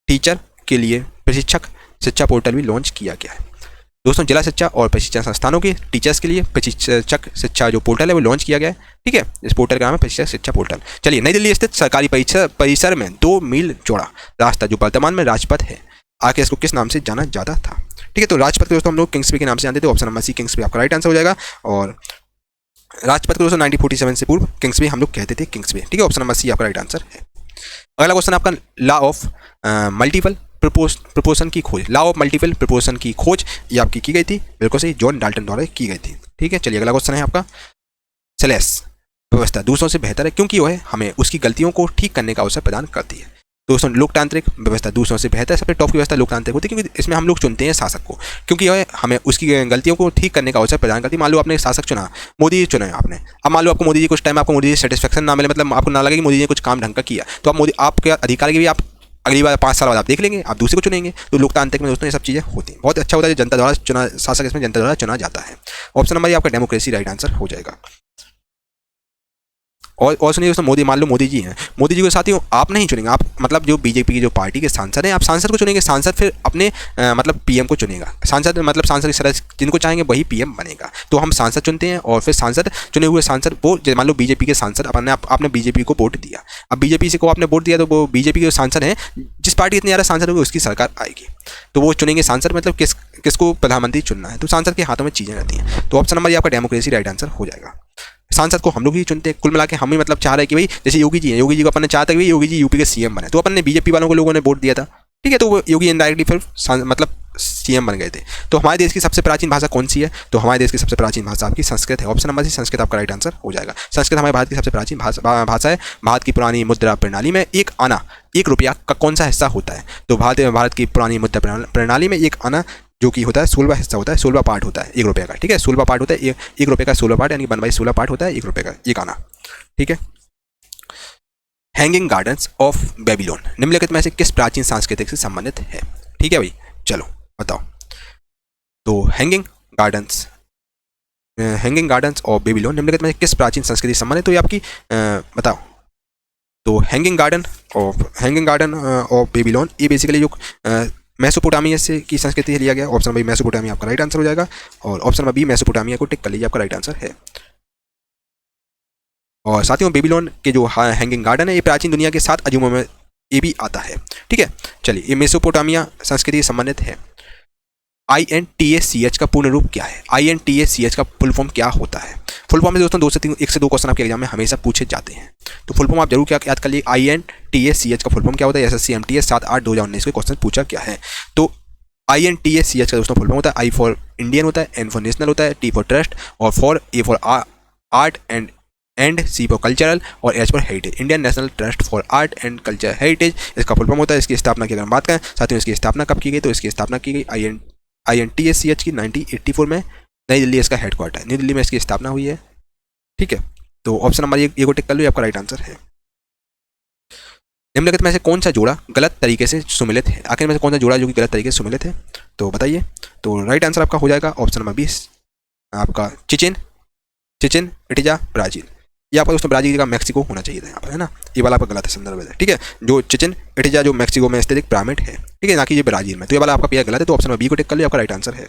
टीचर के लिए प्रशिक्षक शिक्षा पोर्टल भी लॉन्च किया गया है। दोस्तों, जिला शिक्षा और प्रशिक्षण संस्थानों के टीचर्स के लिए प्रशिक्षक शिक्षा जो पोर्टल है वो लॉन्च किया गया है। ठीक है, इस पोर्टल का नाम है प्रशिक्षक शिक्षा पोर्टल। चलिए, नई दिल्ली स्थित सरकारी परिसर में 2 मील चौड़ा रास्ता जो वर्तमान में राजपथ है, आगे इसको किस नाम से जाना जाता था? ठीक है, तो राजपथ को दोस्तों हम लोग किंग्सवे के नाम से जानते थे। ऑप्शन नंबर सी, किंग्सवे आपका राइट आंसर हो जाएगा। और राजपथ को दोस्तों 1947 से पूर्व किंग्सवे हम लोग कहते थे, किंग्सवे। ठीक है, ऑप्शन नंबर सी आपका राइट आंसर है। अगला क्वेश्चन आपका लॉ ऑफ मल्टीपल प्रोपोर्शन की खोज। लॉ ऑफ मल्टीपल प्रोपोर्शन की खोज ये आपकी की गई थी, बिल्कुल सही, जॉन डाल्टन द्वारा की गई थी। ठीक है, चलिए अगला क्वेश्चन है आपका, सेलेस व्यवस्था दूसरों से बेहतर है क्योंकि वह हमें उसकी गलतियों को ठीक करने का अवसर प्रदान करती है। दोस्तों, लोकतांत्रिक व्यवस्था दूसरों से बेहतर है, सबसे टॉप की व्यवस्था लोकतांत्रिक होती है क्योंकि इसमें हम लोग चुनते हैं शासक को, क्योंकि वह हमें उसकी गलतियों को ठीक करने का अवसर प्रदान करती है। मान लो आपने शासक चुना, मोदी जी चुने आपने, अब मान लो आपको मोदी जी कुछ टाइम आपको मोदी जी सेटिस्फेक्शन ना मिले, मतलब आपको ना लगे कि मोदी जी ने कुछ काम ढंग का किया, तो आप मोदी आपके अधिकार की भी आप अगली बार 5 साल बाद आप देख लेंगे, आप दूसरे को चुनेंगे। तो लोकतांत्रिक में दोस्तों ये सब चीज़ें होती हैं। बहुत अच्छा होता है जनता द्वारा चुना शासक, इसमें जनता द्वारा चुना जाता है। ऑप्शन नंबर ये आपका डेमोक्रेसी राइट आंसर हो जाएगा। और सुनिए दोस्तों, मोदी मान लो मोदी जी हैं, मोदी जी के साथियों आप नहीं चुनेंगे, आप मतलब जो बीजेपी की जो पार्टी के सांसद हैं, आप सांसद को चुनेंगे, सांसद फिर अपने मतलब पीएम को चुनेगा। सांसद मतलब सांसद के सदस्य जिनको चाहेंगे वही पीएम बनेगा। तो हम सांसद चुनते हैं और फिर सांसद चुने हुए सांसद वो, मान लो बीजेपी के सांसद आपने बीजेपी को वोट दिया, अब बीजेपी से को आपने वोट दिया तो वो बीजेपी के सांसद हैं, जिस पार्टी इतने ज़्यादा सांसद होगी उसकी सरकार आएगी, तो वो चुनेंगे सांसद, मतलब किसको प्रधानमंत्री चुनना है, तो सांसद के हाथों में चीज़ें रहती हैं। तो ऑप्शन नंबर ये आपका डेमोक्रेसी राइट आंसर हो जाएगा। सांसद को हम लोग ही चुनते हैं, कुल मिला के हम ही मतलब चाह रहे हैं कि भाई जैसे योगी जी हैं, योगी जी को अपन ने चाहता है कि योगी जी यूपी के सीएम बने, तो अपन ने बीजेपी वालों को लोगों ने वोट दिया था। ठीक है, तो वो योगी इनडायरेक्टली फिर मतलब सीएम बन गए थे। तो हमारे देश की सबसे प्राचीन भाषा कौन सी है? तो हमारे देश की सबसे प्राचीन भाषा आपकी संस्कृत है। ऑप्शन नंबर सी, संस्कृत आपका राइट आंसर हो जाएगा। संस्कृत हमारे भारत की सबसे प्राचीन भाषा है। भारत की पुरानी मुद्रा प्रणाली में एक आना 1 रुपया का कौन सा हिस्सा होता है? तो भारत की पुरानी मुद्रा प्रणाली में एक आना जो कि होता है 16वां हिस्सा होता है, 16वां पार्ट होता है 1 रुपये का। ठीक है, 16वां पार्ट होता है 1 रुपये का 16 पार्ट, यानी 1/16 पार्ट होता है 1 रुपये का एक आना। ठीक है, हैंगिंग गार्डन्स ऑफ बेबीलोन निम्नलिखित में से किस प्राचीन सांस्कृतिक से संबंधित है? ठीक है भाई, चलो बताओ। तो हैंगिंग गार्डन्स ऑफ बेबीलोन निम्नलिखित में से किस प्राचीन संस्कृति से संबंधित? तो ये आपकी बताओ। तो हैंगिंग गार्डन ऑफ बेबीलोन ये बेसिकली जो मेसोपोटामिया से की संस्कृति से लिया गया। ऑप्शन नंबर मेसोपोटामिया आपका राइट आंसर हो जाएगा। और ऑप्शन नंबर बी मेसोपोटामिया को टिक कर लीजिए, आपका राइट आंसर है। और साथियों, बेबीलोन के जो हैंगिंग गार्डन है ये प्राचीन दुनिया के 7 अजूबों में ये भी आता है। ठीक है, चलिए, ये मेसोपोटामिया संस्कृति से संबंधित है। INTACH का पूर्ण रूप क्या है? INTACH का फुल फॉर्म क्या होता है? फुल फॉर्म में दोस्तों 1 से 2 क्वेश्चन आपके एग्जाम में हमेशा पूछे जाते हैं, तो फुल फॉर्म आप जरूर क्या याद कर लिए। INTACH का फुल फॉर्म क्या होता है? SSC MTS 7/8/2019 के क्वेश्चन पूछा क्या है। तो INTACH का दोस्तों फुल फॉर्म होता है I फॉर इंडियन होता है, N फॉर नेशनल होता है, T फॉर ट्रस्ट, और A for art and C for cultural, और H for heritage, Indian national trust for art and culture heritage इसका फुल फॉर्म होता है। इसकी स्थापना की अगर हम बात करें साथियों, इसकी स्थापना कब की गई? तो इसकी स्थापना की गई INTACH की 1984 में, नई दिल्ली इसका हेडक्वार्टर है, नई दिल्ली में इसकी स्थापना हुई है। ठीक है, तो ऑप्शन नंबर ये को टिक कर लो, आपका राइट आंसर है। निम्नलिखित में से कौन सा जोड़ा गलत तरीके से सुमिलित है? आखिर में से कौन सा जोड़ा जो कि गलत तरीके से सुमिलित है? तो बताइए। तो राइट आंसर आपका हो जाएगा ऑप्शन नंबर 20 आपका चिचिन इटिजा ब्राजील। ये आपका दोस्तों ब्राजील का मैक्सिको होना चाहिए था यहाँ पर, है ना, ये वाला आपका गलत है, संदर्भ है। ठीक है, जो चिचिन इटिजा जो मैक्सिको में स्थित एक पिरामिड है, ठीक है, ना कि ये ब्राजील में, तो ये वाला आपका पेयर गलत है। तो ऑप्शन नंबर बी को टिक कर लिया, आपका राइट आंसर है।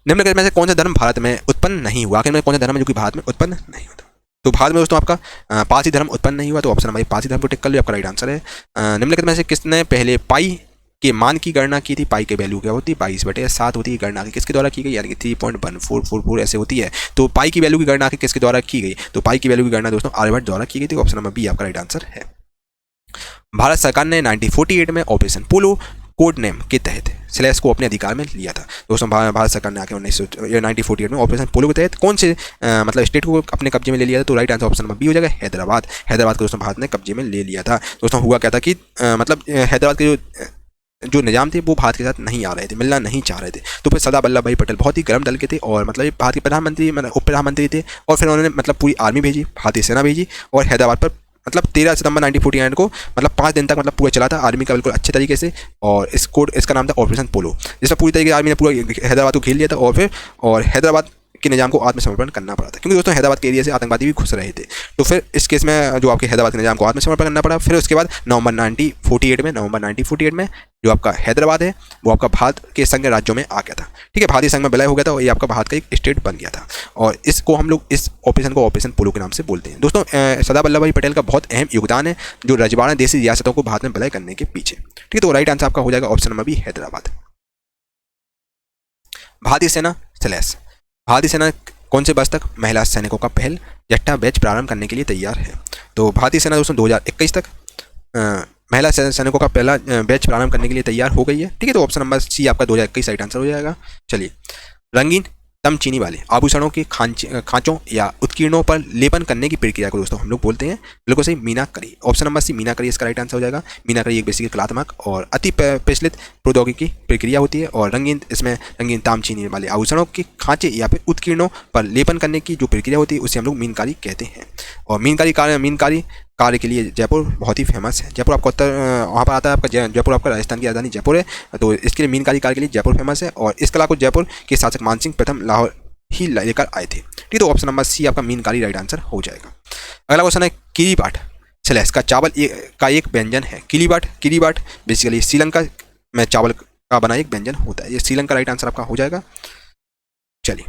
निम्नलिखित में से कौन सा धर्म भारत में उत्पन्न नहीं हुआ? आखिर में कौन सा धर्म है जो कि भारत में उत्पन्न नहीं होता? तो भारत में दोस्तों आपका पारसी धर्म उत्पन्न नहीं हुआ, तो ऑप्शन नंबर पारसी धर्म को टिक कर लिया, आपका राइट आंसर है। निम्नलिखित में से किसने पहले पाई के मान की गणना की थी? पाई के वैल्यू क्या होती है? 22/7 होती है। गणना की किसके द्वारा की गई? यानी कि 3.1444 ऐसे होती है। तो पाई की वैल्यू की गणना की किसके द्वारा की गई? तो पाई की वैल्यू की गणना दोस्तों आर्यभट्ट द्वारा की गई थी। ऑप्शन नंबर बी आपका राइट आंसर है। भारत सरकार ने 1948 में ऑपरेशन पोलो कोड नेम के तहत स्लैश को अपने अधिकार में लिया था। दोस्तों, भारत सरकार ने आके 1948 में ऑपरेशन पोलो के तहत कौन से मतलब स्टेट को अपने कब्जे में ले लिया था? तो right answer option number B हो जाएगा, हैदराबाद। हैदराबाद को दोस्तों भारत ने कब्जे में ले लिया था। दोस्तों, हुआ क्या था कि मतलब हैदराबाद के जो निजाम थे वो भारत के साथ नहीं आ रहे थे, मिलना नहीं चाह रहे थे। तो फिर सरदार वल्लभ भाई पटेल बहुत ही गर्म दल के थे और मतलब भारत के प्रधानमंत्री मतलब उप प्रधानमंत्री थे, और फिर उन्होंने मतलब पूरी आर्मी भेजी, भारतीय सेना भेजी, और हैदराबाद पर मतलब 13 सितंबर 1949 को मतलब 5 दिन तक मतलब पूरा चला था आर्मी का बिल्कुल अच्छे तरीके से। और इसका नाम था ऑपरेशन पोलो, जिसमें पूरी तरीके से आर्मी ने पूरा हैदराबाद को घेर लिया था और हैदराबाद के निजाम को आत्मसमर्पण करना पड़ा था, क्योंकि दोस्तों हैदराबाद के एरिया से आतंकवादी भी घुस रहे थे। तो फिर इस केस में जो आपके हैदराबाद के निजाम को आत्मसमर्पण करना पड़ा। फिर उसके बाद नवंबर 1948 में जो आपका हैदराबाद है वो आपका भारत के संघ राज्यों में आ गया था। ठीक है, भारतीय संघ में विलय हो गया था और ये आपका भारत का एक स्टेट बन गया था। और इसको हम लोग इस ऑपरेशन को ऑपरेशन पोलो के नाम से बोलते हैं। दोस्तों सरदार वल्लभ भाई पटेल का बहुत अहम योगदान है जो रजवाड़ा देसी रियासतों को भारत में विलय करने के पीछे। ठीक है, तो राइट आंसर आपका हो जाएगा ऑप्शन नंबर बी, हैदराबाद। भारतीय सेना स्लैश भारतीय सेना कौन से वर्ष तक महिला सैनिकों का पहल जट्टा बैच प्रारंभ करने के लिए तैयार है? तो भारतीय सेना दोस्तों 2021 तक महिला सैनिकों का पहला बैच प्रारंभ करने के लिए तैयार हो गई है। ठीक है, तो ऑप्शन नंबर सी आपका 2021 राइट आंसर हो जाएगा। चलिए, रंगीन तम चीनी वाले आभूषणों के खांचों या उत्कीर्णों पर लेपन करने की प्रक्रिया को दोस्तों हम लोग बोलते हैं बिल्कुल सही मीनाकरी। ऑप्शन नंबर सी मीनाकरी इसका राइट आंसर हो जाएगा। मीनाकरी एक बेसिक कलात्मक और अति प्रचलित प्रौद्योगिकी प्रक्रिया होती है। और इसमें रंगीन ताम चीनी वाले आभूषणों के खांचे या फिर उत्कीर्णों पर लेपन करने की जो प्रक्रिया होती है उसे हम लोग मीनकारी कहते हैं। और मीनकारी कार्य के लिए जयपुर बहुत ही फेमस है। जयपुर आपका वहाँ पर आता है आपका जयपुर आपका राजस्थान की राजधानी जयपुर है, तो इसके लिए मीनकारी कार्य के लिए जयपुर फेमस है। और इस कला को जयपुर के शासक मानसिंह प्रथम लाहौर ही लेकर आए थे। ठीक है, तो ऑप्शन नंबर सी आपका मीनकारी राइट आंसर हो जाएगा। अगला क्वेश्चन है किरीबाट स्लैश का चावल का एक व्यंजन है। किरीबाट बेसिकली श्रीलंका में चावल का बना एक व्यंजन होता है। ये श्रीलंका राइट आंसर आपका हो जाएगा। चलिए,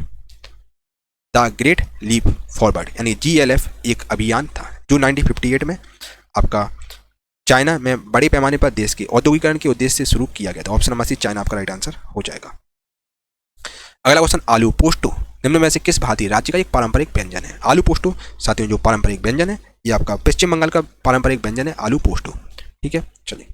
द ग्रेट लीप फॉरवर्ड यानी GLF एक अभियान था जो 1958 में आपका चाइना में बड़े पैमाने पर देश के औद्योगिकरण के उद्देश्य से शुरू किया गया था। ऑप्शन नंबर सी चाइना आपका राइट आंसर हो जाएगा। अगला क्वेश्चन, आलू पोस्टो निम्न में से किस भारतीय राज्य का एक पारंपरिक व्यंजन है? आलू पोस्टो साथियों जो पारंपरिक व्यंजन है ये आपका पश्चिम बंगाल का पारंपरिक व्यंजन है आलू पोस्टो। ठीक है, चलिए,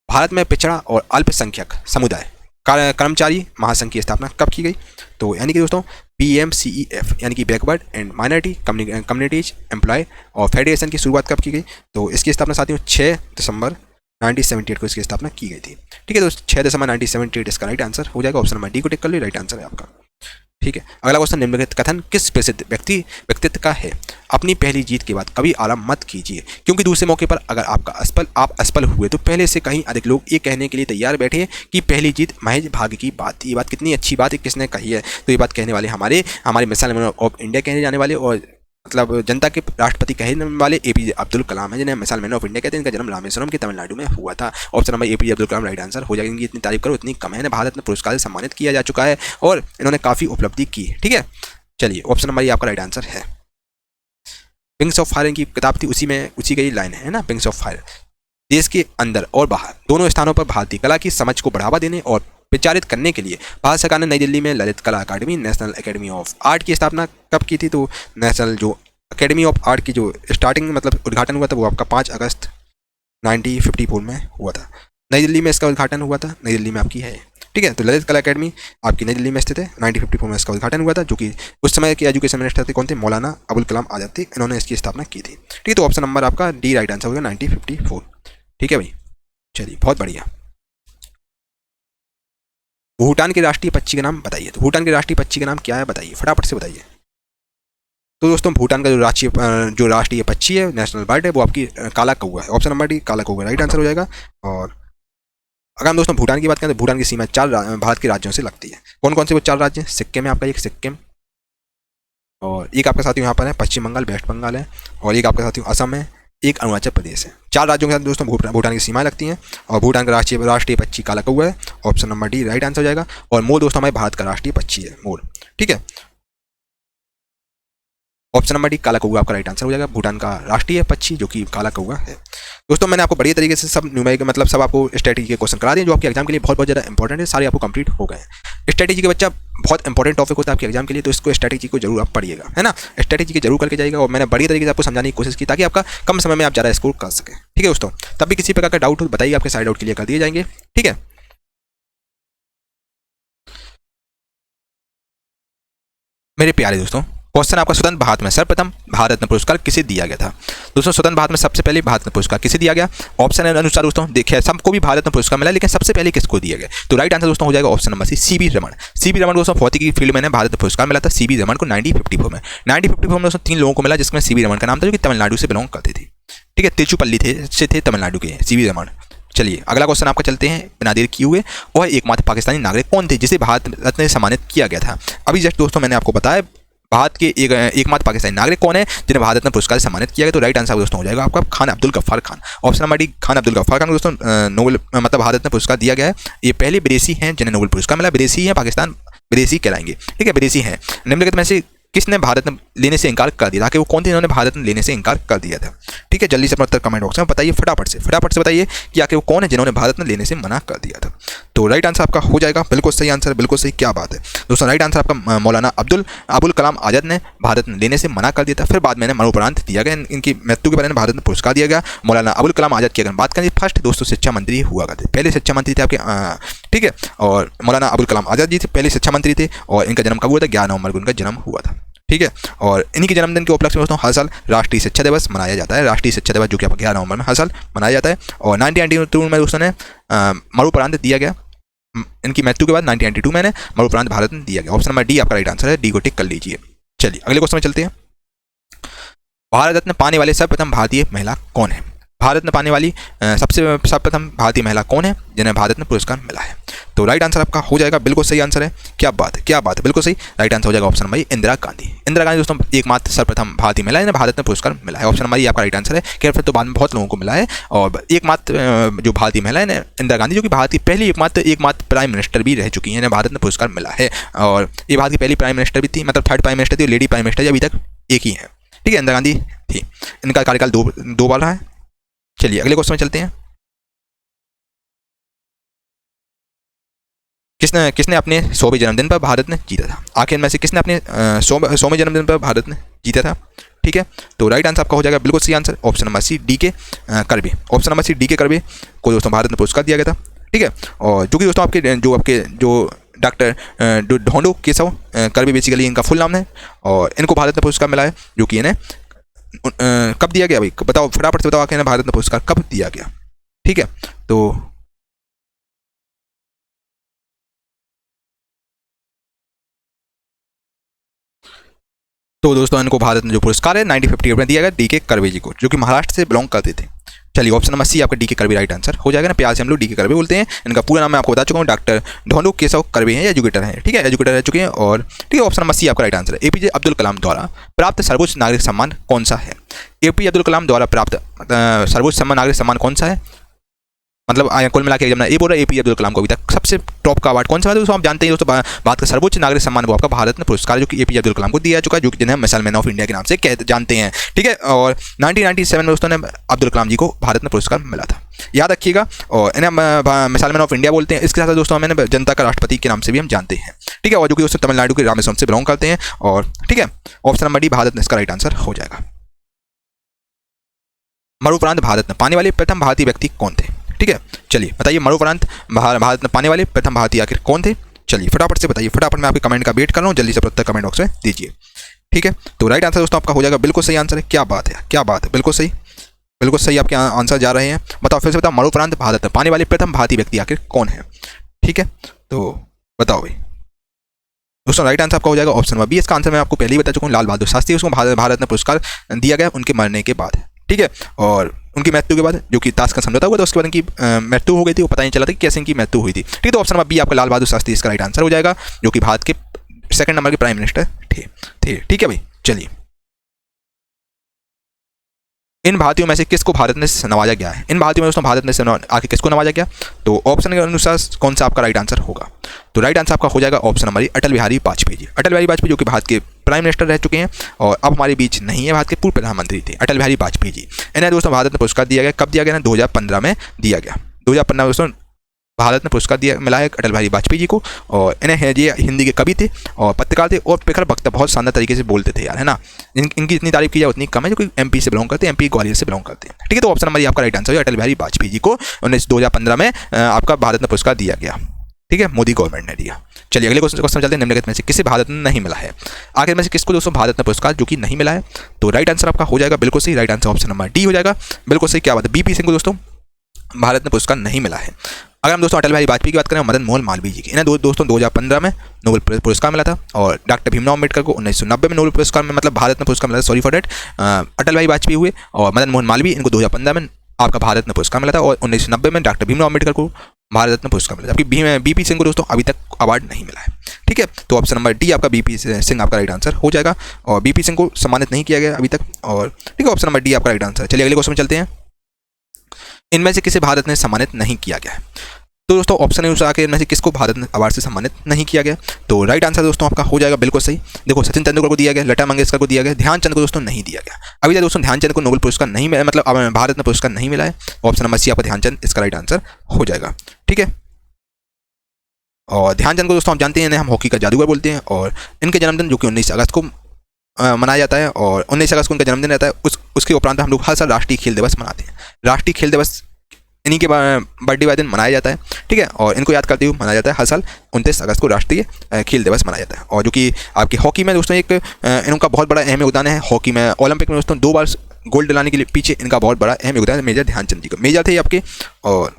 भारत में पिछड़ा और अल्पसंख्यक समुदाय कर्मचारी महासंघ की स्थापना कब की गई? तो यानी कि दोस्तों BMCEF यानी कि backward and minority communities employ और फेडरेशन की शुरुआत कब की गई? तो इसकी स्थापना साथियों 6 दिसंबर 1978 को इसकी स्थापना की गई थी। ठीक है, तो 6 दिसंबर 1978 इसका राइट आंसर हो जाएगा। ऑप्शन नंबर डी को टिक कर लो, राइट आंसर है आपका। ठीक है, अगला क्वेश्चन, निम्नलिखित कथन किस प्रसिद्ध व्यक्तित्व का है? अपनी पहली जीत के बाद कभी आराम मत कीजिए, क्योंकि दूसरे मौके पर अगर आप असफल हुए तो पहले से कहीं अधिक लोग ये कहने के लिए तैयार बैठे हैं कि पहली जीत महज भाग्य की बात थी। ये बात कितनी अच्छी बात है, किसने कही है? तो ये बात कहने वाले हमारे मिसाइल मैन ऑफ इंडिया कहने जाने वाले और मतलब जनता के राष्ट्रपति कहने वाले APJ अब्दुल कलाम है, जिन्हें मिसाइल मैन ऑफ इंडिया कहते हैं। इनका जन्म रामेश्वरम के तमिलनाडु में हुआ था। Option number APJ Abdul Kalam right answer हो जाएगा। इनकी इतनी तारीफ करो इतनी कम है। भारत में पुरस्कार से सम्मानित किया जा चुका है और इन्होंने काफ़ी उपलब्धि की। ठीक है, चलिए, ऑप्शन नंबर ये आपका राइट आंसर है। विंग्स ऑफ फायर की किताब थी, उसी की लाइन है ना, विंग्स ऑफ फायर। देश के अंदर और बाहर दोनों स्थानों पर भारतीय कला की समझ को बढ़ावा देने और प्रचारित करने के लिए भारत सरकार ने नई दिल्ली में ललित कला अकादमी नेशनल एकेडमी ऑफ आर्ट की स्थापना कब की थी? तो नेशनल जो एकेडमी ऑफ आर्ट की जो स्टार्टिंग मतलब उद्घाटन हुआ था वो आपका 5 अगस्त 1954 में हुआ था। नई दिल्ली में इसका उद्घाटन हुआ था। नई दिल्ली में आपकी है। ठीक है, तो ललित कला अकेडमी आपकी नई दिल्ली में स्थित है। 1954 में इसका उद्घाटन हुआ था, जो कि उस समय के एजुकेशन मिनिस्टर थे कौन थे? मौलाना अबुल कलाम आजाद थे। इन्होंने इसकी स्थापना की थी। ठीक है, तो ऑप्शन नंबर आपका डी राइट आंसर होगा 1954। ठीक है भाई, चलिए, बहुत बढ़िया। भूटान के राष्ट्रीय पक्षी का नाम बताइए। तो भूटान के राष्ट्रीय पक्षी का नाम क्या है बताइए, फटाफट से बताइए। तो दोस्तों भूटान का जो राष्ट्रीय पक्षी है, नेशनल बर्ड है, वो आपकी काला कौवा है। ऑप्शन नंबर डी काला कौवा राइट आंसर हो जाएगा। और अगर हम दोस्तों भूटान की बात करें तो भूटान की सीमा 4 भारत के राज्यों से लगती है। कौन कौन से वो 4 राज्य हैं? सिक्किम है आपका, एक सिक्किम, और एक आपका साथियों यहाँ पर है पश्चिम बंगाल, वेस्ट बंगाल है, और एक आपका साथियों असम है, एक अरुणाचल प्रदेश है। 4 राज्यों के साथ दोस्तों भूटान की सीमाएं लगती हैं। और भूटान का राष्ट्रीय पक्षी काला कौवा है। Option number D right answer हो जाएगा। और मोर दोस्तों हमारे भारत का राष्ट्रीय पक्षी है, मोर। ठीक है, ऑप्शन नंबर डी काला कौवा आपका राइट आंसर हो जाएगा। भूटान का राष्ट्रीय पक्षी जो कि काला कौवा है। दोस्तों मैंने आपको बढ़िया तरीके से सब न्यूमेरिक मतलब सब आपको स्ट्रेटेजी के क्वेश्चन करा दिए, जो आपके एग्जाम के लिए बहुत ज़्यादा इंपॉर्टेंट है। सारे आपको कंप्लीट हो गए हैं। स्ट्रेटेजी के बच्चा बहुत इंपॉर्टेंट टॉपिक होता है आपके एग्जाम के लिए, तो इसको स्ट्रेटेजी को जरूर आप पढ़िएगा, है ना। स्ट्रेटेजी के जरूर करके जाइएगा। और मैंने बढ़िया तरीके से आपको समझाने की कोशिश की ताकि आपका कम समय में आप ज़्यादा स्कोर कर सकें। ठीक है दोस्तों, तब भी किसी प्रकार का डाउट हो बताइए, आपके सारे डाउट क्लियर कर दिए जाएंगे। ठीक है, मेरे प्यारे दोस्तों, क्वेश्चन आपका स्वतंत्र भारत में सर्वप्रथम भारत रत्न पुरस्कार किसे दिया गया था। दोस्तों स्वतंत्र भारत में सबसे पहले भारत रत्न पुरस्कार किसे दिया गया। ऑप्शन अनुसार दोस्तों देखिए सबको भी भारत रत्न पुरस्कार मिला, लेकिन सबसे पहले किसको दिया गया। तो राइट आंसर दोस्तों हो जाएगा option number C, CV Raman. CV Raman दोस्तों भौतिकी की फील्ड में भारत रत्न पुरस्कार मिला था सीवी रमन को 1954 में। 1954 में दोस्तों 3 लोगों को मिला, जिसमें सीवी रमन का नाम था, जो कि तमिलनाडु से बिलोंग करते थे। ठीक है, तिरुचिरापल्ली थे तमिलनाडु के सीवी रमन। चलिए अगला क्वेश्चन आपका चलते हैं बिना देर किए हुए। और एकमात्र पाकिस्तानी नागरिक कौन थे जिसे भारत रत्न से सम्मानित किया गया था। अभी जस्ट दोस्तों मैंने आपको बताया भारत के एकमात्र पाकिस्तानी नागरिक कौन है जिन्हें भारत रत्न पुरस्कार से सम्मानित किया गया। तो राइट आंसर दोस्तों हो जाएगा आपका Khan Abdul Ghaffar Khan. Option number D Khan Abdul Ghaffar Khan को दोस्तों नोबेल मतलब भारत रत्न पुरस्कार दिया गया है। ये पहले विदेशी हैं जिन्हें नोबेल पुरस्कार मिला। विदेशी हैं, पाकिस्तान विदेशी कहलाएंगे। ठीक है, विदेशी हैं। निम्नलिखित में से किसने भारत रत्न लेने से इनकार कर दिया था, कि वो कौन थे जिन्होंने भारत रत्न लेने से इनकार कर दिया था। ठीक है, जल्दी से अपना उत्तर कमेंट बॉक्स में बताइए, फटाफट से बताइए कि आखिर वो कौन है जिन्होंने भारत रत्न लेने से मना कर दिया था। तो राइट आंसर आपका हो जाएगा बिल्कुल सही आंसर, बिल्कुल सही। क्या बात है दोस्तों, राइट आंसर आपका मौलाना अबुल कलाम आजाद ने भारत रत्न लेने से मना कर दिया था। फिर बाद में मरणोपरांत दिया गया, इनकी मृत्यु के बारे में भारत रत्न पुरस्कार दिया गया। मौलाना अबुल कलाम आजाद की अगर बात करें, फर्स्ट दोस्तों शिक्षा मंत्री हुआ करते, पहले शिक्षा मंत्री थे आपके। ठीक है, और मौलाना अबुल कलाम आजाद जी थे पहले शिक्षा मंत्री थे, और इनका जन्म कब हुआ था, 11 नवंबर को इनका जन्म हुआ था। ठीक है, और इन्हीं के जन्मदिन के उपलक्ष्य में दोस्तों हर साल राष्ट्रीय शिक्षा दिवस मनाया जाता है। राष्ट्रीय शिक्षा दिवस जो कि 11 नवंबर में हर साल मनाया जाता है। और 1992 में दोस्तों ने मरणोपरांत दिया गया, इनकी मृत्यु के बाद 1992 में मरणोपरांत भारत में दिया गया। ऑप्शन नंबर डी आपका राइट आंसर है, डी को टिक कर लीजिए। चलिए अगले क्वेश्चन में चलते हैं। भारत रत्न पाने वाले सर्वप्रथम भारतीय महिला कौन है। भारत रत्न पाने वाली सर्वप्रथम भारतीय महिला कौन है जिन्हें भारत रत्न पुरस्कार मिला है। तो राइट आंसर आपका हो जाएगा बिल्कुल सही आंसर है। क्या बात है, बिल्कुल सही। राइट आंसर हो जाएगा ऑप्शन नंबर इंदिरा गांधी। इंदिरा गांधी दोस्तों एकमात्र सर्वप्रथम भारतीय महिला जिन्हें भारत रत्न पुरस्कार मिला है। ऑप्शन नंबर आपका राइट आंसर है। खैर फिर तो बाद में बहुत लोगों को मिला है, और एकमात्र जो भारतीय महिला है इंदिरा गांधी, जो कि भारत की पहली एकमात्र प्राइम मिनिस्टर भी रह चुकी हैं, इन्हें भारत रत्न पुरस्कार मिला है। और ये भारत की पहली प्राइम मिनिस्टर भी थी, मतलब 3rd प्राइम मिनिस्टर थी। लेडी प्राइम मिनिस्टर अभी तक एक ही है। ठीक है, इंदिरा गांधी थी, इनका कार्यकाल दो बार रहा है। चलिए अगले क्वेश्चन में चलते हैं। किसने अपने 100वें जन्मदिन पर भारत रत्न जीता था। आखिर में से किसने अपने 100वें जन्मदिन पर भारत रत्न जीता था। ठीक है, तो राइट आंसर आपका हो जाएगा बिल्कुल सही answer, option number C, D K Karve. Option number C, D K Karve को दोस्तों भारत रत्न पुरस्कार दिया गया था। ठीक है, और जो कि दोस्तों आपके जो डॉक्टर ढोंडो केशव कर्बे बेसिकली इनका फुल नाम है, और इनको भारत रत्न पुरस्कार मिला है, जो कि इन्हें कब दिया गया भाई बताओ, फटाफट से बताओ आखिर इन्हें भारत रत्न पुरस्कार कब दिया गया। ठीक है, तो दोस्तों इनको भारत रत्न जो पुरस्कार है 1958 में दिया गया डी के कर्बे जी को, जो कि महाराष्ट्र से बिलोंग करते थे। चलिए ऑप्शन नंबर सी आपका डी के कर्बे राइट आंसर हो जाएगा ना, प्यार से हम लोग डी के कर्बे बोलते हैं। इनका पूरा नाम मैं आपको बता चुका हूँ, डॉक्टर ढोंडो केशव कर्बे हैं, एजुकेटर हैं। ठीक है, एजुकेटर रह चुके हैं। और ठीक है, ऑप्शन नंबर सी आपका राइट आंसर है। एपीजे अब्दुल कलाम द्वारा प्राप्त सर्वोच्च नागरिक सम्मान कौन सा है। एपीजे अब्दुल कलाम द्वारा प्राप्त सर्वोच्च नागरिक सम्मान कौन सा है, मतलब कुल मिला के जब ये बोल रहा है एपीजे अब्दुल कलाम को अभी तक सबसे टॉप का अवार्ड कौन सा है, दोस्तों आप जानते हैं दोस्तों, बात का सर्वोच्च नागरिक सम्मान वो आपका भारत रत्न पुरस्कार, जो कि एपीजे अब्दुल कलाम को दिया चुका है, जो कि जिन्हें मिसाइल मैन ऑफ इंडिया के नाम से जानते हैं। ठीक है, और 1997 में दोस्तों ने अब्दुल कलाम जी को भारत रत्न पुरस्कार मिला था, याद रखिएगा। और इन्हें मिसाइल मैन ऑफ इंडिया बोलते हैं। इसके साथ दोस्तों हमें जनता का राष्ट्रपति के नाम से भी हम जानते हैं। ठीक है, और जो कि दोस्तों तमिलनाडु के रामेश्वरम से बिलोंग करते हैं। और ठीक है, option number D Bharat Ratna इसका राइट आंसर हो जाएगा। मरणोपरांत भारत रत्न पाने वाले प्रथम भारतीय व्यक्ति कौन थे। ठीक है, चलिए बताइए मरणोपरांत भारत रत्न पाने वाले प्रथम भारतीय आखिर कौन थे। चलिए फटाफट से बताइए, फटाफट मैं आपके कमेंट का वेट कर रहा हूँ, जल्दी से प्रत्येक कमेंट बॉक्स में दीजिए। ठीक है, तो राइट आंसर दोस्तों आपका हो जाएगा बिल्कुल सही आंसर है। क्या बात है, बिल्कुल सही आपके आंसर जा रहे हैं। बताओ फिर से बताओ, मरणोपरांत भारत रत्न पाने वाले प्रथम भारतीय व्यक्ति आखिर कौन है। ठीक है, तो बताओ भाई दोस्तों, राइट आंसर आपका हो जाएगा ऑप्शन नंबर बी। इसका आंसर मैं आपको पहले ही बता चुका हूँ, लाल बहादुर शास्त्री, उसको भारत रत्न पुरस्कार दिया गया उनके मरने के बाद। ठीक है, और उनकी मृत्यु के बाद जो कि ताशकंद समझौता हुआ था, उसके बाद इनकी मृत्यु हो गई थी, वो पता नहीं चला था कि कैसे इनकी मृत्यु हुई थी। ठीक है, तो ऑप्शन नंबर बी आपका लाल बहादुर शास्त्री इसका राइट आंसर हो जाएगा, जो कि भारत के 2nd नंबर के प्राइम मिनिस्टर थे। ठीक है भाई, चलिए इन भारतीयों में से किसको भारत ने नवाजा गया है। इन भारतीयों में दोस्तों भारत ने आके किसको नवाजा गया, तो ऑप्शन के अनुसार कौन सा आपका राइट आंसर होगा। तो राइट आंसर आपका हो जाएगा ऑप्शन नंबर अटल बिहारी वाजपेयी जी। अटल बिहारी वाजपेयी जो कि भारत के प्राइम मिनिस्टर रह चुके हैं, और अब हमारे बीच नहीं है, भारत के पूर्व प्रधानमंत्री थे अटल बिहारी वाजपेयी जी। इन्हें दोस्तों भारत रत्न पुरस्कार दिया गया, कब दिया गया ना, 2015 में दिया गया। 2015 में दोस्तों भारत रत्न पुरस्कार मिला है अटल बिहारी वाजपेयी जी को। और इन्हें ये हिंदी के कवि थे और पत्रकार थे और प्रखर वक्ता, बहुत शानदार तरीके से बोलते थे यार, है ना। इनकी इतनी तारीफ की जाए उतनी कम है, जो कि एमपी से बिलोंग करते हैं, एमपी ग्वालियर से बिलोंग करते हैं। ठीक है, तो ऑप्शन नंबर आपका राइट आंसर है, अटल बिहारी वाजपेयी जी को 2015 में आपका भारत रत्न पुरस्कार दिया गया। ठीक है, मोदी गवर्नमेंट ने दिया। चलिए अगले क्वेश्चन चलते हैं। निम्नलिखित में से किसे भारत में नहीं मिला है? आखिर में से किसको दोस्तों भारत रत्न पुरस्कार जो कि नहीं मिला है? तो राइट आंसर आपका हो जाएगा बिल्कुल सही, right answer option number D हो जाएगा, बिल्कुल सही। क्या बात है, बीपी सिंह को दोस्तों भारत रत्न पुरस्कार नहीं मिला है। अगर हम दोस्तों अटल बिहारी वाजपेयी की बात करें, मदन मोहन मालवीय जी की, इन्हें दोस्तों 2015 में नोबेल पुरस्कार मिला था, और डॉक्टर भीमराव अम्बेडकर को 1990 में नोबेल पुरस्कार में मतलब भारत रत्न पुरस्कार मिला था, sorry for date. Atal Bihari Vajpayee हुए और मदन मोहन मालवीय, इनको 2015 में आपका भारत रत्न पुरस्कार मिला था, और 1990 में डॉक्टर भीमराव अम्बेडकर को भारत रत्न पुरस्कार मिला, जबकि बीपी सिंह को दोस्तों अभी तक अवार्ड नहीं मिला है। ठीक है, तो ऑप्शन नंबर डी आपका बीपी सिंह आपका राइट आंसर हो जाएगा, और बीपी सिंह को सम्मानित नहीं किया गया अभी तक, और ठीक है ऑप्शन नंबर डी आपका राइट आंसर। चलिए अगले क्वेश्चन में चलते हैं। इनमें से किसे भारत ने सम्मानित नहीं किया गया है? तो दोस्तों ऑप्शन अनुसार आकर इनमें से किसको भारत ने अवार्ड से सम्मानित नहीं किया गया? तो राइट आंसर दोस्तों आपका हो जाएगा बिल्कुल सही। देखो, सचिन तेंदुलकर को दिया गया, लता मंगेशकर को दिया गया, ध्यानचंद को दोस्तों नहीं दिया गया। अभी तक दोस्तों ध्यानचंद को नोबेल पुरस्कार नहीं मिला, मतलब भारत ने पुरस्कार नहीं मिला है। ऑप्शन नंबर सी आपका ध्यानचंद इसका राइट आंसर हो जाएगा। ठीक है, और ध्यानचंद को दोस्तों आप जानते हैं, इन्हें हम हॉकी का जादूगर बोलते हैं, और इनके जन्मदिन जो कि 19 अगस्त को मनाया जाता है, और 19 अगस्त को उनका जन्मदिन रहता है। उसके उपरांत हम लोग हर साल राष्ट्रीय खेल दिवस मनाते हैं। राष्ट्रीय खेल दिवस इन्हीं के बर्थडे वाले दिन मनाया जाता है। ठीक है, और इनको याद करते हुए मनाया जाता है हर साल 29 अगस्त को राष्ट्रीय खेल दिवस मनाया जाता है। और जो कि आपकी हॉकी में दोस्तों एक इनका बहुत बड़ा अहम योगदान है। हॉकी में ओलंपिक में दोस्तों 2 बार गोल्ड दिलाने के लिए पीछे इनका बहुत बड़ा अहम योगदान है मेजर ध्यानचंद जी का। मेजर थे आपके, और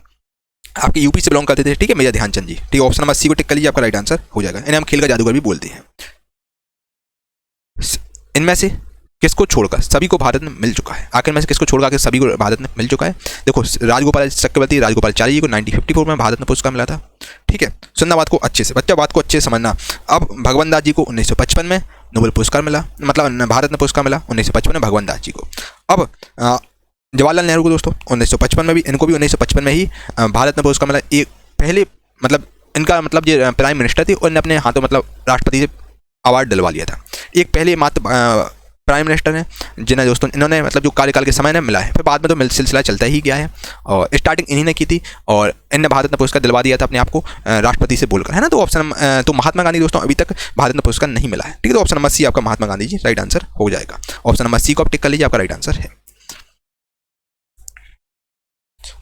आपके यूपी से बिलोंग करते थे। ठीक है, मेजर ध्यानचंद जी। ठीक है, ऑप्शन नंबर सी को टिक कर लीजिए, आपका राइट आंसर हो जाएगा। इन्हें हम खेल का जादूगर भी बोलते हैं। इनमें से किसको छोड़कर सभी को भारत में मिल चुका है? आखिर में से किसको छोड़कर सभी को भारत में मिल चुका है? देखो, राजगोपाल चक्रवर्ती जी को 1954 में भारत में पुरस्कार मिला था। ठीक है, सुनना बात को अच्छे से, बच्चा बात को अच्छे से समझना। अब भगवंत दास जी को 1955 में नोबेल पुरस्कार मिला, मतलब भारत में पुरस्कार मिला 1955 में भगवंत दास जी को। अब जवाहरलाल नेहरू को दोस्तों 1955 में भी, इनको भी 1955 में ही भारत में पुरस्कार मिला। एक पहले मतलब इनका मतलब जो प्राइम मिनिस्टर थे, उन्होंने अपने हाथों मतलब राष्ट्रपति से अवार्ड दिलवा लिया था। एक पहले मात्र प्राइम मिनिस्टर हैं जिन्हें दोस्तों इन्होंने मतलब जो कार्यकाल के समय ने मिला है। फिर बाद में तो सिलसिला चलता ही गया है, और स्टार्टिंग इन्हीं ने की थी, और इनने भारत ने पुरस्कार दिलवा दिया था अपने आप को राष्ट्रपति से बोलकर, है ना। तो ऑप्शन तो महात्मा गांधी दोस्तों अभी तक भारत में पुरस्कार नहीं मिला है। ठीक है, तो ऑप्शन नंबर सी आपका महात्मा गांधी जी राइट आंसर हो जाएगा। ऑप्शन नंबर सी को आप टिक कर लीजिए, आपका राइट आंसर है।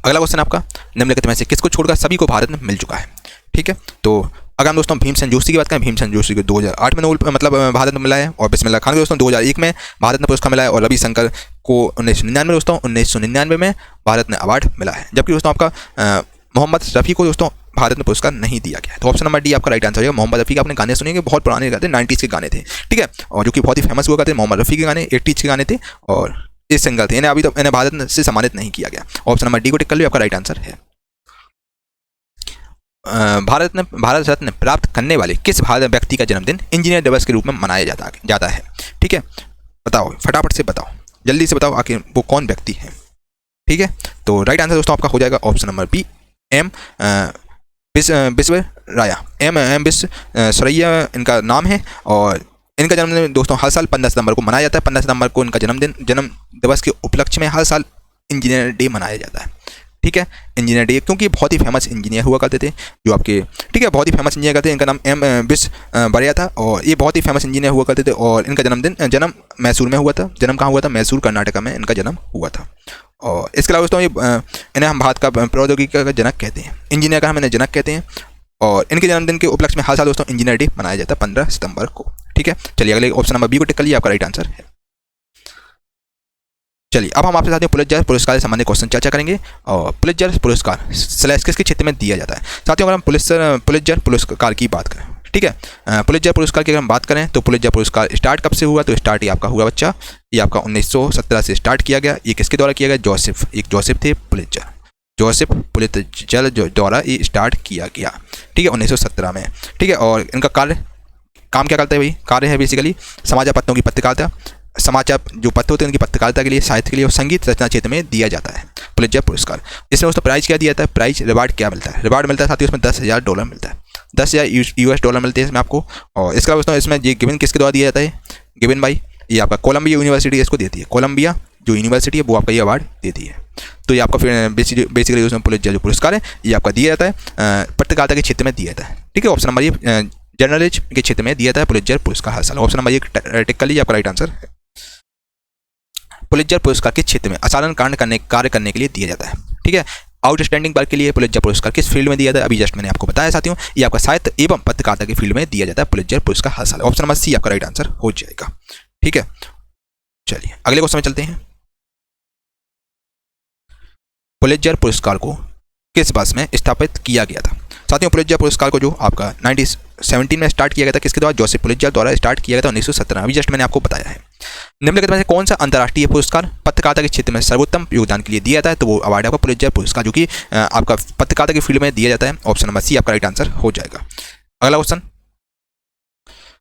अगला क्वेश्चन आपका, निम्नलिखित में से किसको छोड़कर सभी को भारत में मिल चुका है? ठीक है, तो अगर हम दोस्तों भीमसेन जोशी की बात करें, भीमसेन जोशी को 2008 में नोबेल मतलब भारत में मिला है, और बिस्मिल्लाह खान को दोस्तों 2001 में भारत में पुरस्कार मिला है, और रविशंकर को 1999 दोस्तों 1999 में भारत में अवार्ड मिला है। जबकि दोस्तों आपका मोहम्मद रफ़ी को दोस्तों भारत में पुरस्कार नहीं दिया गया। तो ऑप्शन नंबर डी आपका राइट आंसर है। मोहम्मद रफ़ी के आपने गाने सुनेंगे, बहुत पुराने गाते, 90s के गाने थे। ठीक है, और जो कि बहुत ही फेमस हुआ करते, मोहम्मद रफ़ी के गाने 80s के गाने थे, और इस सिंगर थे। इन्हें अभी तो इन्हें भारत से सम्मानित नहीं किया गया। ऑप्शन नंबर डी को टिक कर लिया, आपका राइट आंसर है। भारत रत्न प्राप्त करने वाले किस भारत व्यक्ति का जन्मदिन इंजीनियर दिवस के रूप में मनाया जाता है? ठीक है, बताओ, फटाफट से बताओ, जल्दी से बताओ, आखिर वो कौन व्यक्ति है? ठीक है, तो राइट आंसर दोस्तों आपका हो जाएगा option number B, M Visvesvaraya. M Visvesvaraya इनका नाम है, और इनका जन्मदिन दोस्तों हर साल 15 सितंबर को मनाया जाता है। 15 सितंबर को इनका जन्म दिवस के उपलक्ष्य में हर साल इंजीनियर डे मनाया जाता है। ठीक है, इंजीनियर डे, क्योंकि बहुत ही फेमस इंजीनियर हुआ करते थे जो आपके, ठीक है, बहुत ही फेमस इंजीनियर करते हैं। इनका नाम एम विश्वेश्वरैया था, और ये बहुत ही फेमस इंजीनियर हुआ करते थे, और इनका जन्म मैसूर में हुआ था। जन्म कहाँ हुआ था? मैसूर कर्नाटका में इनका जन्म हुआ था। और इसके अलावा दोस्तों इन्हें हम भारत का प्रौद्योगिकी का जनक कहते हैं, इंजीनियर का हम इन्हें जनक कहते हैं, और इनके जन्मदिन के उपलक्ष्य में हर साल दोस्तों इंजीनियर डे मनाया जाता है 15 सितंबर को। ठीक है, चलिए अगले ऑप्शन नंबर बी को टिक कर लिया, आपका राइट आंसर है। चलिए अब हम आपके साथ पुलित्जर पुरस्कार से संबंधित क्वेश्चन चर्चा करेंगे, और पुलित्जर पुरस्कार किसके क्षेत्र में दिया जाता है? साथियों, अगर हम पुलित्जर पुरस्कार की बात करें, ठीक है, पुलित्जर पुरस्कार की अगर हम बात करें, तो पुलित्जर पुरस्कार स्टार्ट कब से हुआ? तो स्टार्ट ये आपका हुआ बच्चा, ये आपका 1917 से स्टार्ट किया गया। ये किसके द्वारा किया गया? जोसेफ थे पुलित्जर, जोसेफ पुलित्जर द्वारा ये स्टार्ट किया गया। ठीक है, 1917 में। ठीक है, और इनका काम क्या करता है भाई? कार्य है बेसिकली समाचार पत्रों की पत्रकारिता, समाचार जो पत्र होते हैं उनकी पत्रकारिता के लिए, साहित्य के लिए, और संगीत रचना क्षेत्र में दिया जाता है पुलित्जर पुरस्कार। इसमें दोस्तों प्राइज क्या दिया जाता है? प्राइज रिवार्ड क्या मिलता है? रिवार्ड मिलता है साथियों, इसमें $10,000 मिलता है, $10,000 मिलते हैं इसमें आपको। और इसके अलावा दोस्तों इसमें ये गिवन किसके द्वारा दिया जाता है? गिवन बाई ये आपका कोलंबिया यूनिवर्सिटी इसको देती है। कोलंबिया जो यूनिवर्सिटी है वो आपका ये अवार्ड देती है। तो ये आपका फिर बेसिकली उसमें पुलित्जर जो पुरस्कार है ये आपका दिया जाता है पत्रकारिता के क्षेत्र में दिया जाता है। ठीक है, ऑप्शन नंबर ये जर्नलिज्म के क्षेत्र में दिया जाता है पुलित्जर पुरस्कार हर साल। ऑप्शन नंबर ये टिक कर लीजिए, आपका राइट आंसर है। पुलित्जर पुरस्कार के क्षेत्र में असाधारण कार्य करने के लिए दिया जाता है। ठीक है, आउटस्टैंडिंग वर्क के लिए पुलित्जर पुरस्कार किस फील्ड में दिया जाता है? अभी जस्ट मैंने आपको बताया साथियों, ये आपका साहित्य एवं पत्रकारिता की फील्ड में दिया जाता है पुलित्जर पुरस्कार हर साल। ऑप्शन नंबर सी आपका राइट आंसर हो जाएगा। ठीक है, चलिए अगले क्वेश्चन में चलते हैं। पुलित्जर पुरस्कार को किस वर्ष में स्थापित किया गया था? साथियों पुलित्जर पुरस्कार को जो आपका 1917 में स्टार्ट किया गया था, किसके द्वारा? जोसेफ पुलित्जर द्वारा स्टार्ट किया गया था 1917। अभी जस्ट मैंने आपको बताया है। निम्नलिखित में से कौन सा अंतर्राष्ट्रीय पुरस्कार पत्रकारिता के क्षेत्र में सर्वोत्तम योगदान के लिए दिया जाता है? तो वो अवार्ड है आपका पुलित्जर पुरस्कार, जो कि आपका पत्रकारिता की फील्ड में दिया जाता है। ऑप्शन नंबर सी आपका राइट आंसर हो जाएगा। अगला क्वेश्चन,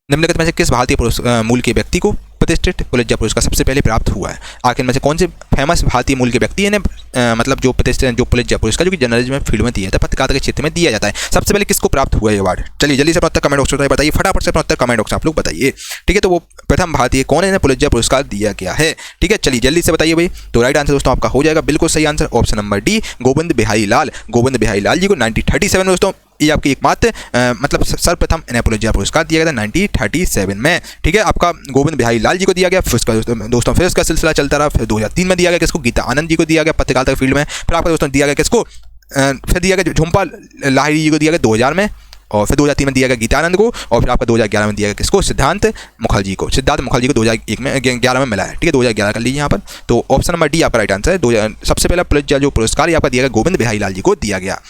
निम्नलिखित में से किस भारतीय मूल के व्यक्ति को प्रतिष्ठित पुलित्जर पुरस्कार सबसे पहले प्राप्त हुआ है? आखिर में से कौन से फेमस भारतीय मूल के व्यक्ति ने मतलब जो प्रतिष्ठित जो पुलित्जर पुरस्कार जो कि जर्नलिज्म फील्ड में दिया जाता है, पत्रकारिता के क्षेत्र में दिया जाता है, सबसे पहले किसको प्राप्त हुआ है अवार्ड? चलिए जल्दी से अपना उत्तर कमेंट बॉक्स में बताइए, फटाफट से अपना उत्तर कमेंट बॉक्स में आप लोग बताइए। ठीक है, तो वो प्रथम भारतीय कौन है पुलित्जर पुरस्कार दिया गया है? ठीक है, चलिए जल्दी से बताइए भाई। तो राइट आंसर दोस्तों आपका हो जाएगा बिल्कुल सही answer, option number D, Govind Bihari Lal. Govind Bihari Lal ji को 1937 में दोस्तों ये आपकी एकमात्र मतलब सर्वप्रथम इन्हें पुलित्जर पुरस्कार दिया गया था 1937 में। ठीक है, आपका गोविंद बिहारी लाल जी को दिया गया। फिर उसका दोस्तों फिर इसका सिलसिला चलता रहा। फिर 2003 में दिया गया किसको? गीता आनंद जी को दिया गया पत्रकारिता फील्ड में। फिर आपका दोस्तों दिया गया किसको? फिर दिया गया झुम्पा लाहिड़ी जी को दिया गया 2000 में, और फिर 2003 में दिया गया गीता आनंद को, और फिर आपका 2011 में दिया गया किसको? सिद्धार्थ मुखर्जी को। सिद्धार्थ मुखर्जी को 2001 में 11 में मिला है। ठीक है, 2011 कर लीजिए यहाँ पर। तो ऑप्शन नंबर डी आपका राइट आंसर है। सबसे पहला पुलित्जर जो पुरस्कार ये आपका दिया गया गोविंद बिहारी लाल जी को दिया गया।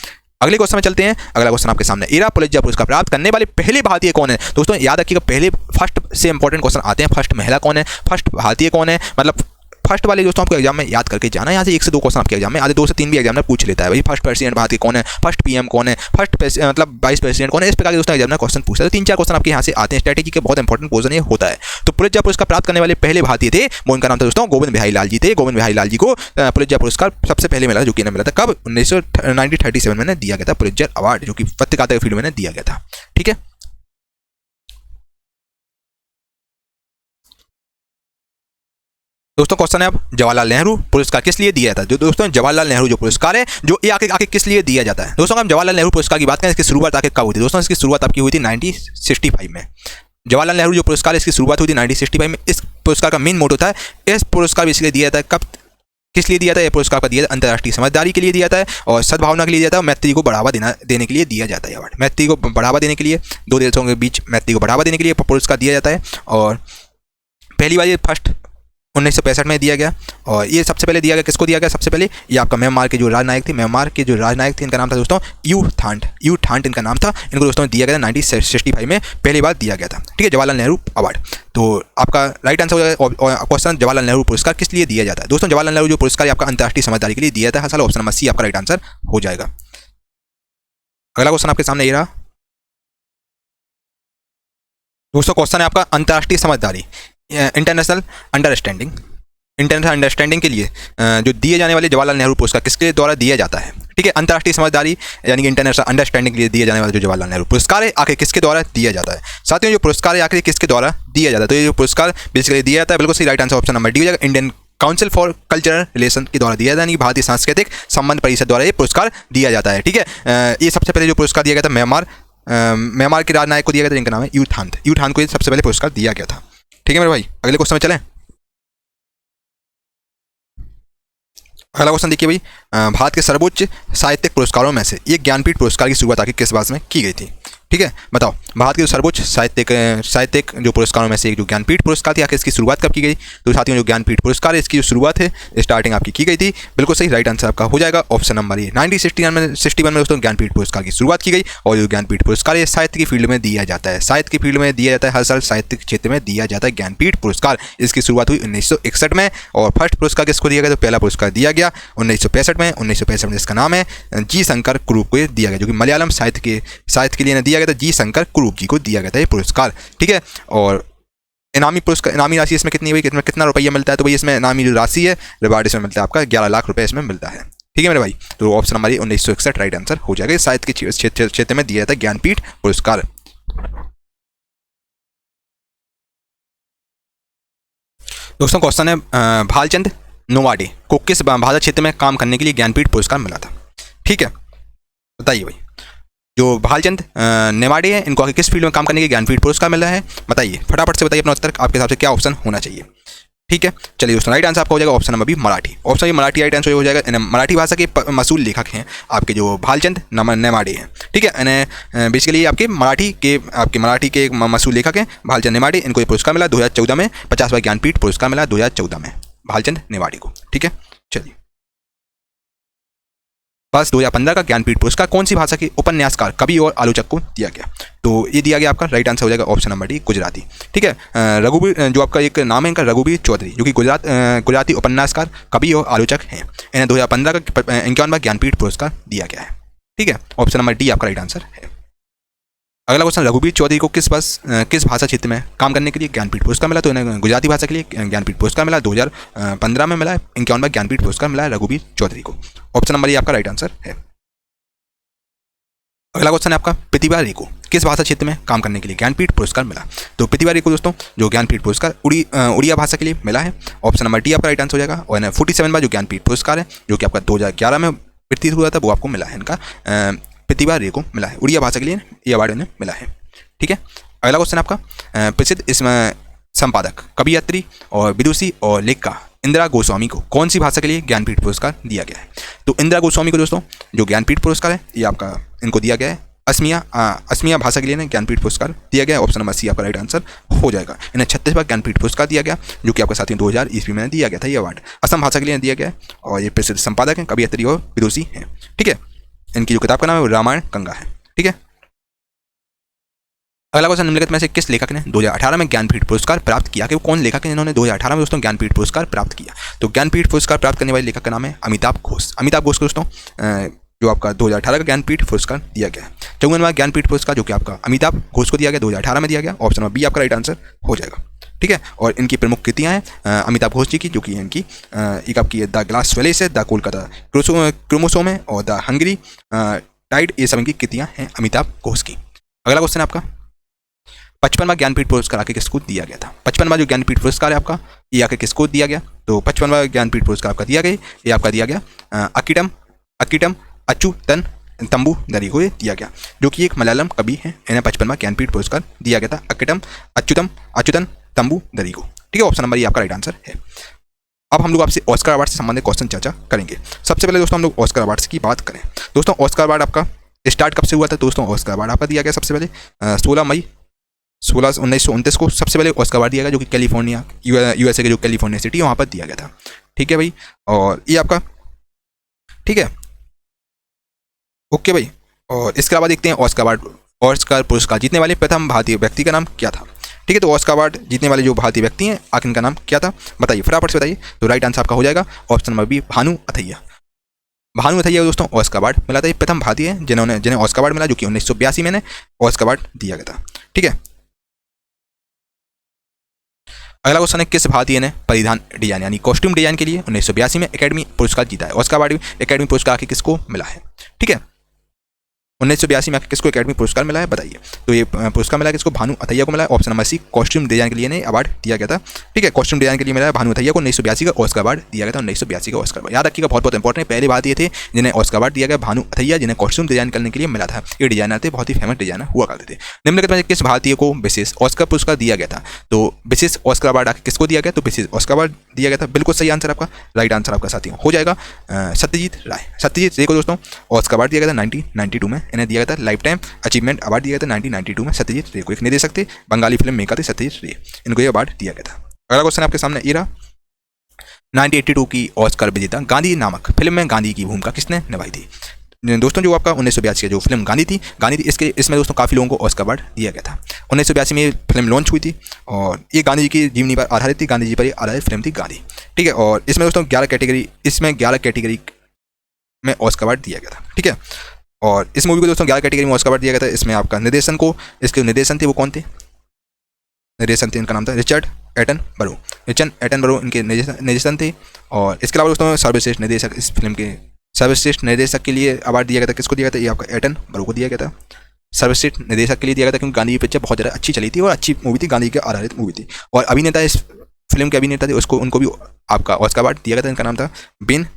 अगले क्वेश्चन में चलते हैं। अगला क्वेश्चन आपके सामने, एरा पुलित्जर पुरस्कार प्राप्त करने वाले पहले भारतीय कौन है? दोस्तों याद रखिएगा, पहले फर्स्ट से इंपॉर्टेंट क्वेश्चन आते हैं। फर्स्ट महिला कौन है, फर्स्ट भारतीय कौन है, मतलब फर्स्ट वाले दोस्तों आपको एग्जाम में याद करके जाना है। यहाँ से 1 से 2 क्वेश्चन आपके एग्जाम में, आधे 2 से 3 भी एग्जाम में पूछ लेता है भाई। फर्स्ट प्रेसिडेंट भारत के कौन है, फर्स्ट पीएम कौन है, फर्स्ट मतलब वाइस प्रेसिडेंट कौन है, इस प्रकार के दोस्तों एग्जाम में क्वेश्चन पूछता है। 3-4 क्वेश्चन आपके यहाँ से आते हैं। स्ट्रेटेजी के बहुत इंपॉर्टेंट पोर्शन ये होता है। तो पुलित्जर पुरस्कार प्राप्त करने वाले पहले भारतीय थे, वो उनका नाम था दोस्तों गोविंद बिहारी लाल जी थे। गोविंद बिहारी लाल जी को पुलित्जर पुरस्कार सबसे पहले मिला, जो कि मिला था कब? 1937 में दिया गया था पुलित्जर अवार्ड, जो कि पत्रकारिता फील्ड में दिया गया था। ठीक है, दोस्तों क्वेश्चन है अब, जवाहरलाल नेहरू पुरस्कार किस लिए दिया जाता है? जो दोस्तों जवाहरलाल नेहरू जो पुरस्कार है जो ये आके किस लिए दिया जाता है? दोस्तों हम जवाहरलाल नेहरू पुरस्कार की बात करें, इसकी शुरुआत आके कब हुई थी? दोस्तों इसकी शुरुआत आपकी हुई थी 1965 में। जवाहरलाल नेहरू जो पुरस्कार है इसकी शुरुआत हुई थी 1965 में। इस पुरस्कार का मेन मोटो था, इस पुरस्कार इसलिए दिया जाता है कब, किस लिए दिया जाता है? यह पुरस्कार का दिया जाता है अंतर्राष्ट्रीय समझदारी के लिए दिया जाता है, और सद्भावना के लिए दिया जाता है, और मैत्री को बढ़ावा देने के लिए दिया जाता है। अवार्ड मैत्री को बढ़ावा देने के लिए, दो देशों के बीच मैत्री को बढ़ावा देने के लिए पुरस्कार दिया जाता है। और पहली बार ये फर्स्ट 1965 में दिया गया, और ये सबसे पहले दिया गया किसको दिया गया? सबसे पहले ये आपका म्यांमार के जो राजनायक थे, म्यांमार के जो राजनायक थे इनका नाम था दोस्तों यू थांट इनका नाम था। इनको दोस्तों दिया गया था 1965 में पहली बार दिया गया था। ठीक है, जवाहरलाल नेहरू अवार्ड। तो आपका राइट आंसर हो जाएगा क्वेश्चन, जवाहरलाल नेहरू पुरस्कार किस लिए दिया जाता है? दोस्तों जवाहरलाल नेहरू जो पुरस्कार आपका अंतर्राष्ट्रीय समझदारी के लिए दिया जाता है हर साल। ऑप्शन नंबर सी आपका राइट आंसर हो जाएगा। अगला क्वेश्चन आपके सामने ये रहा दोस्तों, क्वेश्चन है आपका अंतर्राष्ट्रीय समझदारी, इंटरनेशनल अंडरस्टैंडिंग के लिए जो दिए जाने वाले जवाहरलाल नेहरू पुरस्कार किसके द्वारा दिया जाता है? ठीक है, अंतर्राष्ट्रीय समझदारी यानी कि इंटरनेशनल अंडरस्टैंडिंग के लिए दिए जाने वाला जो जवाहरलाल नेहरू पुरस्कार है आखिर किसके द्वारा दिया जाता है? साथियों जो पुरस्कार है आखिर किसके द्वारा दिया जाता है? तो ये जो पुरस्कार बेसिकली दिया जाता है, बिल्कुल सही right answer option number D हो जाएगा, Indian council for cultural relation के द्वारा दिया जाता है, यानी भारतीय सांस्कृतिक संबंध परिषद द्वारा ये पुरस्कार दिया जाता है। ठीक है, ये सबसे पहले जो पुरस्कार दिया गया था म्यांमार के राजनायक को दिया गया था, जिनका नाम है यू थांट को सबसे पहले पुरस्कार दिया गया था। ठीक है मेरे भाई, अगले क्वेश्चन में चलें। अगला क्वेश्चन देखिए भाई, भारत के सर्वोच्च साहित्यिक पुरस्कारों में से ये ज्ञानपीठ पुरस्कार की शुरुआत आखिर किस वर्ष में की गई थी? ठीक है, बताओ भारत के जो सर्वोच्च साहित्यिक जो पुरस्कारों में से एक जो ज्ञानपीठ पुरस्कार थी आखिर इसकी शुरुआत कब की गई? तो साथियों जो ज्ञानपीठ पुरस्कार है इसकी जो शुरुआत है स्टार्टिंग आपकी की गई थी। बिल्कुल सही राइट आंसर आपका हो जाएगा ऑप्शन नंबर ए 1961 में दोस्तों ज्ञानपीठ पुरस्कार की शुरुआत की गई। और जो ज्ञानपीठ पुरस्कार है साहित्य की फील्ड में दिया जाता है, साहित्य की फील्ड में दिया जाता है, हर साल साहित्य के क्षेत्र में दिया जाता है ज्ञानपीठ पुरस्कार। इसकी शुरुआत हुई 1961 में, और फर्स्ट पुरस्कार किसको दिया गया? तो पहला पुरस्कार दिया गया 1965 में। 1965 में इसका नाम है जी शंकर कुरूप को दिया गया, जो कि मलयालम साहित्य के लिए दिया गया था। जी शंकर कुरूप जी को दिया गया था ये पुरस्कार। ठीक है, और इनामी पुरस्कार, इनामी राशि इसमें कितनी हुई, कितना रुपया मिलता है? तो भाई इसमें इनामी जो राशि है रिवार्ड इसमें मिलता है आपका 11 लाख रुपए इसमें मिलता है। ठीक है मेरे भाई, तो ऑप्शन नंबर 1961 राइट आंसर हो जाएगा। साहित्य के क्षेत्र में दिया जाता है ज्ञानपीठ पुरस्कार। दोस्तों क्वेश्चन है, भालचंद नेमाडे को किस भाषा क्षेत्र में काम करने के लिए ज्ञानपीठ पुरस्कार मिला था? ठीक है, बताइए भाई, जो भालचंद नेमाडे हैं इनको आगे किस फील्ड में काम करने के ज्ञानपीठ पुरस्कार मिला है? बताइए फटाफट से बताइए अपना उत्तर, आपके हिसाब से क्या ऑप्शन होना चाहिए? ठीक है, चलिए दोस्तों राइट आंसर आपका हो जाएगा option number B Marathi. Option B Marathi right answer हो जाएगा। मराठी भाषा के मशहूर लेखक हैं आपके जो भालचंद नेमाडे हैं। ठीक है, बेसिकली आपके मराठी के एक मशहूर लेखक हैं भालचंद नेमाडे। इनको ये पुरस्कार मिला 2014 में, 50वां ज्ञानपीठ पुरस्कार मिला 2014 में भालचंद नेमाडे को। ठीक है, चलिए बस 2015 का ज्ञानपीठ पुरस्कार कौन सी भाषा के उपन्यासकार, कवि और आलोचक को दिया गया? तो ये दिया गया आपका राइट आंसर हो जाएगा ऑप्शन नंबर डी गुजराती। ठीक है, रघुवीर जो आपका एक नाम है इनका रघुवीर चौधरी, जो कि गुजराती उपन्यासकार, कवि और आलोचक हैं। इन्हें 2015 का 51वां ज्ञानपीठ पुरस्कार दिया गया है। ठीक है, ऑप्शन नंबर डी आपका राइट आंसर है। अगला क्वेश्चन, रघुवीर चौधरी को किस भाषा क्षेत्र में काम करने के लिए ज्ञानपीठ पुरस्कार मिला? तो इन्हें गुजराती भाषा के लिए ज्ञानपीठ पुरस्कार मिला 2015 में मिला है। 51वां ज्ञानपीठ पुरस्कार मिला है रघुवीर चौधरी को। ऑप्शन नंबर ए आपका राइट आंसर है। अगला क्वेश्चन है आपका, प्रतिभा रे को किस भाषा क्षेत्र में काम करने के लिए ज्ञानपीठ पुरस्कार मिला? तो प्रतिभा रे को दोस्तों जो ज्ञानपीठ पुरस्कार उड़िया भाषा के लिए मिला है। ऑप्शन नंबर डी आपका राइट आंसर हो जाएगा। और 47वां जो ज्ञानपीठ पुरस्कार है जो कि आपका 2011 में वितरित हुआ था वो आपको मिला है, इनका प्रतिभा रे को मिला है। उड़िया भाषा के लिए ये अवार्ड इन्हें मिला है। ठीक है, अगला क्वेश्चन आपका, प्रसिद्ध इसमें संपादक, कवियत्री और विदुषी और लेखिका इंदिरा गोस्वामी को कौन सी भाषा के लिए ज्ञानपीठ पुरस्कार दिया गया है? तो इंदिरा गोस्वामी को दोस्तों जो ज्ञानपीठ पुरस्कार है ये आपका इनको दिया गया है असमिया भाषा के लिए ज्ञानपीठ पुरस्कार दिया गया है। ऑप्शन नंबर सी आपका राइट आंसर हो जाएगा। इन्हें 36वां ज्ञानपीठ पुरस्कार दिया गया जो कि आपका साथ ही 2000 ईस्वी में दिया गया था। ये अवार्ड असम भाषा के लिए दिया गया है और ये प्रसिद्ध संपादक हैं, कवियत्री और विदुषी हैं। ठीक है, इनकी जो किताब का नाम है वो रामायण गंगा है। ठीक है, अगला क्वेश्चन, निम्नलिखित में से किस लेखक ने 2018 में ज्ञानपीठ पुरस्कार प्राप्त किया? कि वो कौन लेखक है जिन्होंने 2018 में दोस्तों ज्ञानपीठ पुरस्कार प्राप्त किया? तो ज्ञानपीठ पुरस्कार प्राप्त करने वाले लेखक का नाम है अमिताभ घोष। अमिताभ घोष को दोस्तों जो आपका 2018 का ज्ञानपीठ पुरस्कार दिया गया है। 54वां ज्ञानपीठ पुरस्कार जो कि आपका अमिताभ घोष को दिया गया 2018 में दिया गया। ऑप्शन नंबर बी आपका राइट आंसर हो जाएगा। ठीक है, और इनकी प्रमुख कृतियाँ हैं अमिताभ घोष जी की, जो कि इनकी एक आपकी द ग्लास स्वेलेस है, द कोलकाता क्रोमोसोम है और द हंगरी टाइड, ये सब इनकी कृतियाँ हैं अमिताभ घोष की। अगला क्वेश्चन आपका, 55वां ज्ञानपीठ पुरस्कार आके किसको दिया गया था? 55वां जो ज्ञानपीठ पुरस्कार है आपका ये आके किसको दिया गया? तो 55वां ज्ञानपीठ पुरस्कार आपका दिया गया, ये आपका दिया गया अकिटम अच्युतन तंबू दरी को दिया गया, जो कि एक मलयालम कवि है। इन्हें 55वां ज्ञानपीठ पुरस्कार दिया गया था अकिटम अच्युतन तंबू दरी को। ठीक है, ऑप्शन नंबर ये आपका राइट आंसर है। अब हम लोग आपसे ऑस्कर अवार्ड से संबंधित क्वेश्चन चर्चा करेंगे। सबसे पहले दोस्तों हम लोग ऑस्कर अवार्ड की बात करें। दोस्तों ऑस्कर अवार्ड आपका स्टार्ट कब से हुआ था? दोस्तों ऑस्कर अवार्ड आपका दिया गया सबसे पहले 16 मई 1929 को सबसे पहले ऑस्कर अवार्ड दिया गया, जो कि कैलिफोर्निया यूएसए के जो कैलिफोर्निया सिटी है वहाँ पर दिया गया था। ठीक है भाई, और ये आपका ठीक है ओके भाई। और इसके अलावा देखते हैं ऑस्कर पुरस्कार जीतने वाले प्रथम भारतीय व्यक्ति का नाम क्या था? ठीक है, तो ऑस्कर अवार्ड जीतने वाले जो भारतीय व्यक्ति हैं आखिर इनका नाम क्या था बताइए, फटाफट से बताइए। तो राइट आंसर आपका हो जाएगा option number B Bhanu Athaiya. Bhanu Athaiya दोस्तों ऑस्कर अवार्ड मिला था, ये प्रथम भारतीय है जिन्हें ऑस्कर अवार्ड मिला, जो कि 1982 में ऑस्कर अवार्ड दिया गया था। ठीक है, अगला क्वेश्चन है, किस भारतीय ने परिधान डिजाइन यानी कॉस्ट्यूम डिजाइन के लिए 1982 में एकेडमी पुरस्कार जीता है? ऑस्कर अवार्ड एकेडमी पुरस्कार आखिर किसको मिला है? ठीक है, 1982 में किसको एकेडमी पुरस्कार मिला है बताइए। तो ये पुरस्कार मिला है किसको? भानु अथैया को मिला है। Option number C costume design के लिए ने अवार्ड दिया गया था। ठीक है, कॉस्ट्यूम डिजाइन के लिए मिला है भानु अथैया को 1982 का ऑस्कर अवार्ड दिया गया था। 1982 का ऑस्कर अवार्ड याद रखिएगा, बहुत इंपॉर्टेंट। पहले भारतीय थे जिन्हें ऑस्कर अवार्ड दिया गया, भानु अथैया, जिन्हें कॉस्ट्यूम डिजाइन करने के लिए मिला था। ये डिजाइनर थे, बहुत ही फेमस डिजाइनर हुआ करते थे। निम्नलिखित में किस भारतीय को विशेष ऑस्कर पुरस्कार दिया गया था? तो विशेष ऑस्कर अवार्ड आखिर किसको दिया गया? तो विशेष ऑस्कर अवार्ड दिया गया था। बिल्कुल सही आंसर आपका, राइट आंसर आपका साथियों हो जाएगा सत्यजीत रे को दोस्तों ऑस्कर अवार्ड दिया गया था 1992 में। इन्हें दिया गया था लाइफ टाइम अचीवमेंट अवार्ड दिया गया था 1992 में सत्यजीत रे को। एक निर्देशक थे, बंगाली फिल्म मेकर थे सत्यजीत रे, इनको ये अवार्ड दिया गया था। अगला क्वेश्चन आपके सामने ये रहा, 1982 की ऑस्कर विजेता गांधी नामक फिल्म में गांधी की भूमिका किसने निभाई थी? दोस्तों जो आपका 1982 की जो फिल्म गांधी थी इसमें दोस्तों काफ़ी लोगों को ऑस्कर अवार्ड दिया गया था। 1982 में ये फिल्म लॉन्च हुई थी और ये गांधी जी की जीवनी पर आधारित थी, गांधी जी पर आधारित फिल्म थी गांधी। ठीक है, और इसमें दोस्तों 11 कैटेगरी में ऑस्कर अवार्ड दिया गया था। ठीक है, और इस मूवी को दोस्तों 11 कैटेगरी में ऑस्कर अवार्ड दिया गया था। इसमें आपका इसके निर्देशन थे वो कौन थे? निर्देशन थे, इनका नाम था रिचर्ड एटन बरो इनके निर्देशन थे। और इसके अलावा दोस्तों सर्वश्रेष्ठ निर्देशक, इस फिल्म के सर्वश्रेष्ठ निर्देशक के लिए अवार्ड दिया गया था। किसको दिया गया था? ये आपका एटन बरो को दिया गया था, सर्वश्रेष्ठ निर्देशक के लिए दिया गया था, क्योंकि गांधी की पिक्चर बहुत ज़्यादा अच्छी चली थी और अच्छी मूवी थी, गांधी के आधारित मूवी थी। और अभिनेता, इस फिल्म के अभिनेता थे, उनको भी आपका ऑस्कर अवार्ड दिया गया था। इनका नाम था बेन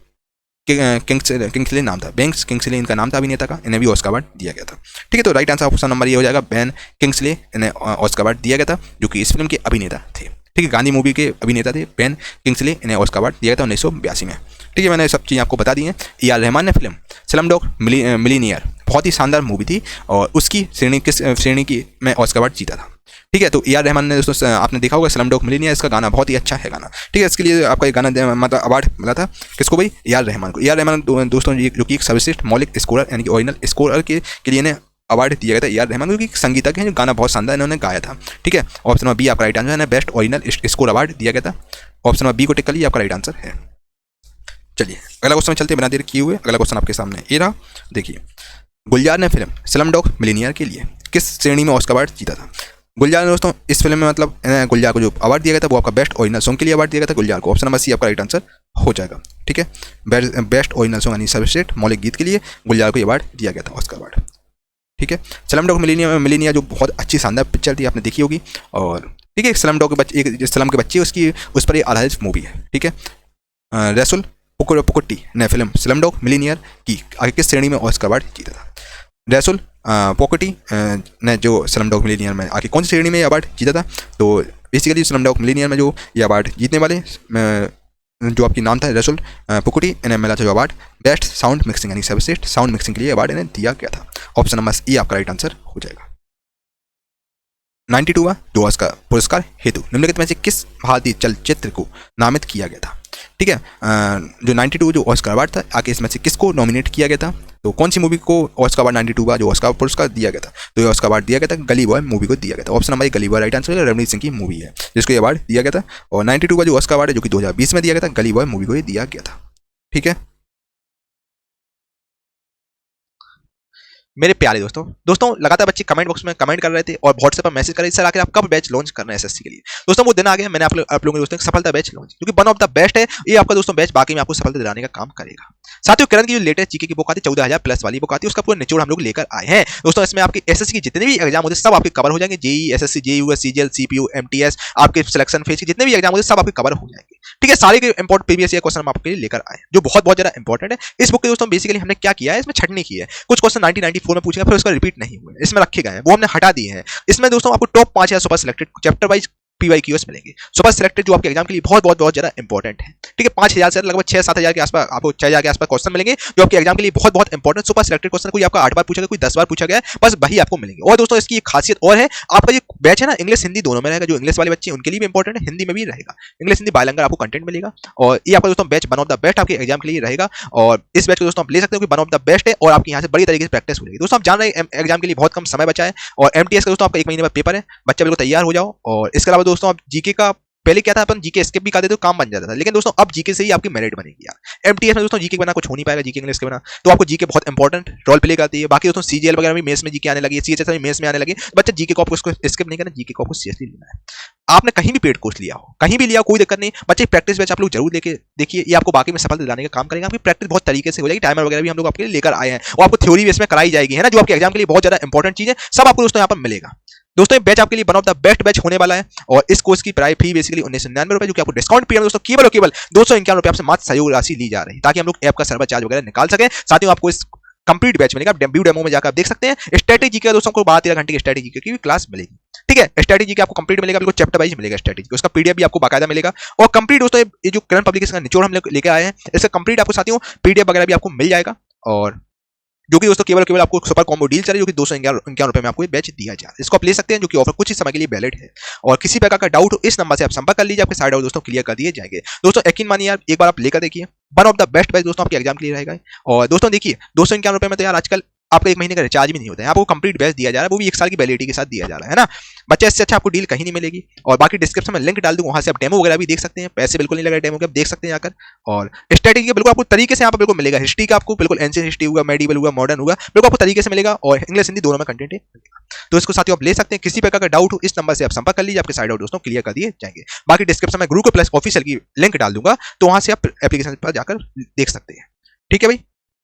किंग्सले नाम था, बेंक्स किंग्सले इनका नाम था अभिनेता का, इन्हें भी ऑस्कर अवार्ड दिया गया था। ठीक है, तो राइट आंसर ऑप्शन नंबर ये हो जाएगा बेन किंग्सले, इन्हें ऑस्कर अवार्ड दिया गया था, जो कि इस फिल्म के अभिनेता थे। ठीक है, गांधी मूवी के अभिनेता थे बेन किंग्सले, इन्हें ऑस्कर अवार्ड दिया गया था 1982 में। ठीक है, मैंने सब चीज़ें आपको बता दी हैं। ए आर रहमान ने फिल्म स्लमडॉग मिलियनेयर बहुत ही शानदार मूवी थी और उसकी श्रेणी किस श्रेणी की में ऑस्कर अवार्ड जीता था। ठीक है, तो ए आर रहमान ने दोस्तों आपने देखा होगा स्लमडॉग मिलियनेयर, इसका गाना बहुत ही अच्छा है गाना। ठीक है, इसके लिए आपका ये गाना मतलब अवार्ड मिला था किसको भाई, ए आर रहमान को। ए आर रहमान दोस्तों जो कि एक सर्वश्रेष्ठ मौलिक स्कोरर यानी कि ओरिजिनल स्कोरर के लिए इन्हें अवार्ड दिया गया था ए आर रहमान, क्योंकि संगीतज्ञ हैं जो गाना बहुत शानदार इन्होंने गाया था। ठीक है, ऑप्शन नंबर बी आपका राइट आंसर है, बेस्ट ओरिजिनल स्कोर अवार्ड दिया गया था। ऑप्शन नंबर बी को टिक कर लीजिए, आपका राइट आंसर है। चलिए अगला क्वेश्चन चलते बिना देर किए हुए, अगला क्वेश्चन आपके सामने ये रहा। देखिए, गुलजार ने फिल्म स्लमडॉग मिलियनेयर के लिए किस श्रेणी में ऑस्कर अवार्ड जीता था। गुलजार ने दोस्तों इस फिल्म में मतलब गुलजार को जो अवार्ड दिया गया था वो आपका बेस्ट ओरिजिनल सॉन्ग के लिए अवार्ड दिया गया था गुलजार को। ऑप्शन नंबर सी आपका राइट आंसर हो जाएगा। ठीक है, बेस्ट ओरिजिनल सॉन्ग यानी सर्वश्रेष्ठ मौलिक गीत के लिए गुलजार को अवार्ड दिया गया था ऑस्कर अवार्ड। ठीक है, स्लमडॉग मिलियनेयर जो बहुत अच्छी शानदार पिक्चर थी, आपने देखी होगी। और ठीक है, स्लमडॉग के बच्चे, एक स्लम के बच्चे उसकी उस पर आधारित मूवी है। ठीक है, रसुल पुकुट्टी ने फिल्म स्लमडॉग मिलियनेयर की आगे किस श्रेणी में ऑस्कर अवार्ड जीता था। रसुल पोकुटी ने जो स्लमडॉग मिलियनेयर में आगे कौन सी श्रेणी में अवार्ड जीता था। तो बेसिकली स्लमडॉग मिलियनेयर में जो ये अवार्ड जीतने वाले जो आपकी नाम था रसुल पुकुटी, इन्हें मिला था जो अवार्ड बेस्ट साउंड मिक्सिंग यानी सर्वश्रेष्ठ साउंड मिक्सिंग के लिए अवार्ड इन्हें दिया गया था। ऑप्शन नंबर ई आपका राइट आंसर हो जाएगा। 92वां जो ऑस्कर पुरस्कार हेतु निम्नलिखित में से किस भारतीय चलचित्र को नामित किया गया था। ठीक है, जो 92 जो ऑस्कर अवार्ड था आगे इसमें से किसको नॉमिनेट किया गया था। तो कौन सी मूवी को ऑस्कर अवार्ड 92 का जो ऑस्कर पुरस्कार दिया गया था, तो ये ऑस्कर अवार्ड दिया गया था गली बॉय मूवी को दिया गया था। ऑप्शन नंबर गली बॉय राइट आंसर है, रणवीर सिंह की मूवी है जिसको ये अवार्ड दिया गया था। और 92 का जो ऑस्कर अवार्ड है जो कि 2020 में दिया गया था गली बॉय मूवी को ये दिया गया था। ठीक है मेरे प्यारे दोस्तों लगातार बच्चे कमेंट बॉक्स में कमेंट कर रहे थे और व्हाट्सएप पर मैसेज कर रहे थे सर आखिर आप कब बैच लॉन्च करना है एसएससी के लिए। दोस्तों वो दिन आ गया, मैंने आप लोगों के दोस्तों सफलता बैच लॉन्च, क्योंकि वन ऑफ द बेस्ट है ये आपका दोस्तों बैच, बाकी में आपको सफलता दिलाने का काम करेगा। साथियों किरण की जो लेटेस्ट जीके की बुक आती है 14,000 प्लस वाली बुक आती है, उसका पूरा निचोड़ हम लोग लेकर आए हैं दोस्तों। इसमें आपके एसएससी के जितने भी एग्जाम होते हैं सब आपके कवर हो जाएंगे, JE SSC JUS CGL CPU MTS आपके सिलेक्शन फेज के जितने भी एग्जाम होते हैं सब आपके कवर हो जाएंगे। ठीक है, सारे के इंपॉर्टेंट प्रीवियस ईयर क्वेश्चन हम आपके लिए लेकर आए जो बहुत ज्यादा इंपॉर्टेंट है। इस बुक के दोस्तों बेसिकली हमने क्या किया है, इसमें छटनी की है, कुछ क्वेश्चन 1994 में पूछे गए फिर उसका रिपीट नहीं हुए, इसमें रखे गए हैं वो हमने हटा दिए हैं। इसमें दोस्तों आपको top 5 super selected chapter wise PYQs मिलेंगे सुपर सिलेक्टेड जो आपके एग्जाम के लिए बहुत ज्यादा इंपॉर्टेंट है। ठीक है, 5,000 से लगभग 6-7,000 के आसपास आपको 6,000 के आसपास क्वेश्चन मिलेंगे जो आपके एग्जाम के लिए बहुत इंपॉर्टेंट सुपर सिलेक्टेड क्वेश्चन, कोई आपका 8 बार पूछा गया, कोई 10 बार पूछा गया, बस वही आपको मिलेंगे। और दोस्तों इसकी एक खासियत और है, आपका ये बैच है ना इंग्लिश हिंदी दोनों में रहेगा, जो इंग्लिश वाले बच्चे उनके लिए भी इंपॉर्टेंट है, हिंदी में भी रहेगा, इंग्लिश हिंदी बायलैंग्वेज आपको कंटेंट मिलेगा। और ये आपका दोस्तों batch one of the best आपके एग्जाम के लिए रहेगा और इस बैच को दोस्तों आप ले सकते हो कि वन ऑफ द बेस्ट है और आपकी यहाँ से बड़ी तरीके से प्रैक्टिस हो जाएगी। दोस्तों आप जान रहे हैं एग्जाम के लिए बहुत कम समय बचा है और एमटीएस का दोस्तों आपका 1 महीने में पेपर है, बच्चा बिल्कुल तैयार हो जाओ। और इसके अलावा दोस्तों आप जीके का पहले क्या था, अपन जीके स्किप भी कर देते तो काम बन जाता था, लेकिन दोस्तों अब जीके से ही आपकी मेरिट बनेगी यार। एमटीएस में दोस्तों जीके के बिना कुछ हो नहीं पाएगा, जीके इंग्लिश के बिना, तो आपको जीके बहुत इंपॉर्टेंट रोल प्ले करती है। बाकी दोस्तों सीजीएल वगैरह में मेंस में जीके आने लगी है, सीएचएस में मेंस में आने लगी, बच्चा जीके को आपको स्किप नहीं करना, जीके को आपको सीरियसली लेना है। आपने कहीं भी पेड कोर्स लिया हो, कहीं भी लिया कोई दिक्कत नहीं, बच्चे प्रैक्टिस बैच आप लोग जरूर लेके देखिए, ये आपको बाकी में सफलता दिलाने का काम करेगा। आपकी प्रैक्टिस बहुत तरीके से हो जाएगी, टाइमर वगैरह भी हम लोग आपके लिए लेकर आए हैं और आपको थ्योरी बेस में कराई जाएगी है ना, जो आपके एग्जाम के लिए बहुत ज्यादा इंपॉर्टेंट चीज है, सब आपको दोस्तों यहाँ पर मिलेगा। दोस्तों ये बैच आपके लिए one of the best batch होने वाला है और इस कोर्स की प्राइस फी बेसिकली 1999 रुपए, जो कि आपको डिस्काउंट पीरियड में दोस्तों केवल और केवल 251 रुपए आपसे मात्र सहयोग राशि ली जा रही है, ताकि हम लोग ऐप का सर्वर चार्ज वगैरह निकाल सके। साथ ही आपको इस कंप्लीट बैच मिलेगा, डेमो में जाकर आप देख सकते हैं। स्ट्रेटेजी का दोस्तों को 12-13 घंटे की स्ट्रेटेजी की भी क्लास मिलेगी। ठीक है, स्ट्रेटेजी का आपको कंप्लीट मिलेगा, बिल्कुल चैप्टर वाइज मिलेगा स्ट्रेटेजी, उसका पीडीएफ भी आपको बाकायदा मिलेगा। और कंप्लीट दोस्तों ये जो करंट पब्लिकेशन का निचोड़ हम लेके आए हैं, इसका कंप्लीट आपको साथियों पीडीएफ वगैरह भी आपको मिल जाएगा। और जो कि दोस्तों केवल आपको सुपर कॉम्बो डील चल रही है, जो कि 251 रुपए में आपको ये बैच दिया जाए, इसको आप ले सकते हैं, जो कि ऑफर कुछ ही समय के लिए वैलिड है। और किसी प्रकार का डाउट हो इस नंबर से आप संपर्क कर लीजिए, आपके सारे डाउट दोस्तों क्लियर कर दिए जाएंगे। दोस्तों यकीन मानिए यार, एक बार आप लेकर देखिए, one of the best batch दोस्तों आपके एग्जाम के लिए रहेगा। और दोस्तों देखिए 251 रुपए में तो यार आजकल आपका 1 महीने का रिचार्ज भी नहीं होता है, आपको कंप्लीट बैच दिया जा रहा है, वो भी 1 साल की वैलिडिटी के साथ दिया जा रहा है ना बच्चे। इससे अच्छा आपको डील कहीं नहीं मिलेगी। और बाकी डिस्क्रिप्शन में लिंक डाल दूंगा, वहां से आप डेमो वगैरह भी देख सकते हैं, पैसे बिल्कुल नहीं लगे डेमो के, आप देख सकते हैं आकर। और स्ट्रेटेजी बिल्कुल आपको तरीके से यहाँ पर बिल्कुल मिलेगा, हिस्ट्री का आपको बिल्कुल एंशिएंट हिस्ट्री होगा, मेडिवल होगा, मॉडर्न होगा, बिल्कुल आपको तरीके से मिलेगा और इंग्लिश हिंदी दोनों में कंटेंट है। तो इसको साथियों आप ले सकते हैं, किसी प्रकार का डाउट हो इस नंबर से आप संपर्क कर लीजिए, आपके सारे डाउट दोस्तों क्लियर कर दिए जाएंगे। बाकी डिस्क्रिप्शन में गुरु को प्लस ऑफिशियल की लिंक डाल दूंगा, तो वहां से आप एप्लीकेशन पर जाकर देख सकते हैं। ठीक है भाई।